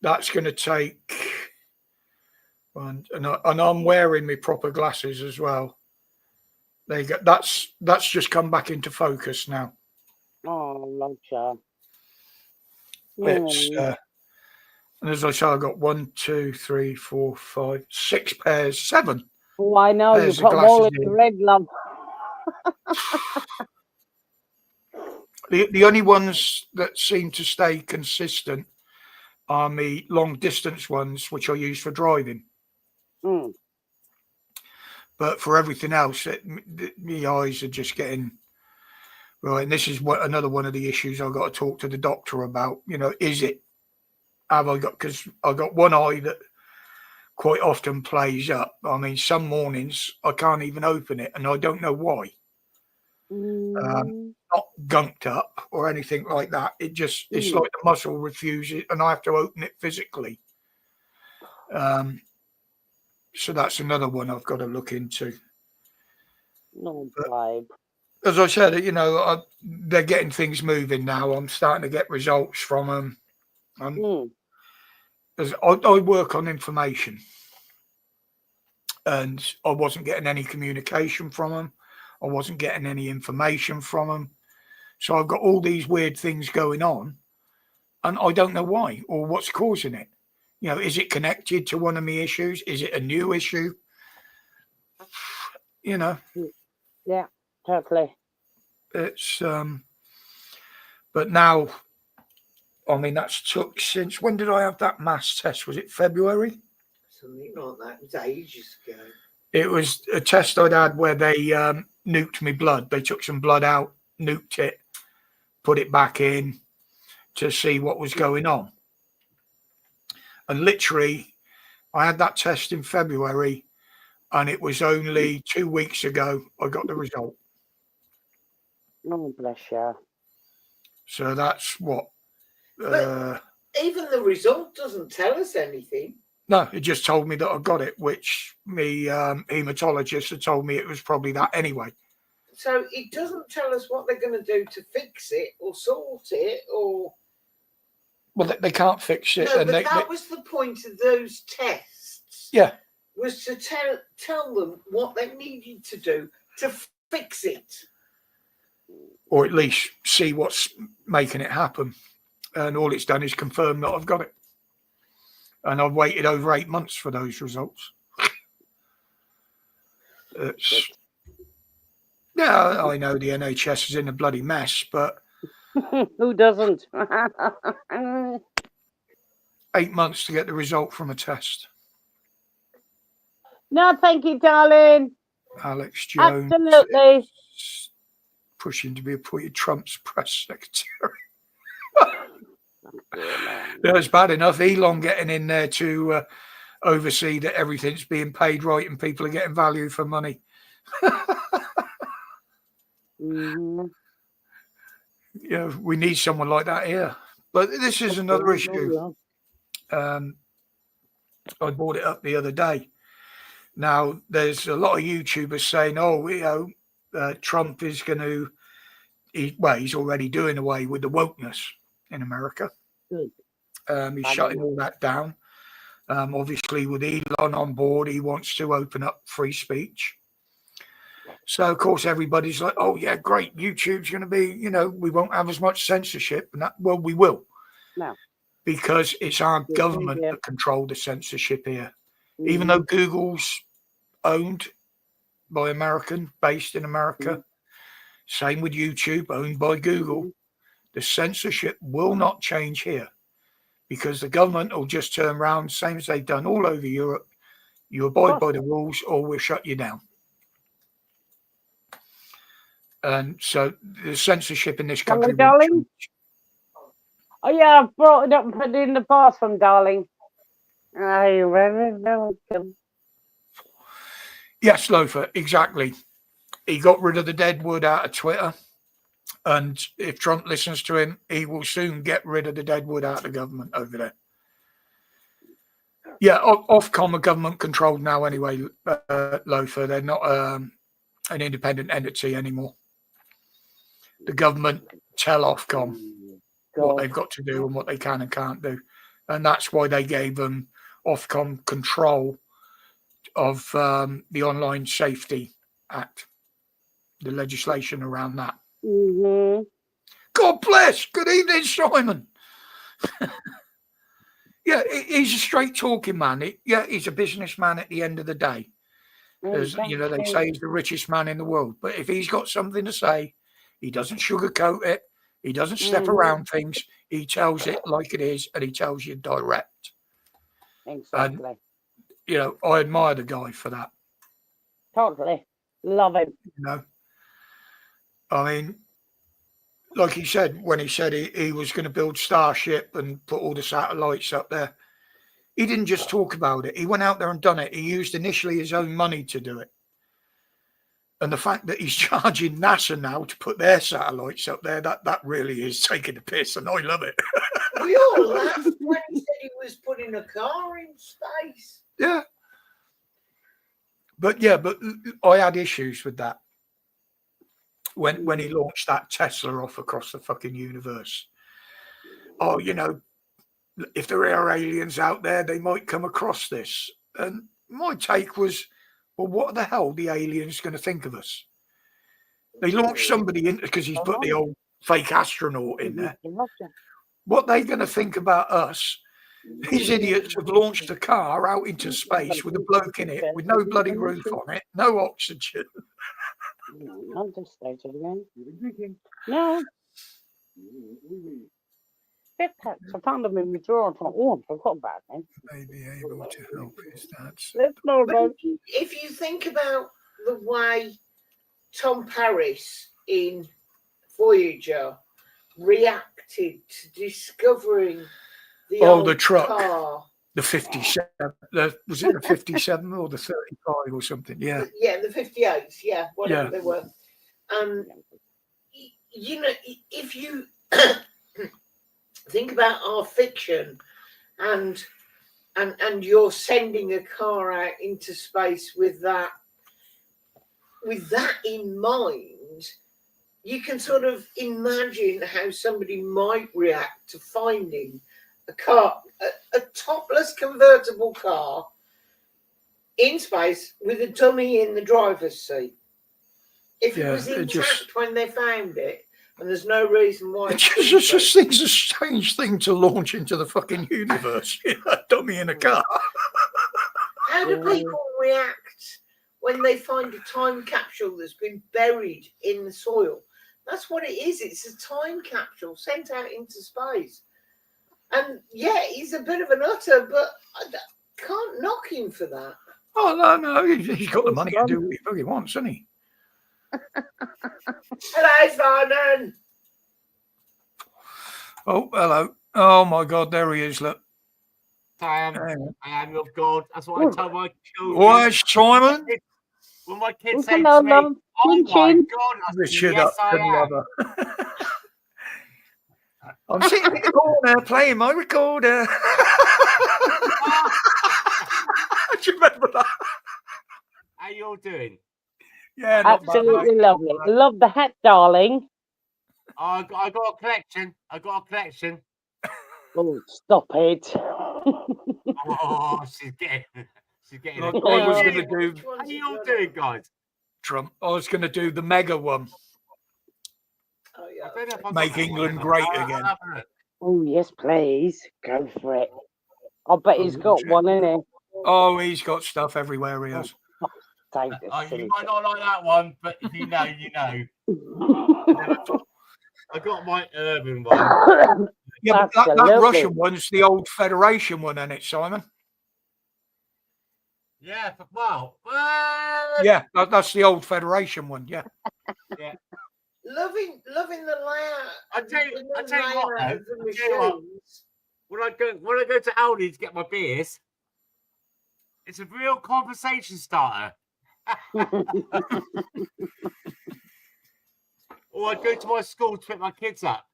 that's going to take. And I'm wearing my proper glasses as well. There you go. That's just come back into focus now. Oh, love you. It's and as I say, I got 1, 2, 3, 4, 5, 6 pairs, 7. Oh, I know. You put them all in the red, love. The only ones that seem to stay consistent are my long distance ones, which I use for driving. But for everything else, my eyes are just getting right. And this is another one of the issues I've got to talk to the doctor about. You know, have I got, because I've got one eye that quite often plays up. I mean, some mornings I can't even open it, and I don't know why. Not gunked up or anything like that. It's like the muscle refuses, and I have to open it physically. So that's another one I've got to look into. No, vibe. As I said, you know, they're getting things moving now. I'm starting to get results from them. As I work on information, and I wasn't getting any communication from them. I wasn't getting any information from them. So I've got all these weird things going on, and I don't know why or what's causing it. You know, is it connected to one of my issues? Is it a new issue? You know. Yeah, totally. It's but now, I mean, that's took since when did I have that mass test? Was it February? Something like that. It was ages ago. It was a test I'd had where they nuked me blood. They took some blood out, nuked it, put it back in to see what was going on. And literally, I had that test in February, and it was only 2 weeks ago I got the result. Oh, bless you. So that's what. But even the result doesn't tell us anything. No, it just told me that I got it, which me hematologist had told me it was probably that anyway. So it doesn't tell us what they're going to do to fix it or sort it or. Well, they can't fix it. No, and but that was the point of those tests. Yeah. Was to tell them what they needed to do to fix it. Or at least see what's making it happen. And all it's done is confirm that I've got it. And I've waited over 8 months for those results. Yeah, I know the NHS is in a bloody mess, but who doesn't? 8 months to get the result from a test. No, thank you, darling. Alex Jones Absolutely. pushing to be appointed Trump's press secretary. That's bad enough. Elon getting in there to oversee that everything's being paid right and people are getting value for money. Mm-hmm. Yeah, we need someone like that here. But this is another issue. I brought it up the other day. Now, there's a lot of YouTubers saying, oh, you know, Trump is going to, he's already doing away with the wokeness in America. Good. He's shutting all that down. Obviously, with Elon on board, he wants to open up free speech. So, of course, everybody's like, oh, yeah, great. YouTube's going to be, you know, we won't have as much censorship. And that, well, we will. No. Because it's our government that control the censorship here. Mm-hmm. Even though Google's owned by American, based in America, mm-hmm. Same with YouTube, owned by Google. Mm-hmm. The censorship will not change here because the government will just turn around, same as they've done all over Europe. You abide by the rules or we'll shut you down. And so the censorship in this country will darling? Oh, yeah, I've brought it up and put it in the bathroom, darling. Are you very welcome? Yes, Loafer, exactly. He got rid of the dead wood out of Twitter. And if Trump listens to him, he will soon get rid of the dead wood out of the government over there. Yeah, Ofcom are government controlled now anyway, Loafer. They're not an independent entity anymore. The government tell Ofcom what they've got to do and what they can and can't do. And that's why they gave them Ofcom control of the Online Safety Act, the legislation around that. Mm-hmm. God bless. Good evening, Simon. Yeah, he's a straight talking man. He's a businessman at the end of the day. As you know, they say he's the richest man in the world. But if he's got something to say, he doesn't sugarcoat it. He doesn't step around things. He tells it like it is, and he tells you direct. Exactly. And, you know, I admire the guy for that. Totally. Love him. You know, I mean, like he said, when he said he was going to build Starship and put all the satellites up there, he didn't just talk about it. He went out there and done it. He used initially his own money to do it. And the fact that he's charging NASA now to put their satellites up there, that really is taking the piss, and I love it. We all laughed when he said he was putting a car in space. Yeah. But I had issues with that. When he launched that Tesla off across the fucking universe. Oh, you know, if there are aliens out there, they might come across this. And my take was, well, what the hell are the aliens going to think of us? They launched somebody in because he's put the old fake astronaut in there. What are they going to think about us? These idiots have launched a car out into space with a bloke in it with no bloody roof on it, no oxygen. Not this stage again. No. Fifth packs. I found them in my drawer. I thought, oh, I forgot about them. May be able to help his dad's. Let's know But about if you think about the way Tom Paris in Voyager reacted to discovering the old the truck. car. The 57. Was it the 57 or the 35 or something? Yeah. Yeah, the 58s, yeah, whatever Yeah. they were. You know, if you think about our fiction and you're sending a car out into space with that in mind, you can sort of imagine how somebody might react to finding a car, a topless convertible car in space with a dummy in the driver's seat. If it was intact when they found it, and there's no reason why. It just seems a strange thing to launch into the fucking universe. A dummy in a car. How do people react when they find a time capsule that's been buried in the soil? That's what it is. It's a time capsule sent out into space. And yeah, he's a bit of an utter, but I can't knock him for that. Oh, no. He's got the money to do what he wants, hasn't he? Hello, Simon. Oh, hello. Oh, my God. There he is. Look. I am of God. That's what I tell my children. Why, Simon? When my kids say to me, oh my God, Richard yes, I am. I'm sitting in the corner playing my recorder. Do you remember that? How you all doing? Yeah, absolutely lovely. I love the hat, darling. I got a collection. Oh, stop it. Oh, she's getting Look, it. I was going to do. How you all doing, guys? Trump. I was going to do the mega one. Oh, yeah. Make England great again. Oh, yes, please. Go for it. I bet he's got one, isn't he? Oh, he's got stuff everywhere he has. You might not like that one, but if you know, you know. I got my urban one. Yeah, but that Russian one's the old Federation one, isn't it, Simon? Yeah, well. Yeah, that's the old Federation one, yeah. Yeah. Loving the layout. I tell you what, when I go to Aldi to get my beers, it's a real conversation starter. Or I go to my school to pick my kids up.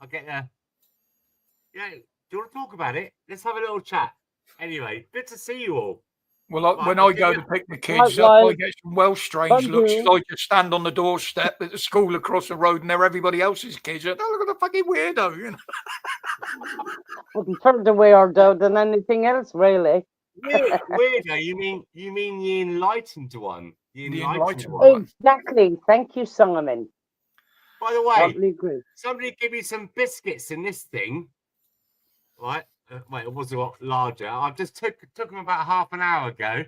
I get there. Yeah, do you want to talk about it? Let's have a little chat. Anyway, good to see you all. Well, when I go to pick the kids up, I get some strange looks. I just stand on the doorstep at the school across the road, and they're everybody else's kids. Oh, look at the fucking weirdo, you know. Well, further weirdo than anything else, really. Weirdo? You mean the enlightened one? The enlightened one. Exactly. Thank you, Simon. By the way, somebody give me some biscuits in this thing, right? Wait, it was a lot larger. I just took them about half an hour ago.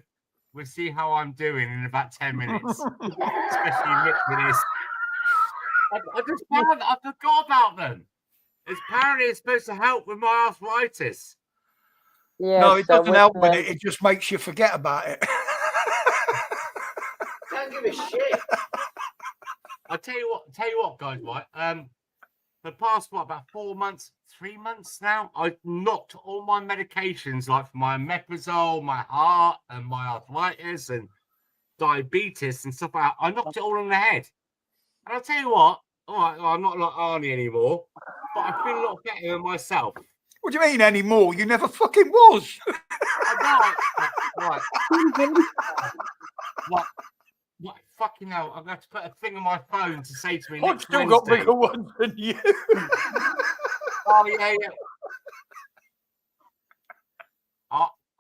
We'll see how I'm doing in about 10 minutes. Especially with this. I forgot about them. Apparently it's supposed to help with my arthritis. Yeah, no, it doesn't help with it. It just makes you forget about it. Don't give a shit. I'll tell you what, guys, right? The past, about 3 months now, I've knocked all my medications, like for my omeprazole, my heart, and my arthritis, and diabetes, and stuff like that. I knocked it all on the head. And I'll tell you what, all right, I'm not like Arnie anymore, but I feel a lot better than myself. What do you mean anymore? You never fucking was. Right. What? Fucking hell, I'm going to have to put a thing on my phone to say to me I've still got bigger ones than you. Oh, yeah.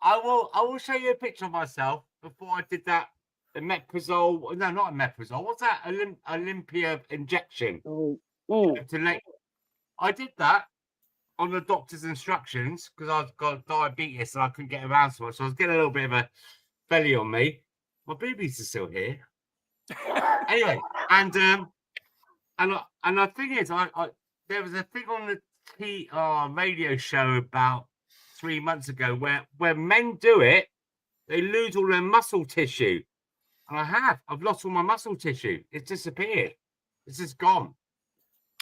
I will show you a picture of myself before I did that omeprazole. No, not omeprazole. What's that? Olympia injection. I did that on the doctor's instructions because I've got diabetes and I couldn't get around so much. So I was getting a little bit of a belly on me. My boobies are still here. Anyway, and the thing is, I there was a thing on the radio show about 3 months ago where men do it, they lose all their muscle tissue, and I've lost all my muscle tissue. It's disappeared. It's just gone.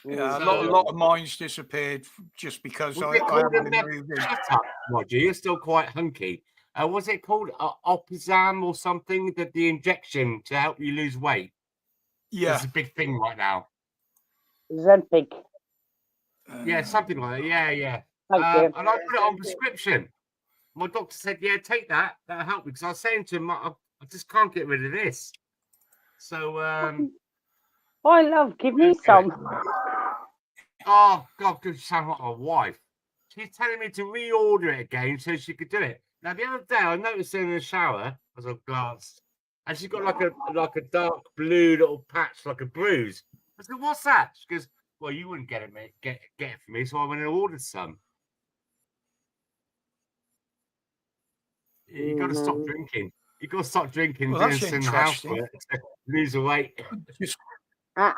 Yeah, So- a lot of mine's disappeared just because Was I it called haven't a been moving. shut up, Roger? You're still quite hunky. Was it called Opizam or something? That the injection to help you lose weight? Yeah, It's a big thing right now. Ozempic. Yeah, something like that. Yeah. Thank you. And I put it on prescription. My doctor said, "Yeah, take that. That'll help." Because I was saying to him, I just can't get rid of this. So, I love. Give me some. oh God, good sound like my wife. She's telling me to reorder it again so she could do it. Now the other day, I noticed her in the shower as I glanced, and she's got like a dark blue little patch, like a bruise. I said, "What's that?" She goes, "Well, you wouldn't get it, mate. Get it for me." So I went and ordered some. You got to stop drinking. You got to stop drinking, Well, doing that's some interesting. housework to lose the weight. Just, Oh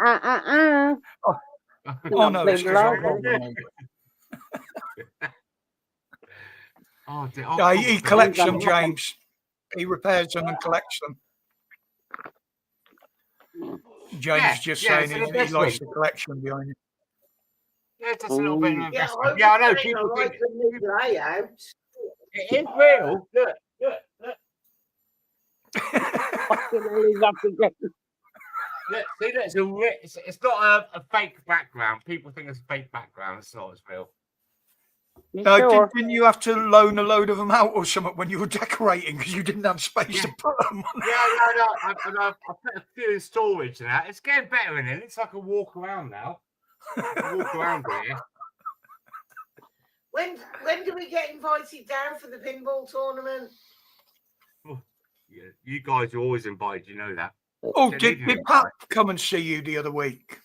oh no, it's because I'm Lovely. wrong. Oh, dear. Yeah, he collects them, I'm- James. He repairs them and collects them. James just yeah, saying it's an he likes investment. the collection behind it. Yeah, just a little bit of an Yeah, investment. Yeah, I know. I People like think the new layout. it is real. Look. See, it's not a fake background. People think it's a fake background. It's not. It's real. You No, sure? didn't you have to loan a load of them out or something when you were decorating because you didn't have space to put them on? Yeah, no. I put a few in storage and that. It's getting better in it. It's like a walk around now. Walk around here. When do we get invited down for the pinball tournament? Yeah, you guys are always invited. You know that. Oh, Yeah, did they do. Pat come and see you the other week?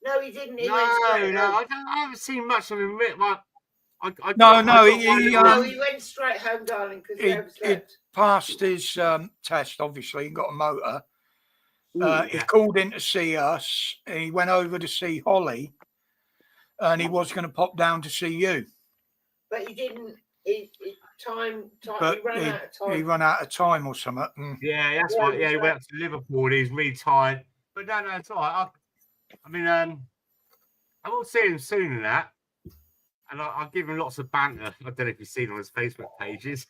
No, he didn't. He No, went straight home. I haven't seen much of him. Well, No, I no, got he, one little- No, he went straight home, darling, because he He overslept. passed his test, obviously, and got a motor. He Yeah. called in to see us. He went over to see Holly, and he was going to pop down to see you. But he didn't. But He ran out of time. he ran out of time or something. Mm. Yeah, that's Yeah, right. Yeah, he he's went up to Liverpool. And he's really tired. But no, it's all right. I mean, I will see him soon in that. And I'll give him lots of banter. I don't know if you've seen on his Facebook pages.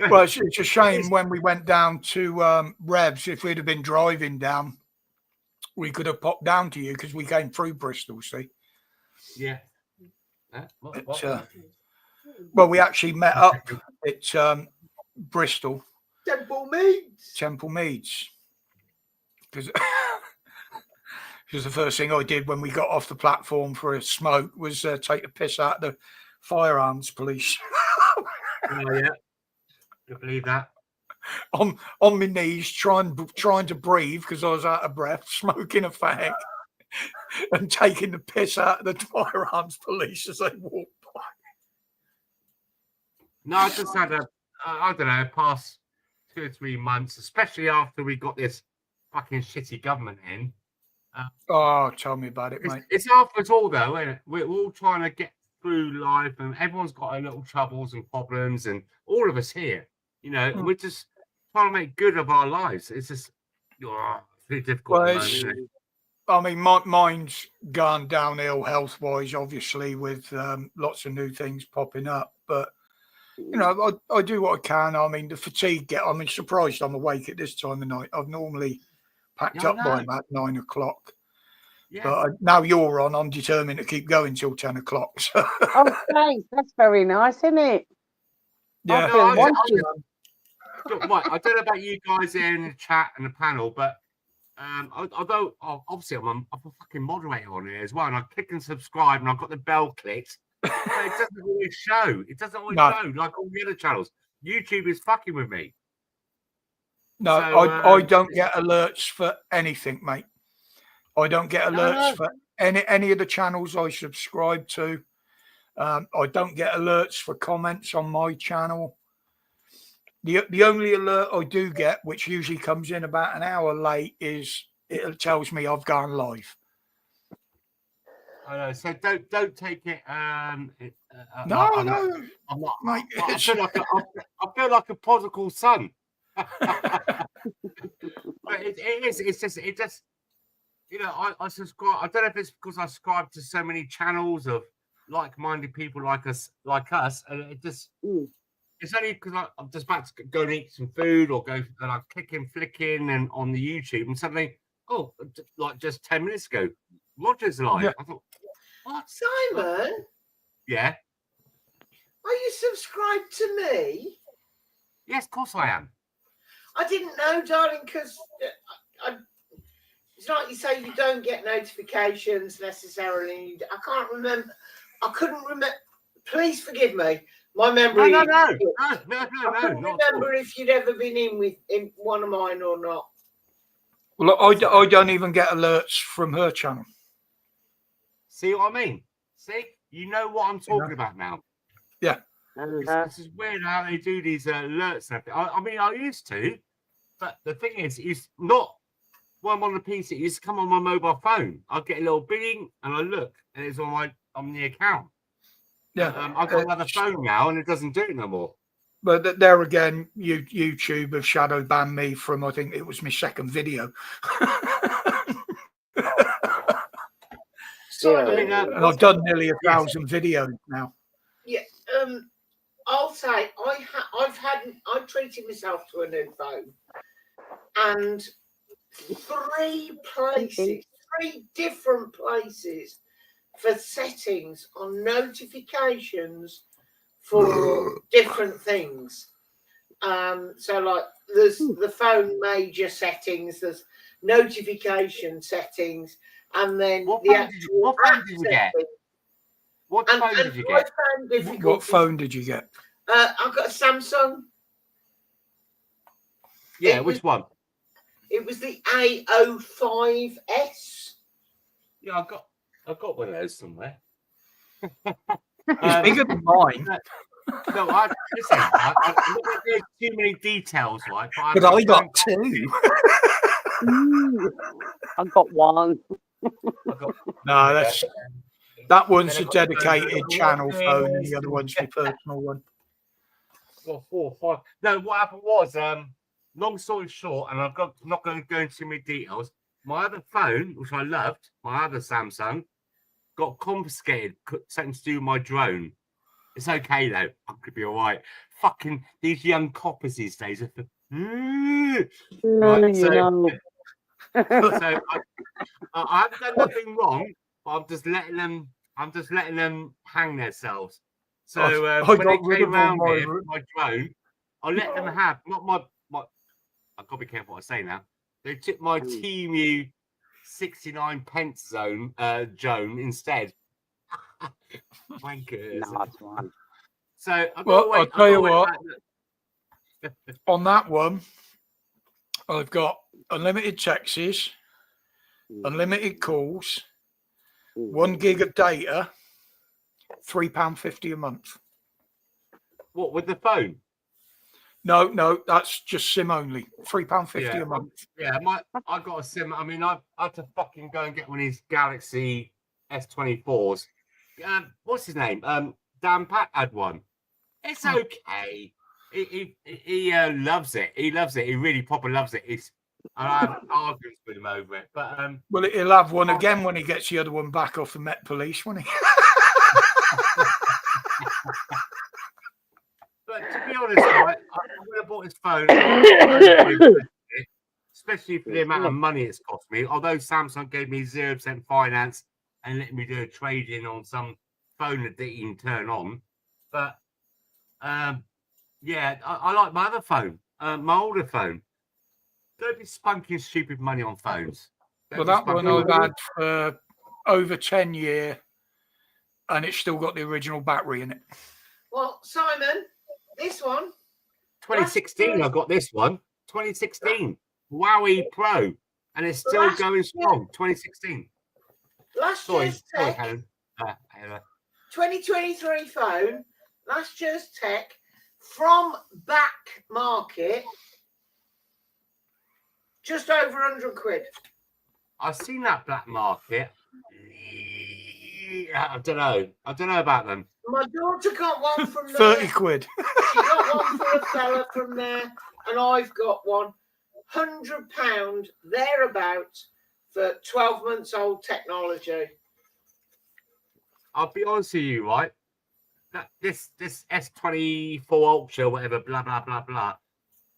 Well, it's a shame when we went down to Rebs. If we'd have been driving down, we could have popped down to you because we came through Bristol, see? Yeah. But, well, we actually met up at Bristol, Temple Meads. Because the first thing I did when we got off the platform for a smoke was take the piss out of the firearms police. Oh, yeah. I believe that. on my knees, trying to breathe because I was out of breath, smoking a fag, and taking the piss out of the firearms police as they walked by. No, I just had I don't know, past 2 or 3 months, especially after we got this fucking shitty government in. Oh, tell me about it, mate. It's after us all, though, isn't it? We're all trying to get through life, and everyone's got their little troubles and problems, and all of us here, we're just trying to make good of our lives. It's just pretty difficult. Well, at the moment, isn't it? I mean, mine's gone downhill health-wise, obviously, with lots of new things popping up. But, I do what I can. I mean, the fatigue, I'm surprised I'm awake at this time of night. I've normally packed Yeah, I up by know. about 9 o'clock. Yeah. But now you're on, I'm determined to keep going till 10 o'clock. So, Oh, thanks. That's very nice, isn't it? yeah. I feel wanted. Look, Mike, I don't know about you guys there in the chat and the panel, but although obviously I'm a fucking moderator on here as well, and I click and subscribe, and I've got the bell clicked. But it doesn't always show. It doesn't always No. show like all the other channels. YouTube is fucking with me. No, So, I don't get alerts for anything, mate. I don't get No, alerts no. for any of the channels I subscribe to. I don't get alerts for comments on my channel. The only alert I do get, which usually comes in about an hour late, is it tells me I've gone live. I know. So don't take it. No, I'm no, not. mate. I feel like a prodigal son. But it is. It's just. It just. You know, I subscribe. I don't know if it's because I subscribe to so many channels of like-minded people like us, and it just. It's only because I'm just about to go and eat some food or go and I'm flicking and on the YouTube and suddenly, like just 10 minutes ago, Roger's live. Yeah. I thought, what? Simon, Yeah. are you subscribed to me? Yes, of course I am. I didn't know, darling, because it's like you say, you don't get notifications necessarily. I can't remember. I couldn't remember. Please forgive me. My memory. No. I Not couldn't at all. remember if you'd ever been in one of mine or not. Well, I don't even get alerts from her channel. See what I mean? See, you know what I'm talking about now. Yeah. This is weird how they do these alerts and everything. I mean, I used to, but the thing is not when I'm on the PC. It used to come on my mobile phone. I get a little bidding and I look, and it's on the account. Yeah. I've got another phone now, and it doesn't do it no more. But there again, YouTube have shadow banned me from, I think it was my second video. Simon, And I've done nearly 1,000 videos now. Yeah. I'll say I treated myself to a new phone, and three different places for settings on notifications for different things. So like there's the phone major settings, there's notification settings, and then What the phone did you get? What phone did you get? What phone did you get? I've got a Samsung. Yeah, which one? It was the A05S. Yeah, I've got one of those somewhere. It's bigger than mine. No, listen. I'm not going to go too many details, right? But I got two. I've got one. No, that one's a dedicated channel phone, and the other one's my personal one. Got 4 or 5. No, what happened was, long story short, and not going to go into too many details. My other phone, which I loved, my other Samsung, got confiscated. Something to do with my drone. It's okay though. I could be all right. Fucking these young coppers these days are. Right, so I haven't done nothing wrong, but I'm just letting them hang themselves. So when they came around here with my drone, I let them have not my. I've got to be careful what I say now. They took my TMU 69 pence drone instead. Wankers. Nice one. So I'll tell you what. On that one, I've got unlimited texts, unlimited calls, 1 gig of data, £3.50 a month. What, with the phone? No, that's just SIM only. £3.50 a month. Yeah, I got a SIM. I mean, I had to fucking go and get one of these Galaxy S24s. What's his name? Dan Pat had one. It's okay. He loves it. He loves it. He really proper loves it. I have arguments with him over it. But well, he'll have one again when he gets the other one back off the Met Police, won't he? But to be honest, right, I would have bought his phone, especially for the amount of money it's cost me. Although Samsung gave me 0% finance and let me do a trade-in on some phone that didn't even turn on. But yeah, I like my other phone, my older phone. Don't be spunking stupid money on phones. Well, that one I've had for over 10 years, and it's still got the original battery in it. Well, Simon, this one. 2016, I got this one. 2016. Wowie Pro. And it's still going strong. 2016. Last year's tech. Helen. 2023 phone. Last year's tech. from back market, just over 100 quid. I've seen that black market. I don't know. I don't know about them. My daughter got one from there. 30 quid. She got one for a fella from there, and I've got one. £100 thereabouts for 12 months old technology. I'll be honest with you, right? That this S24 Ultra, whatever, blah blah blah blah.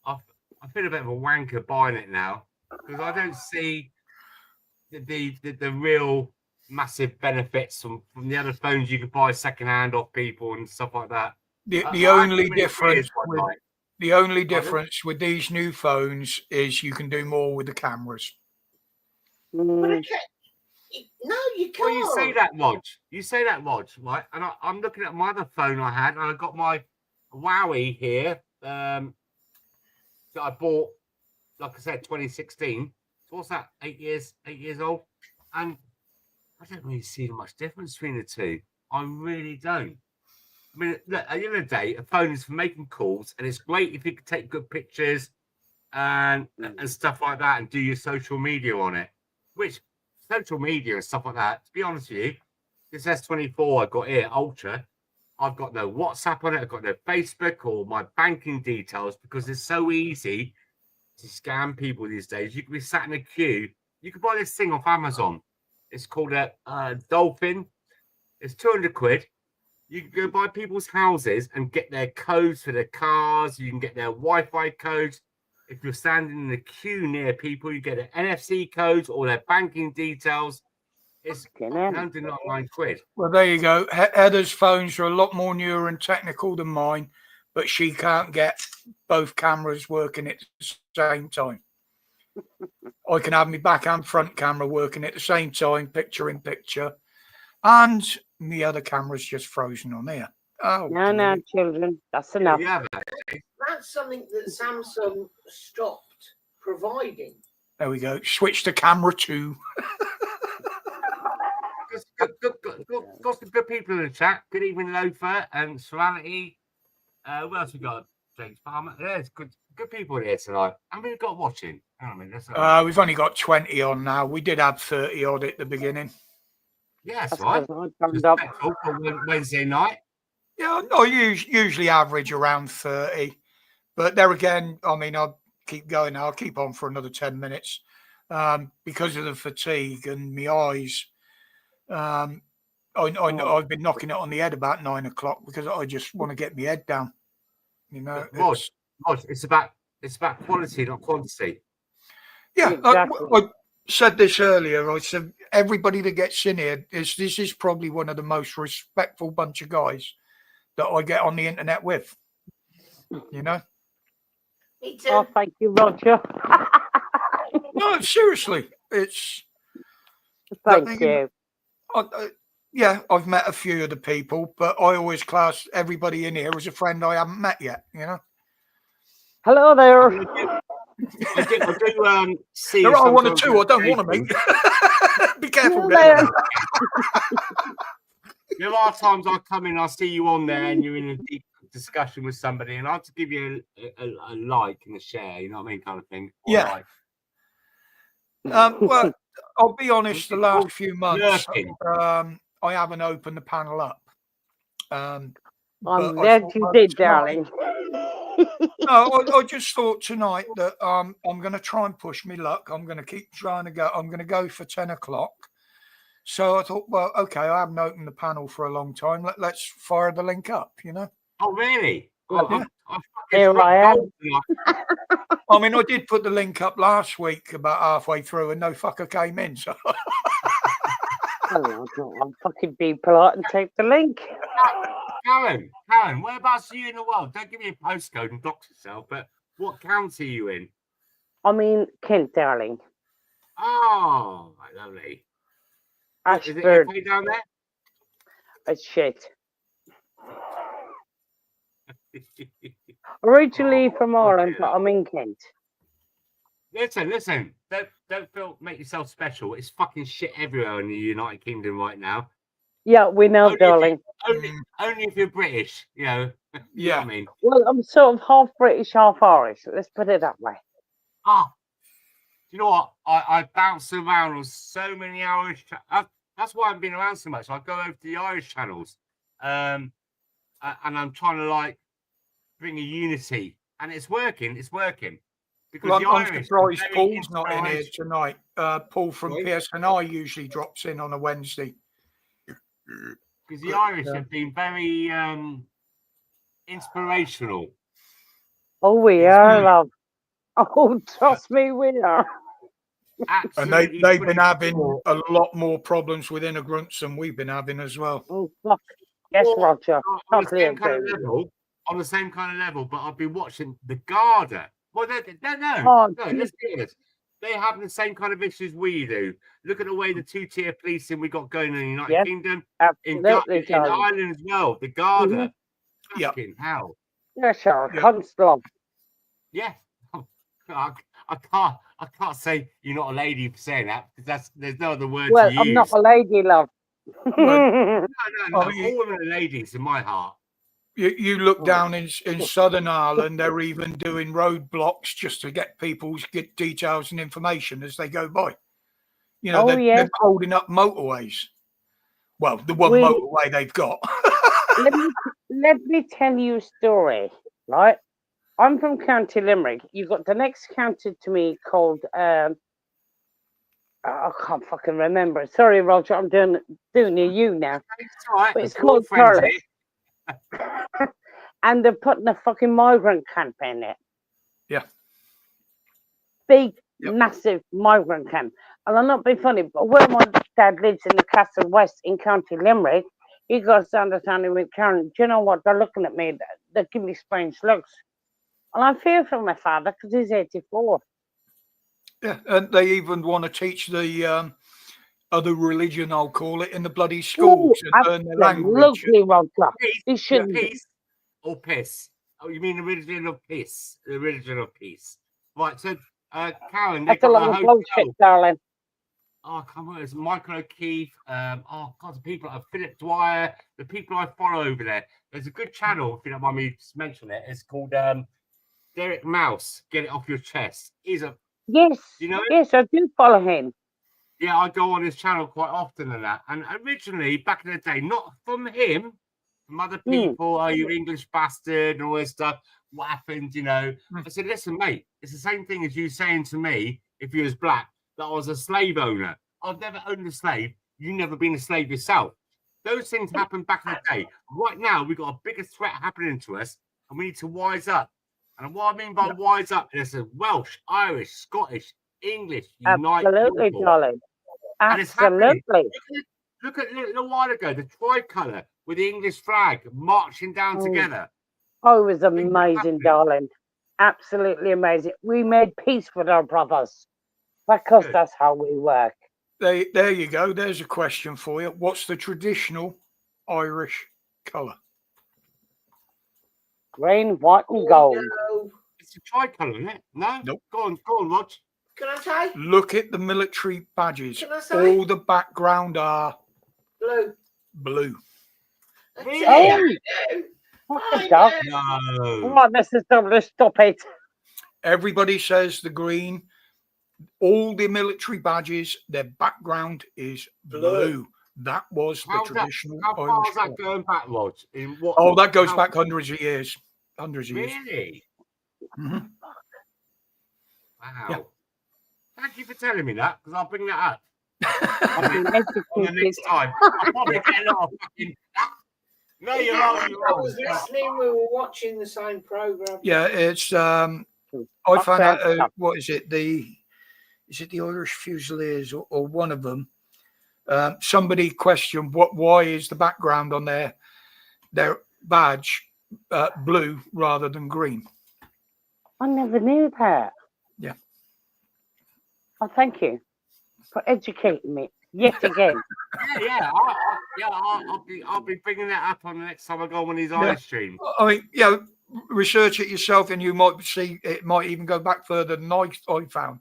I feel a bit of a wanker buying it now because I don't see the real massive benefits from the other phones you could buy secondhand off people and stuff like that. The only difference with these new phones is you can do more with the cameras. But no, you can't. Well, you say that, Rog. You say that, Rog, right? And I'm looking at my other phone I had, and I got my Wowie here that I bought, like I said, 2016. So what's that? 8 years old, and I don't really see much difference between the two. I really don't. I mean, look, at the end of the day, a phone is for making calls, and it's great if you can take good pictures and stuff like that, and do your social media on it. Which social media and stuff like that, to be honest with you, this S24 I've got here, Ultra, I've got no WhatsApp on it, I've got no Facebook or my banking details because it's so easy to scam people these days. You can be sat in a queue. You can buy this thing off Amazon. It's called a Dolphin. It's 200 quid. You can go by people's houses and get their codes for their cars. You can get their Wi-Fi codes. If you're standing in the queue near people, you get their NFC codes or their banking details. It's 199 quid. Well, there you go. Heather's phones are a lot more newer and technical than mine, but she can't get both cameras working at the same time. I can have my back and front camera working at the same time, picture in picture, and the other camera's just frozen on here. Oh, no, children, that's enough. Yeah, That's something that Samsung stopped providing. there we go. Switch to camera 2. Got some good people in the chat. Good evening, Loafer and Serenity. What else we got? James Palmer. There's good people here tonight. And we've got watching. I mean, We've only got 20 on now. We did have 30 odd at the beginning. Yeah, that's That's right. 'cause I turned up. Respectful for Wednesday night. Yeah, I usually average around 30. But there again, I mean, I'll keep going now. I'll keep on for another 10 minutes because of the fatigue and my eyes. I've been knocking it on the head about 9 o'clock because I just want to get my head down. You know, Rod, it's about quality, not quantity. Yeah, Exactly. I said this earlier. I said everybody that gets in here this is probably one of the most respectful bunch of guys that I get on the internet with. You know? Me too. Oh, thank you, Roger. No, seriously, it's. Thank you. Yeah, I've met a few of the people, but I always class everybody in here as a friend I haven't met yet. You know. Hello there. I do see. There are one or sometimes two I don't want to meet. Be careful Hello there. there. There are times I come in, I see you on there, and you're in a deep discussion with somebody, and I have to give you a like and a share. You know what I mean, kind of thing. Or Yeah. like. Well, I'll be honest. The last few months, Lurking. I haven't opened the panel up. I'm but I glad thought, you well, did, tonight- darling. No, I just thought tonight that I'm going to try and push my luck. I'm going to keep trying to go. I'm going to go for 10 o'clock. So I thought, well, okay, I haven't opened the panel for a long time. Let's fire the link up, you know? Oh, really? Yeah. Here I am. I mean, I did put the link up last week about halfway through and no fucker came in. So Oh, I'm fucking be polite and take the link. Karen, whereabouts are you in the world? Don't give me a postcode and dox yourself, but what county are you in? I'm in Kent, darling. Oh, right, lovely. Is it Ashford. okay down there? It's shit. Originally from Ireland, but I'm in Kent. Listen. Don't make yourself special. It's fucking shit everywhere in the United Kingdom right now. Yeah, we know, Only if darling. Only if you're British, you know. You know what Yeah. I mean? Well, I'm sort of half British, half Irish. Let's put it that way. Ah, do you know what? I bounce around on so many Irish. That's why I've been around so much. I go over to the Irish channels, and I'm trying to like bring a unity, and it's working. It's working because Well, the I'm Irish are surprised very Paul's not in here inspirational. tonight. Paul from Sorry? PSNI usually drops in on a Wednesday. Because the But, Irish have been very inspirational. Oh, we It's are, good. love. Oh, trust me, we are. and Absolutely. they've been having 24. a lot more problems with immigrants than we've been having as well. Oh, fuck. Yes, Well, Roger. on the Totally same kind of agree with you. level. On the same kind of level, but I've been watching the Garda. Well, no, Oh, let's be honest. They're having the same kind of issues we do. Look at the way the two-tier policing we got going in the United yes, Kingdom, absolutely, in darling. Ireland as well. The Garda. Yeah. Fucking hell. Yes, sir. Yeah. Cunts, love. Yeah. I can't say you're not a lady for saying that because there's no other word Well, to I'm not use. a lady, love. Well, No. I mean, All women are ladies in my heart. you look Oh. down in Southern Ireland, they're even doing roadblocks just to get people's details and information as they go by. You know, Oh, they're yes. holding up motorways. Well, the one We- motorway they've got. let me tell you a story, right? I'm from County Limerick. You've got the next county to me called I can't fucking remember. Sorry, Roger, I'm doing you now. It's all right. But it's We're all called friends Carlis. here. And they're putting a fucking migrant camp in it. Yeah. Big, Yep. massive migrant camp. And I'm not being funny, but where my dad lives in the Castle West in County Limerick, he goes down to Sandy with Karen. Do you know what? They're looking at me. They give me strange looks. And I feel for my father because he's 84. Yeah, and they even want to teach the other religion, I'll call it, in the bloody schools and learn their language. Absolutely, Roger. Peace. He shouldn't. Peace or piss? Oh, you mean the religion of peace? The religion of peace. Right. So, Karen, they That's a got lot a of hotel. bullshit, darling. Oh, come on. It's Michael O'Keefe. Oh, God, the people like Philip Dwyer, the people I follow over there. There's a good channel, if you don't mind me just mentioning it. It's called Derek Mouse. Get it off your chest. He's a, Yes. you know, Yes, I do follow him. yeah, I go on his channel quite often and that. And originally, back in the day, not from him, from other people, oh, you English bastard and all this stuff. What happened, you know? I said, listen, mate, it's the same thing as you saying to me, if you was black, that I was a slave owner. I've never owned a slave. You've never been a slave yourself. Those things happened back in the day. Right now, we've got a bigger threat happening to us, and we need to wise up. And what I mean by wise up is Welsh, Irish, Scottish, English, unite. Absolutely, people. darling. And it's happening. Absolutely. Look at a little while ago, the tricolour with the English flag marching down together. Oh, it was Things are amazing, happening. darling. Absolutely amazing. We made peace with our brothers because Good. that's how we work. There you go. There's a question for you. What's the traditional Irish colour? Green, white, and Oh, gold. no. It's a tricolour, isn't it? No? Nope. Go on, Rog. Can I say Look at the military badges. Can I say? All the background are blue? blue. Really? Oh, I fuck it up. No. Right, Mr. Douglas, stop it. Everybody says the green. All the military badges, their background is blue. That was the traditional How far Irish is that colour. going back, Rog? In what? Oh, that goes how- back hundreds of years. Hundreds of years. Really? Mhm. Wow. Yeah. Thank you for telling me that, because I'll bring that up I've been on the next educated. time. I'll probably get a lot of fucking. No, you're wrong. You're I wrong. was listening. We were watching the same program. Yeah, it's I Fuck found that out stuff. what is it the Irish Fusiliers or one of them. Somebody questioned why is the background on their badge blue rather than green. I never knew that. Yeah. Oh, thank you for educating me yet again. Yeah. I'll be bringing that up on the next time I go on one of these Yeah. live streams. I mean, research it yourself, and you might see it might even go back further than I found.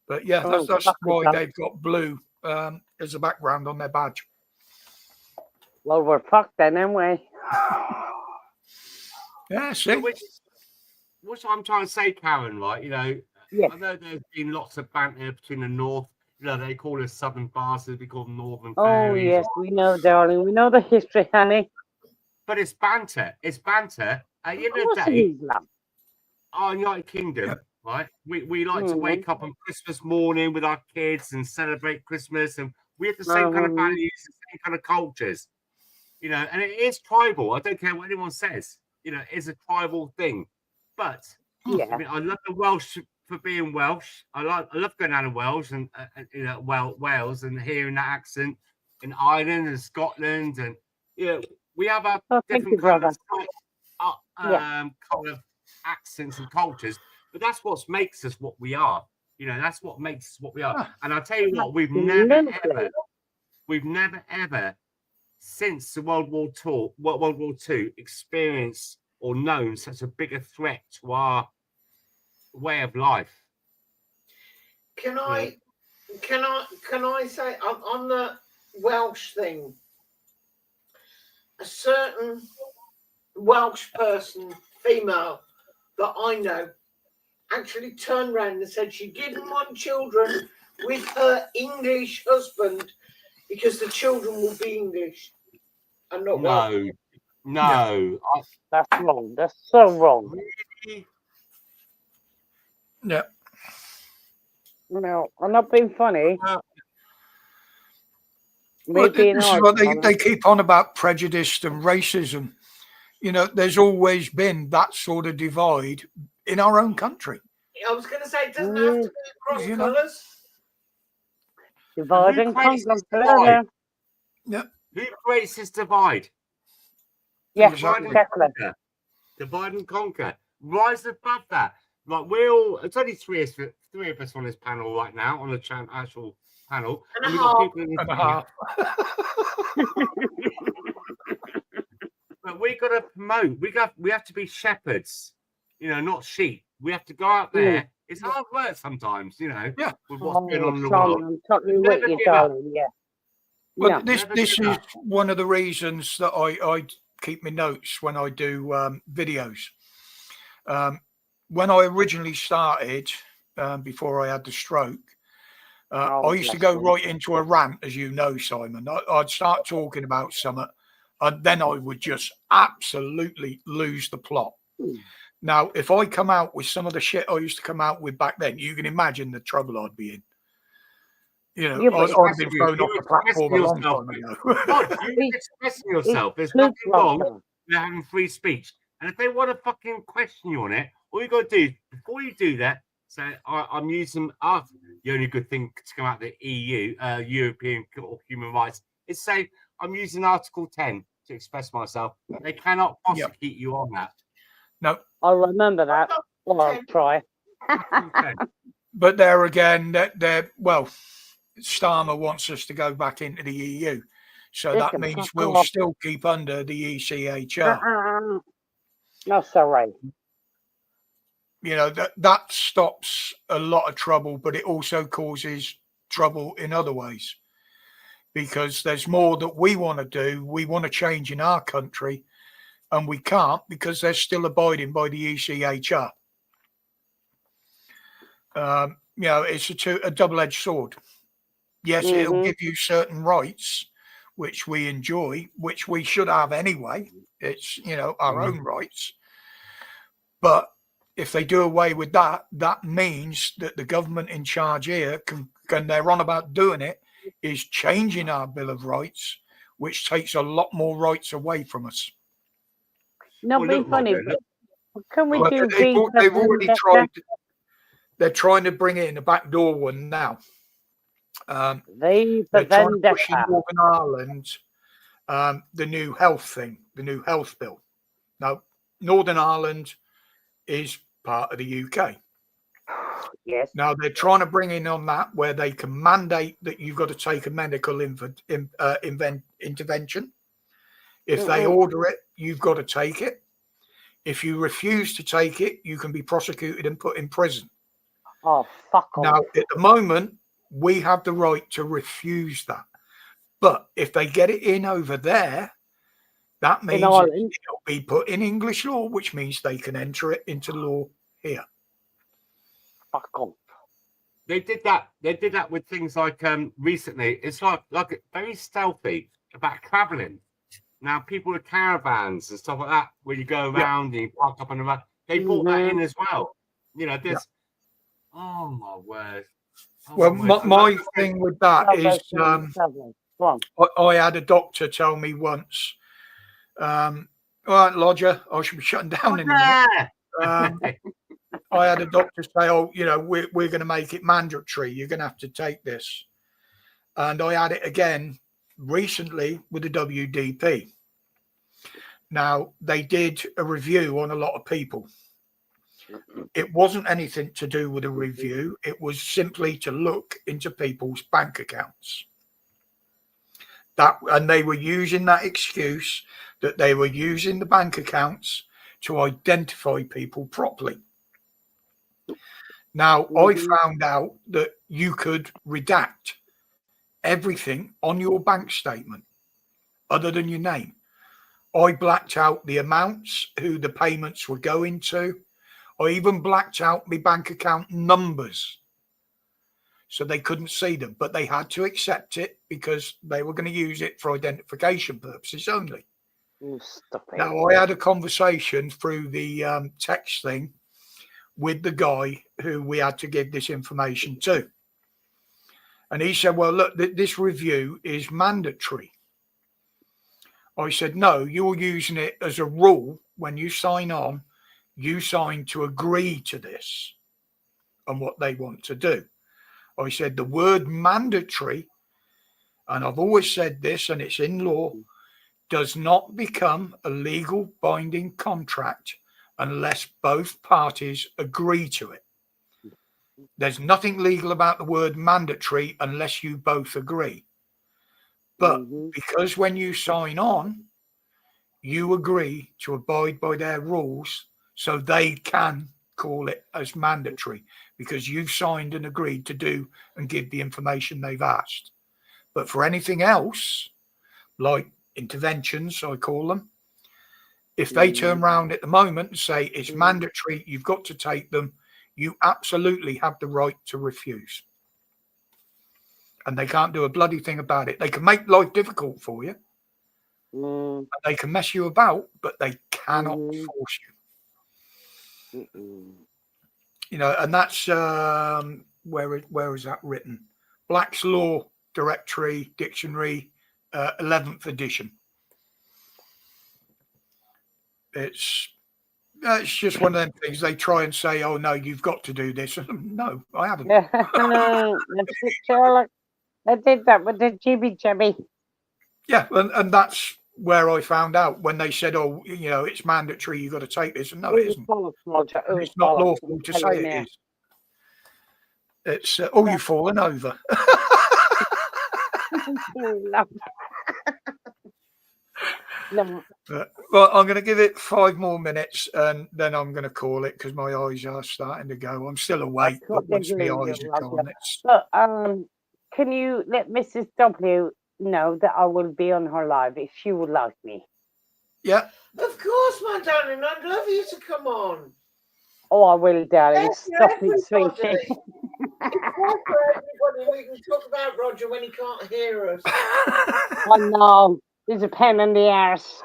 But yeah, Oh, that's fuck why it, they've got blue as a background on their badge. Well, we're fucked then, aren't we? Yeah, see. Which I'm trying to say, Karen, right? Yeah. I know there's been lots of banter between the north. They call us southern bastards. We call them northern Oh, fairies. yes, we know, darling. We know the history, honey. But it's banter. It's banter. At the Of end of the course it day, is, love. our United Kingdom, right? We like to Mm. wake up on Christmas morning with our kids and celebrate Christmas, and we have the same kind of values, the same kind of cultures, and it is tribal. I don't care what anyone says, it's a tribal thing. But Yeah. I mean, I love the Welsh for being Welsh. I love going down to Wales and Wales and hearing that accent in Ireland and Scotland, and we have our Oh, thank you, different kind brother. of Yeah. kind of accents and cultures, but that's what makes us what we are. That's what makes us what we are. Ah. And I tell you what, we've Absolutely. never ever since the World War II experienced or known such a bigger threat to our way of life. Can I say on the Welsh thing? A certain Welsh person, female that I know, actually turned around and said she didn't want children with her English husband because the children will be English and not Welsh. No. That's wrong. That's so wrong. Really? Yeah. No, I'm not being funny. Well, Me being this is honest, what darling. they keep on about prejudice and racism. There's always been that sort of divide in our own country. I was going to say it doesn't have to be across colours. Divide Who and creates conquer. this divide? Yeah. Who creates this divide? Yeah, Exactly. exactly. Divide and conquer. Rise above that. Like it's only three of us on this panel right now, on the actual panel. And we've a got half. people in And a the half. But we got to promote. We have to be shepherds, not sheep. We have to go out there. It's hard work sometimes, Yeah. with what's going on in the Simon, world. I'm totally Never with you, give up. darling. Yeah. But No. this Never is give up. one of the reasons that I keep my notes when I do videos. When I originally started, before I had the stroke, I used to bless go you. right into a rant, as you know, Simon. I'd start talking about something, and then I would just absolutely lose the plot. Now, if I come out with some of the shit I used to come out with back then, you can imagine the trouble I'd be in. Yeah, I'd but have been thrown off the platform a long yourself. time ago. Look, you're expressing yourself. There's Please nothing wrong welcome. with having free speech. And if they want to fucking question you on it, all you got to do, before you do that, say, I'm using the only good thing to come out of the EU, European Court of Human Rights, is say, I'm using Article 10 to express myself. They cannot prosecute you on that. No. I'll remember that. Well, I'll try. But there again, well, Starmer wants us to go back into the EU. So They that can means fuck we'll off. still keep under the ECHR. No, sorry. That stops a lot of trouble, but it also causes trouble in other ways, because there's more that we want to do. We want to change in our country, and we can't because they're still abiding by the ECHR. It's a double-edged sword. Yes, it'll give you certain rights, which we enjoy, which we should have anyway. It's, our own rights. But if they do away with that, that means that the government in charge here and they're on about doing it, is changing our Bill of Rights, which takes a lot more rights away from us. Not being funny, but can we do they've already tried. They're trying to bring it in a backdoor one now. They're trying to push in Northern Ireland the new health thing, the new health bill. Now, Northern Ireland is part of the UK. Yes. Now, they're trying to bring in on that where they can mandate that you've got to take a medical intervention. If they order it, you've got to take it. If you refuse to take it, you can be prosecuted and put in prison. Oh, fuck off. Now, at the moment, we have the right to refuse that. But if they get it in over there, That means Ireland. it'll be put in English law, which means they can enter it into law here. Fuck off. They did that. They did that with things like recently. It's like very stealthy about traveling. Now people with caravans and stuff like that, where you go around and you park up on the road. They brought that in as well. You know, this. Oh my word. Oh, Well, my word. thing with that is, I had a doctor tell me once, all right, Lodger, I should be shutting down in a minute. I had a doctor say, oh, you know, we're going to make it mandatory. You're going to have to take this. And I had it again recently with the WDP. Now, they did a review on a lot of people. It wasn't anything to do with a review. It was simply to look into people's bank accounts. And they were using that excuse that they were using the bank accounts to identify people properly. Now, I found out that you could redact everything on your bank statement other than your name. I blacked out the amounts, who the payments were going to. I even blacked out my bank account numbers so they couldn't see them, but they had to accept it because they were going to use it for identification purposes only. Now, I had a conversation through the text thing with the guy who we had to give this information to. And he said, well, look, this review is mandatory. I said, no, you're using it as a rule. When you sign on, you sign to agree to this and what they want to do. I said, the word mandatory, and I've always said this, and it's in law, does not become a legal binding contract unless both parties agree to it. There's nothing legal about the word mandatory unless you both agree. But because when you sign on, you agree to abide by their rules, so they can call it as mandatory because you've signed and agreed to do and give the information they've asked. But for anything else, like interventions, I call them, if they turn around at the moment and say it's mandatory, you've got to take them, you absolutely have the right to refuse. And they can't do a bloody thing about it. They can make life difficult for you. They can mess you about, but they cannot force you. You know, and that's where is that written? Black's Law Directory Dictionary, 11th edition. It's just one of them things. They try and say, "Oh no, you've got to do this." No, I haven't. Sherlock, I did that with the jibby jabby. Yeah, and that's where I found out when they said, "Oh, you know, it's mandatory. You've got to take this." And no, it isn't. It's not lawful to say it is. It's you've fallen over. No. Well, I'm going to give it 5 more minutes and then I'm going to call it because my eyes are starting to go. I'm still awake, but once my eyes are gone, it's... But, can you let Mrs. W know that I will be on her live if she would like me? Yeah. Of course, my darling. I'd love you to come on. Oh, I will, darling. Yes, Stop it, sweetie. It's for everybody. We can talk about Roger when he can't hear us. I know. There's a pain in the arse.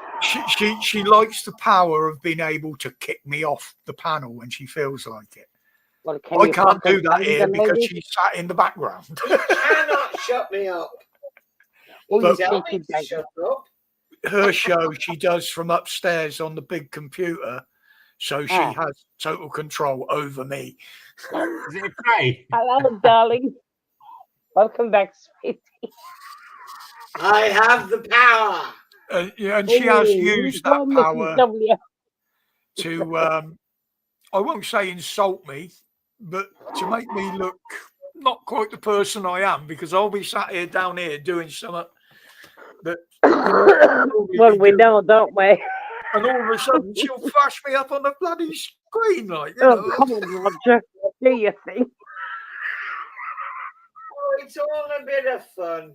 She likes the power of being able to kick me off the panel when she feels like it. Well, I can't do that here because she's sat in the background. You cannot shut me up. Well, tell me to shut up. Her show she does from upstairs on the big computer, so she has total control over me. Is it great? Hello, darling. Welcome back, sweetie. I have the power. Yeah, and she has used that power to, I won't say insult me, but to make me look not quite the person I am, because I'll be sat here down here doing something that... Well, we know, don't we? And all of a sudden, she'll flash me up on the bloody screen, like, you know. Come on, Roger. Do your thing. Oh, it's all a bit of fun.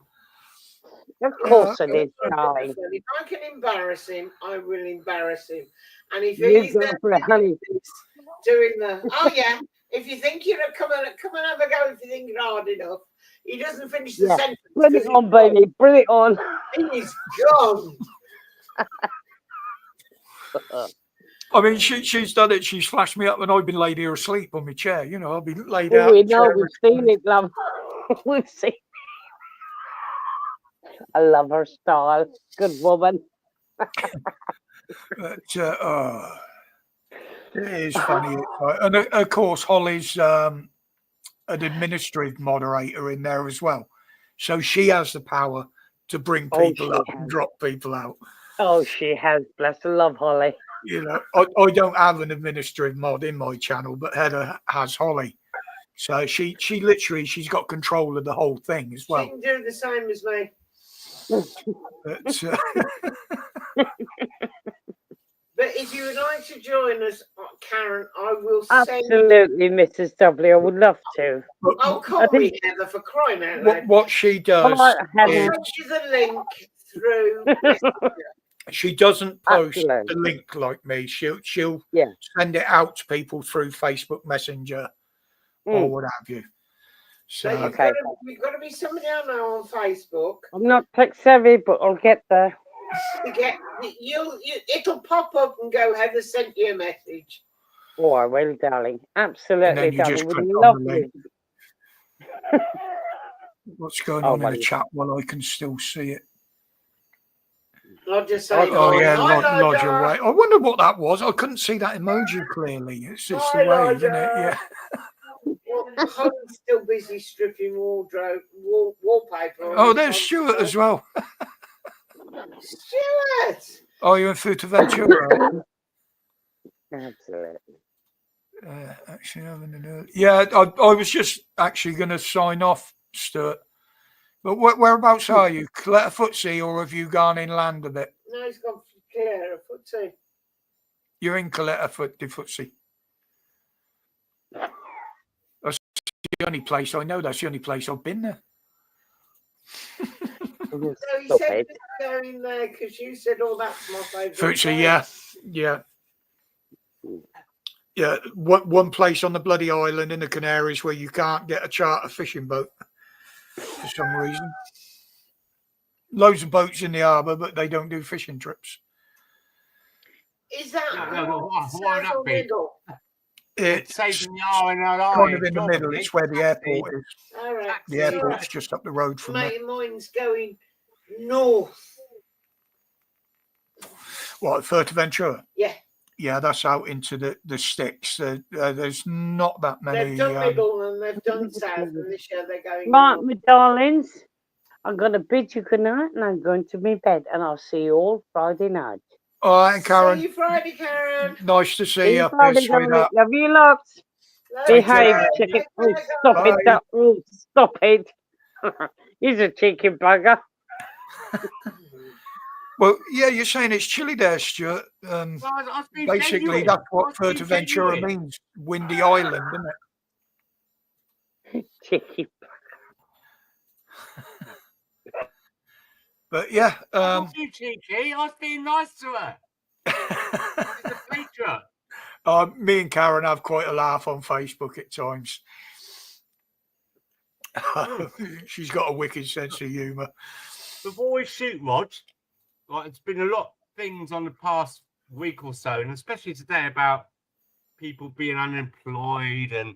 Of course it is, And darling. if I can embarrass him, I will embarrass him. And if You he's go for it, honey. doing the, oh yeah, if you think you're come and have a go, if you think you're hard enough, he doesn't finish the Yeah. sentence. Bring it 'cause on, baby. Bring it on. he's gone. I mean, she's done it. She's flashed me up when I've been laid here asleep on my chair. You know, I'll be laid Well, out. we the know chair we've and- seen it, love. We've seen. I love her style. Good woman. But it is funny. And of course, Holly's an administrative moderator in there as well. So she has the power to bring Oh, people she up has. and drop people out. Oh, she has. Bless her. Love Holly. You know, I don't have an administrative mod in my channel, but Heather has Holly. So she's got control of the whole thing as She well. can do the same as me. But, But if you would like to join us, Karen, I will send. Absolutely, Mrs. W. I would love to. Oh, call me Heather for crying out loud. what she does All right, I'll Heather. send you the link through Messenger. she doesn't post Absolutely. the link like me. She'll Yeah. send it out to people through Facebook Messenger or what have you. So So Okay. you've got to be somebody I know on Facebook I'm not tech savvy, but I'll get there. to get it'll pop up and go, Heather sent you a message. Oh, I will, darling. Absolutely, you darling. just Would click on love the you. link. What's going Oh, on in the buddy. chat while I can still see it? I'll just say, Oh yeah, hi, Lodger Lodger. way. I wonder what that was. I couldn't see that emoji clearly. It's just Hi, the way, isn't it? Lodger. Yeah. Well, Holly's still busy stripping wallpaper. Oh, there's Stuart as well. Stuart! Oh, you're in Fuerteventura. Absolutely. Actually, yeah, I was just actually going to sign off, Stuart. But whereabouts are you? Coletta Footsie, or have you gone inland a bit? No, he's gone for Claire, Footsie. You're in Coletta Footsie. That's the only place I know. That's the only place I've been there. So you Stop said it. to go in there because you said, "Oh, that's my favourite." Footsie, yeah. One place on the bloody island in the Canaries where you can't get a charter fishing boat for some reason. Loads of boats in the harbour, but they don't do fishing trips. Is that No, why would that south or be? middle? It's Saving the hour and an kind of in the middle. It's where the airport is. All right. The airport's just up the road from there. Mate, mine's going north. What, Fuerteventura? Yeah. Yeah, that's out into the sticks. There's not that many. They've done middle and they've done south, and this year they're going Right, north. my darlings. I'm going to bid you good night and I'm going to my bed and I'll see you all Friday night. All right, Karen. See you Friday, Karen. Nice to see you. Friday, Sweetheart. love you lots. Take Behave, care. chicken. Bye. Oh, stop Bye. it, that. Oh, stop it. He's a cheeky bugger. Well, yeah, you're saying it's chilly there, Stuart. Basically, that's what Fuerteventura means. Windy island, isn't it? Cheeky. But yeah, you cheeky. I was being nice to her. It's a feature. me and Karen have quite a laugh on Facebook at times. She's got a wicked sense of humour. Before we shoot, Rog, like it's been a lot of things on the past week or so, and especially today about people being unemployed and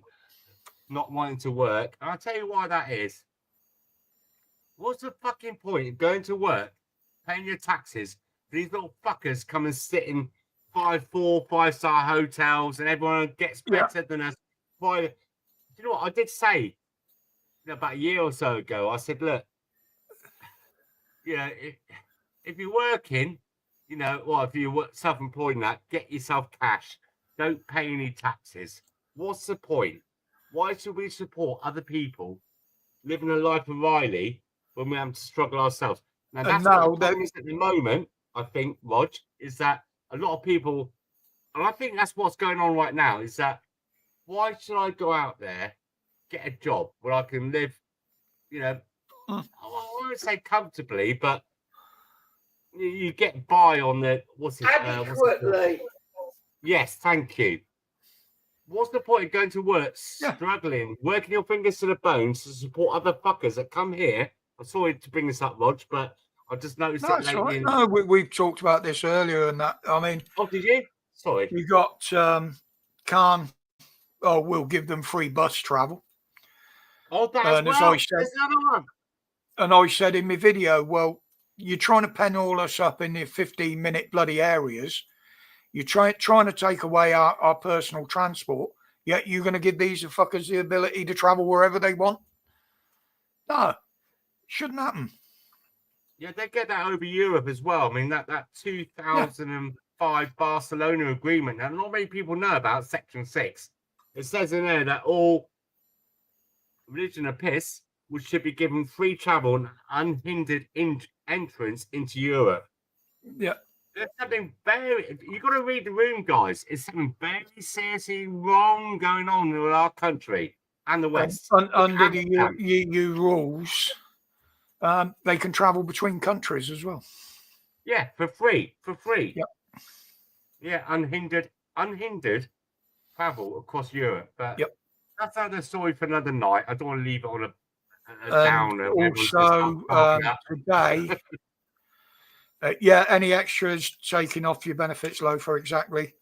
not wanting to work. And I'll tell you why that is. What's the fucking point of going to work, paying your taxes, for these little fuckers come and sit in 5-star hotels and everyone gets better than us? You know what? I did say about a year or so ago, I said, look, if you're working, or if you're self-employed and that, get yourself cash. Don't pay any taxes. What's the point? Why should we support other people living a life of Riley when we have to struggle ourselves? Now, that's what the problem is at the moment, I think, Rog, is that a lot of people, and I think that's what's going on right now, is that why should I go out there, get a job where I can live, I won't say comfortably, but you get by on the what's it called? Adequately. Yes, thank you. What's the point of going to work, Yeah. struggling, working your fingers to the bones to support other fuckers that come here? I'm sorry to bring this up, Rog, but I just noticed No, it it's lately. all right. No, we've talked about this earlier, and that. I mean, Oh, did you? Sorry. you got Khan. Oh, we'll give them free bus travel. Oh, that And as as well. I said, There's another one. and I said in my video, well, you're trying to pen all us up in the 15-minute bloody areas. You're trying to take away our personal transport. Yet you're going to give these fuckers the ability to travel wherever they want. No, shouldn't happen. Yeah, they get that over Europe as well. I mean, that 2005 Barcelona agreement. Now, not many people know about Section 6. It says in there that all religion of piss should be given free travel and unhindered entrance into Europe. Yeah. There's something very, you got to read the room, guys. It's something very seriously wrong going on with our country and the West. Under the EU rules, they can travel between countries as well. Yeah, for free. Yep. Yeah, unhindered travel across Europe. But yep. That's another story for another night. I don't want to leave it on a downer. Also, today, any extras taking off your benefits loafer, exactly.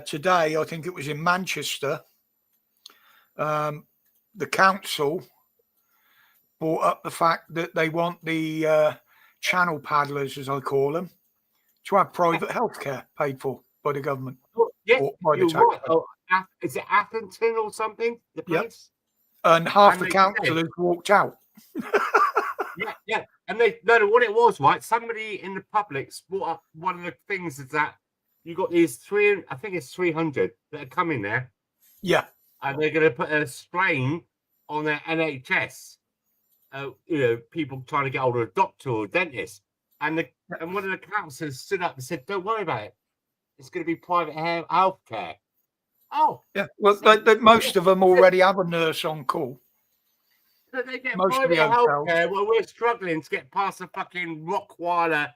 Today, I think it was in Manchester, the council brought up the fact that they want the channel paddlers, as I call them, to have private healthcare paid for by the government. Yeah, or by the right. Oh, is it Atherton or something? The place? Yep. And half the councillors walked out. Yeah. And they no, what it was, right? Somebody in the public brought up one of the things is that you got these 300 that are coming there. Yeah. And they're going to put a strain on their NHS. People trying to get hold of a doctor or a dentist. And one of the councillors stood up and said, "Don't worry about it. It's going to be private health care." Oh. Yeah. Well, most of them already have a nurse on call. So they get private health care while we're struggling to get past the fucking Rockweiler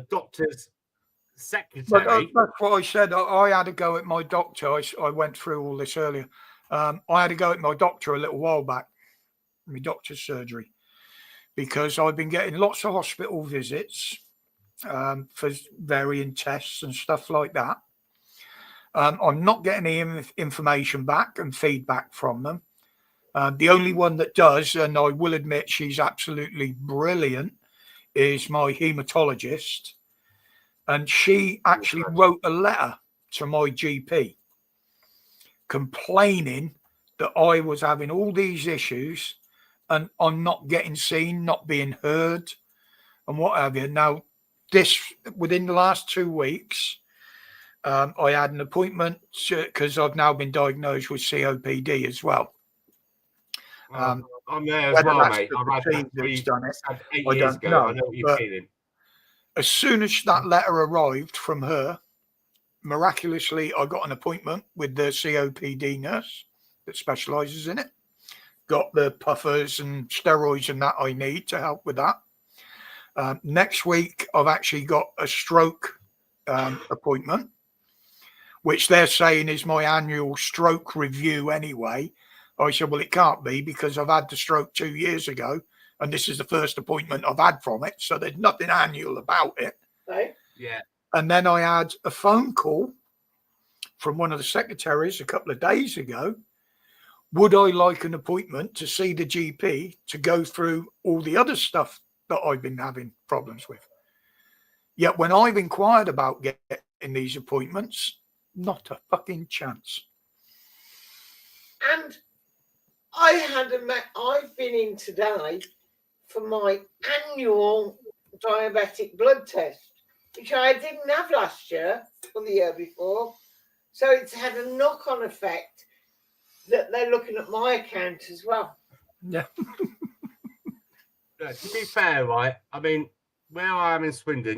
doctor's secretary. But that's what I said. I had to go at my doctor. I went through all this earlier. I had to go at my doctor a little while back, my doctor's surgery, because I've been getting lots of hospital visits for varying tests and stuff like that. I'm not getting any information back and feedback from them. The only one that does, and I will admit she's absolutely brilliant, is my hematologist. And she actually wrote a letter to my GP complaining that I was having all these issues and I'm not getting seen, not being heard, and what have you. Now, within the last 2 weeks, I had an appointment because I've now been diagnosed with COPD as well. I'm there as well, mate. I've had done it. 8 years ago. I know what you're feeling. As soon as that letter arrived from her, miraculously, I got an appointment with the COPD nurse that specialises in it. Got the puffers and steroids and that I need to help with that. Next week, I've actually got a stroke appointment, which they're saying is my annual stroke review anyway. I said, well, it can't be because I've had the stroke 2 years ago. And this is the first appointment I've had from it. So there's nothing annual about it. Right. Yeah. And then I had a phone call from one of the secretaries a couple of days ago. Would I like an appointment to see the GP to go through all the other stuff that I've been having problems with? Yet when I've inquired about getting these appointments, not a fucking chance. And I've been in today for my annual diabetic blood test, which I didn't have last year or the year before. So it's had a knock-on effect that they're looking at my account as well. Yeah. To be fair, right? I mean, where I am in Swindon,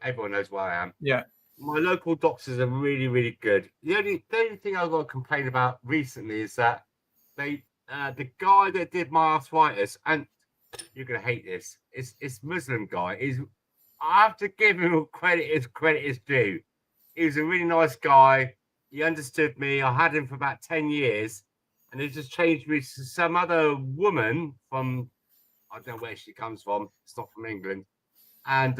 everyone knows where I am. Yeah. My local doctors are really, really good. The only thing I've got to complain about recently is that they the guy that did my arthritis, and you're gonna hate this. It's Muslim guy. I have to give him credit is due. He was a really nice guy. He understood me. I had him for about 10 years, and he just changed me to some other woman from, I don't know where she comes from. It's not from England. And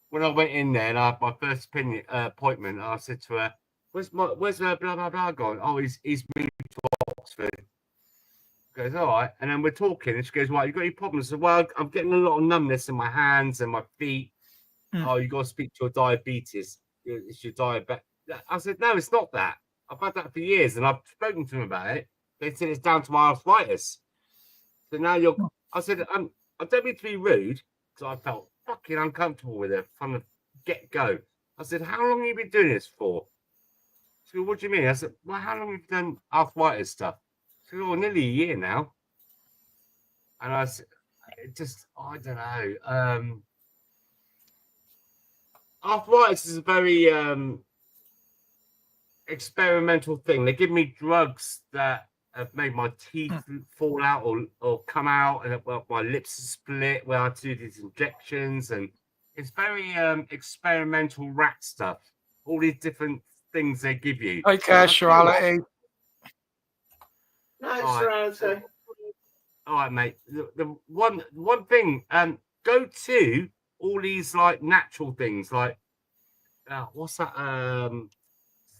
when I went in there and I had my first appointment, I said to her, where's blah blah blah gone? Oh, he's moved to Oxford. Goes, all right. And then we're talking, and she goes, right, you got any problems? I said, well, I'm getting a lot of numbness in my hands and my feet. Oh, you got to speak to your diabetes. It's your diabetes. I said, no, it's not that. I've had that for years, and I've spoken to them about it. They said it's down to my arthritis. So now I said, I don't mean to be rude, because I felt fucking uncomfortable with it from the get-go. I said, how long have you been doing this for? She said, what do you mean? I said, well, how long have you done arthritis stuff? She said, oh, nearly a year now. And I said, I don't know. Arthritis is a very experimental thing. They give me drugs that have made my teeth fall out or come out, and my lips are split where I have to do these injections, and it's very experimental rat stuff. All these different things they give you. Take care, Shirality. Nice, Shirality. All right, mate. The one thing, go to all these like natural things, like what's that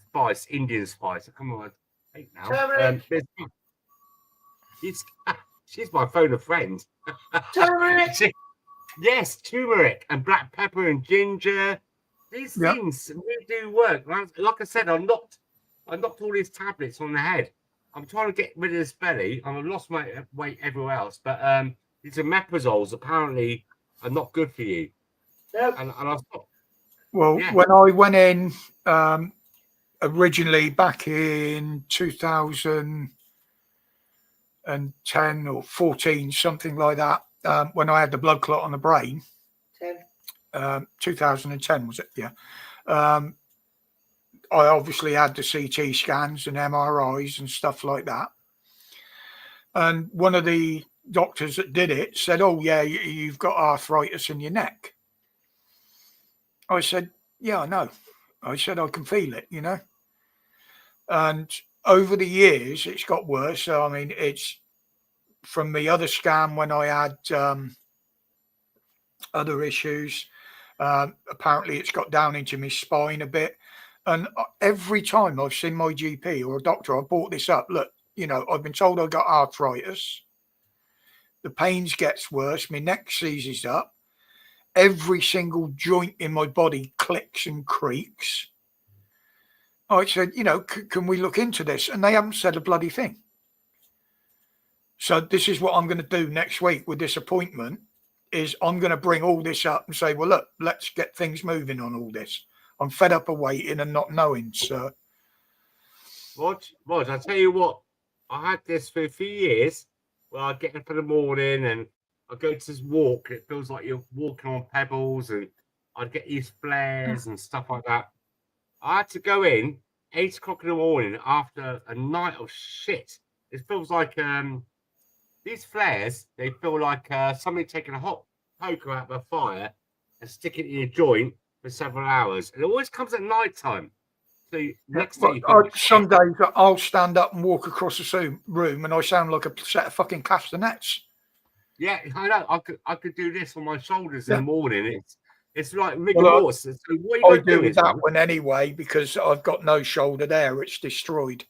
spice, Indian spice? Come on, now. She's my phone a friend. Turmeric. Yes, turmeric and black pepper and ginger. These things really do work. Like I said, I knocked all these tablets on the head. I'm trying to get rid of this belly. I've lost my weight everywhere else, but these omeprazoles apparently are not good for you. Yep. And I stopped. Well, when I went in originally back in 2010 or 14, something like that, when I had the blood clot on the brain. 2010 was it? Yeah. I obviously had the CT scans and MRIs and stuff like that. And one of the doctors that did it said, oh, yeah, you've got arthritis in your neck. I said, yeah, I know. I said, I can feel it, you know. And over the years, it's got worse. So, I mean, it's from the other scan when I had other issues. Apparently, it's got down into my spine a bit. And every time I've seen my GP or a doctor, I've brought this up. Look, you know, I've been told I've got arthritis. The pains gets worse. My neck seizes up. Every single joint in my body clicks and creaks. I said, you know, can we look into this? And they haven't said a bloody thing. So this is what I'm going to do next week with this appointment, is I'm going to bring all this up and say, well, look, let's get things moving on all this. I'm fed up of waiting and not knowing, sir. Rog, I tell you what, I had this for a few years where I get up in the morning and I go to this walk. It feels like you're walking on pebbles, and I'd get these flares and stuff like that. I had to go in 8 o'clock in the morning after a night of shit. It feels like these flares, they feel like somebody taking a hot poker out of a fire and stick it in your joint for several hours. And it always comes at night time. So next day, some days I'll stand up and walk across the room and I sound like a set of fucking castanets. Yeah, I know. I could do this on my shoulders in the morning. It's like rigor Well, mortis. So what you I got to do do is that one anyway because I've got no shoulder there. It's destroyed.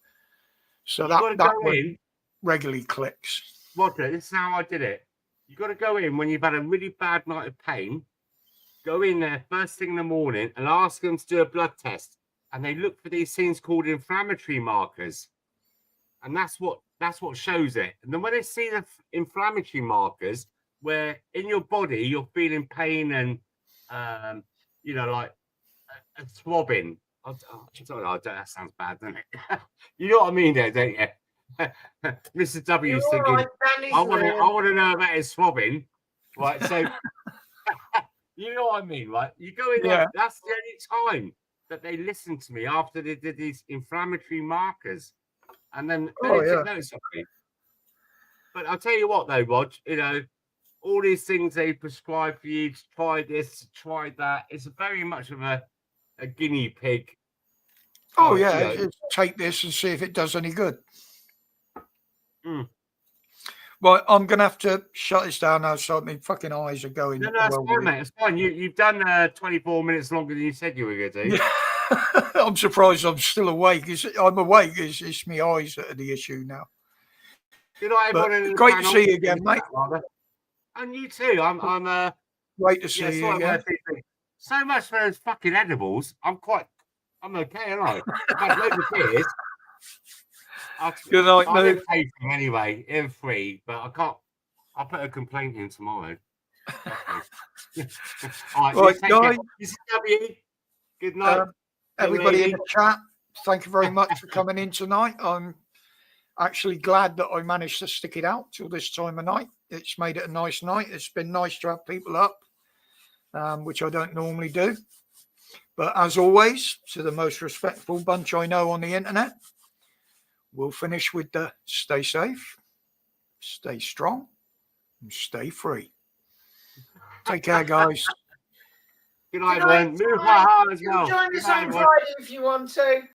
So that one regularly clicks. Roger, this is how I did it. You got to go in when you've had a really bad night of pain. Go in there first thing in the morning and ask them to do a blood test. And they look for these things called inflammatory markers. And that's what shows it. And then when they see the inflammatory markers, where in your body you're feeling pain and you know, like a throbbing. I don't know, that sounds bad, doesn't it? You know what I mean, there, don't you? Mr. W's thinking, right, I want to know about his throbbing, right? So you know what I mean, right? You go in there. That's the only time that they listen to me after they did these inflammatory markers, and then they take notice of me. But I'll tell you what, though, Rog, you know, all these things they prescribe for you to try this, try that, it's very much of a guinea pig. Oh, type, yeah. you know. Just take this and see if it does any good. Mm. Right, I'm going to have to shut this down now, so my fucking eyes are going. No, that's well fine, with it. mate. It's fine. You've done 24 minutes longer than you said you were going to do. Yeah. I'm surprised I'm still awake. I'm awake. It's my eyes that are the issue now. Good night, But everyone. In the great to panel. see you again, mate. And you too. I'm Great to see yeah, you sorry again. about this. So much for those fucking edibles. I'm okay, aren't I? I've had loads of beers. Good night, I mate. didn't pay for them anyway, in free, but I can't. I'll put a complaint in tomorrow. All right, Right, take care. guys. This is W. Good night. Everybody in lady. the chat, thank you very much for coming in tonight. I'm actually glad that I managed to stick it out till this time of night. It's made it a nice night. It's been nice to have people up, which I don't normally do. But as always, to the most respectful bunch I know on the internet, we'll finish with the stay safe, stay strong, and stay free. Take care, guys. Good night, Good night, everyone. Move guys. hard as Come well. join Good us night, on everyone. Friday if you want to.